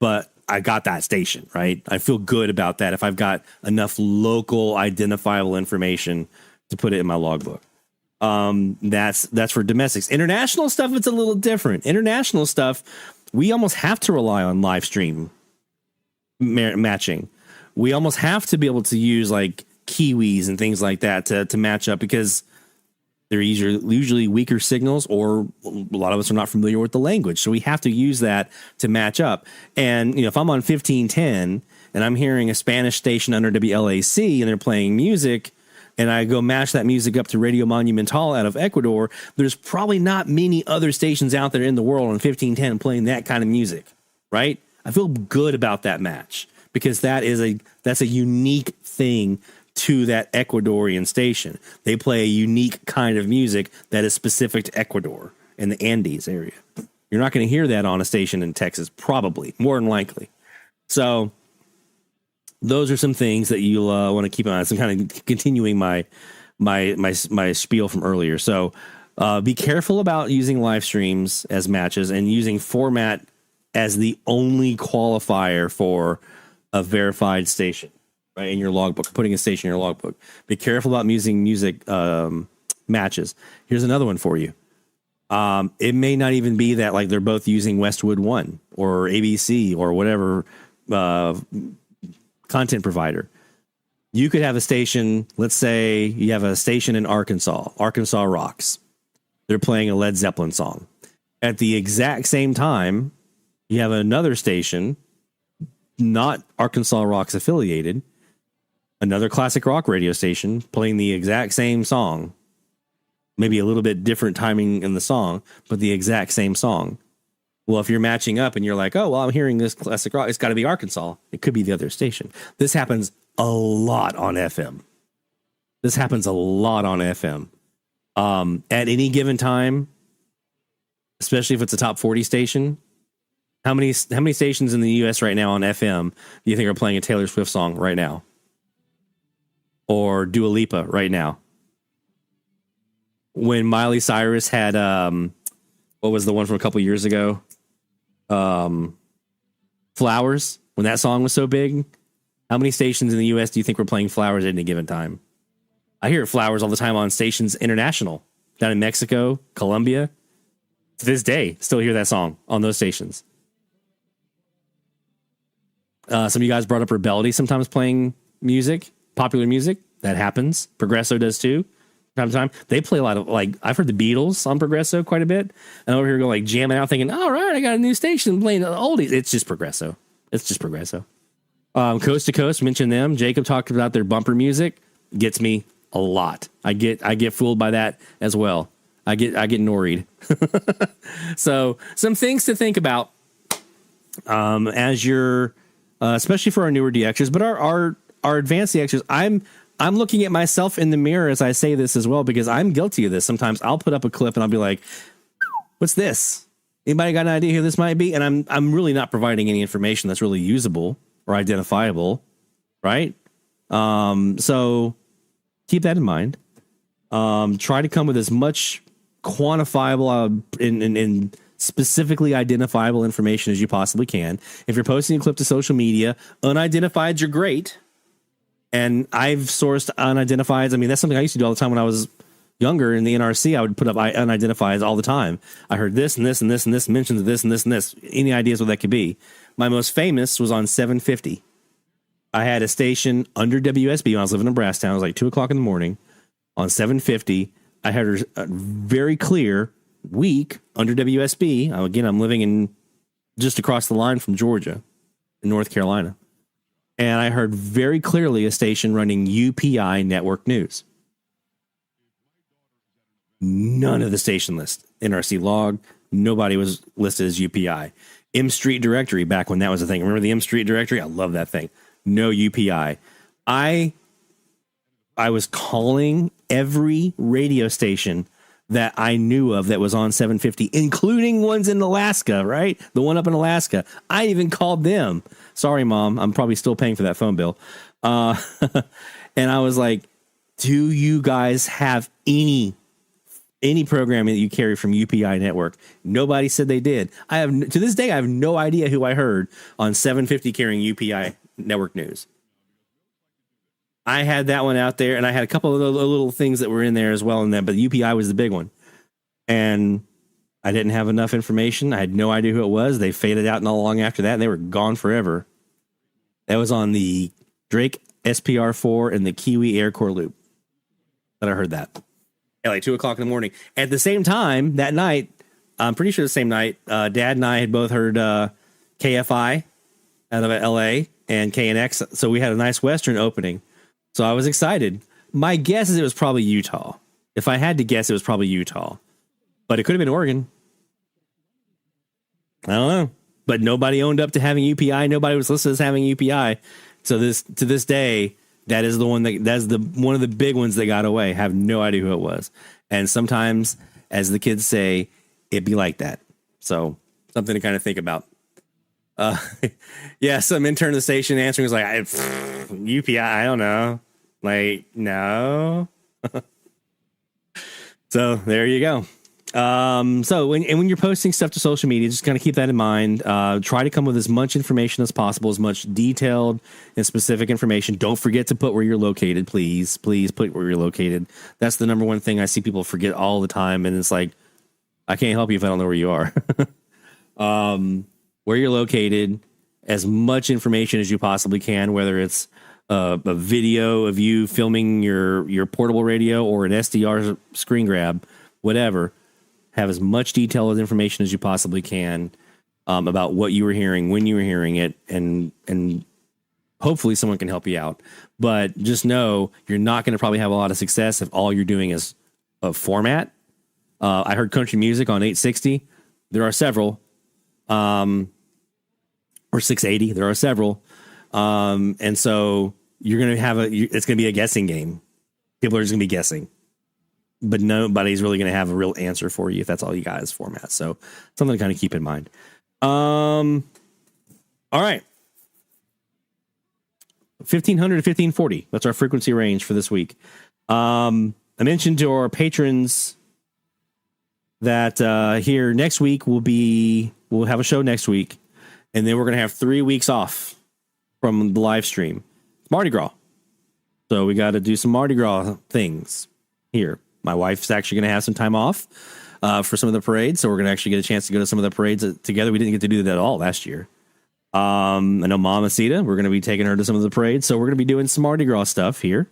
but I got that station, right? I feel good about that if I've got enough local identifiable information to put it in my logbook. That's for domestics. International stuff, it's a little different. International stuff, we almost have to rely on live stream matching. We almost have to be able to use like Kiwis and things like that to match up, because they're usually weaker signals, or a lot of us are not familiar with the language. So we have to use that to match up. And, if I'm on 1510 and I'm hearing a Spanish station under WLAC and they're playing music, and I go match that music up to Radio Monumental out of Ecuador, there's probably not many other stations out there in the world on 1510 playing that kind of music, right? I feel good about that match, because that's a unique thing to that Ecuadorian station. They play a unique kind of music that is specific to Ecuador and the Andes area. You're not going to hear that on a station in Texas, probably, more than likely. So those are some things that you'll want to keep in mind. So I'm kind of continuing my spiel from earlier. So be careful about using live streams as matches and using format as the only qualifier for a verified station. Right, in your logbook, putting a station in your logbook. Be careful about using music matches. Here's another one for you. It may not even be that like they're both using Westwood One or ABC or whatever content provider. You could have a station. Let's say you have a station in Arkansas Rocks. They're playing a Led Zeppelin song. At the exact same time, you have another station, not Arkansas Rocks affiliated, another classic rock radio station playing the exact same song, maybe a little bit different timing in the song, but the exact same song. Well, if you're matching up and you're like, oh, well, I'm hearing this classic rock, it's got to be Arkansas. It could be the other station. This happens a lot on FM. At any given time, especially if it's a top 40 station, how many stations in the U.S. right now on FM do you think are playing a Taylor Swift song right now? Or Dua Lipa right now? When Miley Cyrus had, what was the one from a couple years ago? Flowers, when that song was so big, how many stations in the U.S. do you think were playing Flowers at any given time? I hear Flowers all the time on stations international, down in Mexico, Colombia. To this day, still hear that song on those stations. Some of you guys brought up Rebellion sometimes playing music, popular music. That happens. Progresso does too. Time to time. They play a lot of, like, I've heard the Beatles on Progresso quite a bit. And over here going like jamming out thinking, all right, I got a new station playing the oldies. It's just Progresso. Coast to Coast, mentioned them. Jacob talked about their bumper music. Gets me a lot. I get fooled by that as well. I get noried. So some things to think about as you're, especially for our newer DXers, but our advanced DXers. I'm looking at myself in the mirror as I say this as well, because I'm guilty of this. Sometimes I'll put up a clip and I'll be like, what's this? Anybody got an idea who this might be? And I'm really not providing any information that's really usable or identifiable, right? So keep that in mind. Try to come with as much quantifiable and specifically identifiable information as you possibly can. If you're posting a clip to social media, unidentified, you're great. And I've sourced unidentifieds. I mean, that's something I used to do all the time when I was younger in the NRC. I would put up unidentifieds all the time. I heard this and this and this and this mentions of this and this and this. Any ideas what that could be? My most famous was on 750. I had a station under WSB when I was living in Brasstown. It was like 2 o'clock in the morning on 750. I heard a very clear week under WSB. Again, I'm living in just across the line from Georgia in North Carolina. And I heard very clearly a station running UPI network news. None of the station list, NRC log, nobody was listed as UPI. M Street Directory, back when that was a thing. Remember the M Street Directory? I love that thing. No UPI. I was calling every radio station that I knew of that was on 750, including ones in Alaska, right? The one up in Alaska. I even called them. Sorry, Mom. I'm probably still paying for that phone bill. And I was like, do you guys have any programming that you carry from UPI network? Nobody said they did. To this day, I have no idea who I heard on 750 carrying UPI network news. I had that one out there, and I had a couple of little things that were in there as well in that, but UPI was the big one. And I didn't have enough information. I had no idea who it was. They faded out not long after that, and they were gone forever. That was on the Drake SPR4 and the Kiwi Air Core Loop. That I heard that at like 2 o'clock in the morning. At the same time that night, I'm pretty sure the same night, Dad and I had both heard KFI out of LA and KNX. So we had a nice Western opening. So I was excited. My guess is it was probably Utah. If I had to guess, it was probably Utah. But it could have been Oregon. I don't know. But nobody owned up to having UPI. Nobody was listed as having UPI. So to this day, that is the one one of the big ones that got away. Have no idea who it was. And sometimes, as the kids say, it'd be like that. So something to kind of think about. Yeah, some intern at the station answering was like, UPI, I don't know. Like, no. So there you go. So when you're posting stuff to social media, just kind of keep that in mind. Try to come with as much information as possible, as much detailed and specific information. Don't forget to put where you're located, please. Please put where you're located. That's the number one thing I see people forget all the time. And it's like, I can't help you if I don't know where you are. Where you're located, as much information as you possibly can, whether it's a video of you filming your portable radio or an SDR screen grab, whatever. Have as much detail as information as you possibly can about what you were hearing, when you were hearing it, and hopefully someone can help you out. But just know you're not going to probably have a lot of success if all you're doing is a format. I heard country music on 860. There are several. Or 680. There are several. And so you're going to have it's going to be a guessing game. People are just going to be guessing. But nobody's really going to have a real answer for you if that's all you got is format. So something to kind of keep in mind. All right. 1500 to 1540. That's our frequency range for this week. I mentioned to our patrons that here next week we'll have a show next week. And then we're going to have 3 weeks off from the live stream. It's Mardi Gras. So we got to do some Mardi Gras things here. My wife's actually going to have some time off for some of the parades. So we're going to actually get a chance to go to some of the parades together. We didn't get to do that at all last year. I know Mama Sita, we're going to be taking her to some of the parades. So we're going to be doing some Mardi Gras stuff here.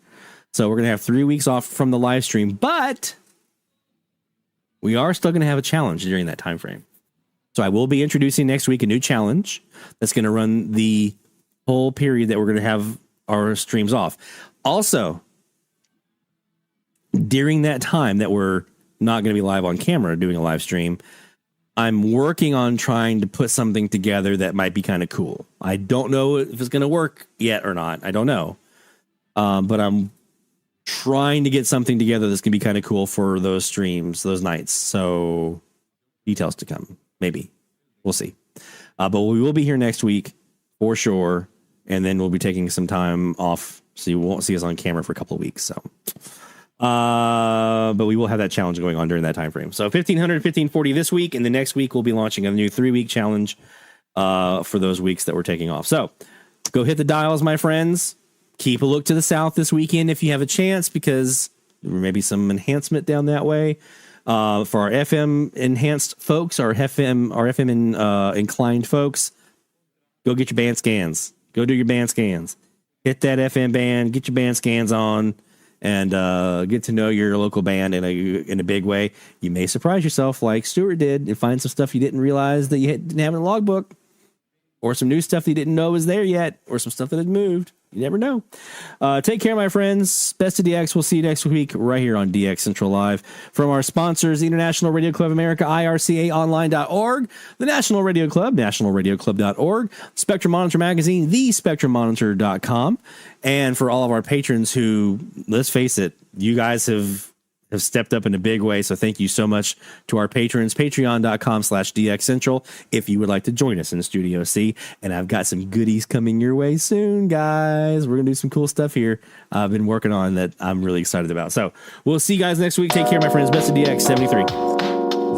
So we're going to have 3 weeks off from the live stream. But we are still going to have a challenge during that time frame. So I will be introducing next week a new challenge that's going to run the whole period that we're going to have our streams off. Also, during that time that we're not going to be live on camera doing a live stream, I'm working on trying to put something together that might be kind of cool. I don't know if it's going to work yet or not. I don't know. But I'm trying to get something together that's going to be kind of cool for those streams, those nights. So details to come. Maybe. We'll see. But we will be here next week for sure. And then we'll be taking some time off. So you won't see us on camera for a couple of weeks. So, but we will have that challenge going on during that time frame. So 1500, 1540 this week. And the next week we'll be launching a new 3-week challenge for those weeks that we're taking off. So go hit the dials, my friends. Keep a look to the south this weekend if you have a chance, because there may be some enhancement down that way. For our FM enhanced folks, our FM inclined folks, go get your band scans. Go do your band scans. Hit that FM band, get your band scans on, and get to know your local band in a big way. You may surprise yourself like Stuart did and find some stuff you didn't realize that you didn't have in the logbook, or some new stuff that you didn't know was there yet, or some stuff that had moved. You never know. Take care, my friends. Best of DX. We'll see you next week right here on DX Central Live. From our sponsors, the International Radio Club of America, IRCAonline.org, the National Radio Club, nationalradioclub.org, Spectrum Monitor Magazine, thespectrummonitor.com. And for all of our patrons who, let's face it, you guys have stepped up in a big way. So thank you so much to our patrons, patreon.com/DX Central. If you would like to join us in Studio C, and I've got some goodies coming your way soon, guys. We're going to do some cool stuff here. I've been working on that I'm really excited about. So we'll see you guys next week. Take care, my friends. Best of DX 73.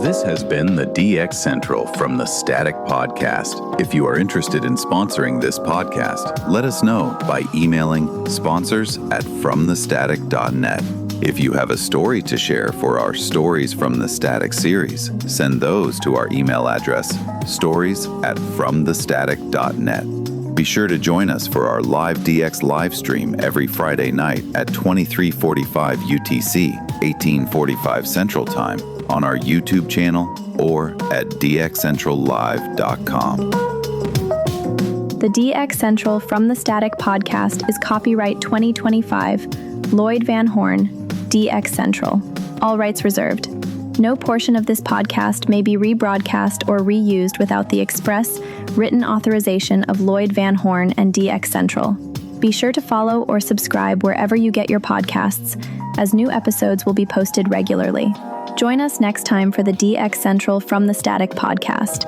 This has been the DX Central from the Static Podcast. If you are interested in sponsoring this podcast, let us know by emailing sponsors@fromthestatic.net. If you have a story to share for our Stories from the Static series, send those to our email address, stories@fromthestatic.net. Be sure to join us for our live DX live stream every Friday night at 23:45 UTC, 18:45 Central Time on our YouTube channel or at dxcentrallive.com. The DX Central from the Static podcast is copyright 2025, Lloyd Van Horn, DX Central. All rights reserved. No portion of this podcast may be rebroadcast or reused without the express, written authorization of Lloyd Van Horn and DX Central. Be sure to follow or subscribe wherever you get your podcasts, as new episodes will be posted regularly. Join us next time for the DX Central from the Static podcast.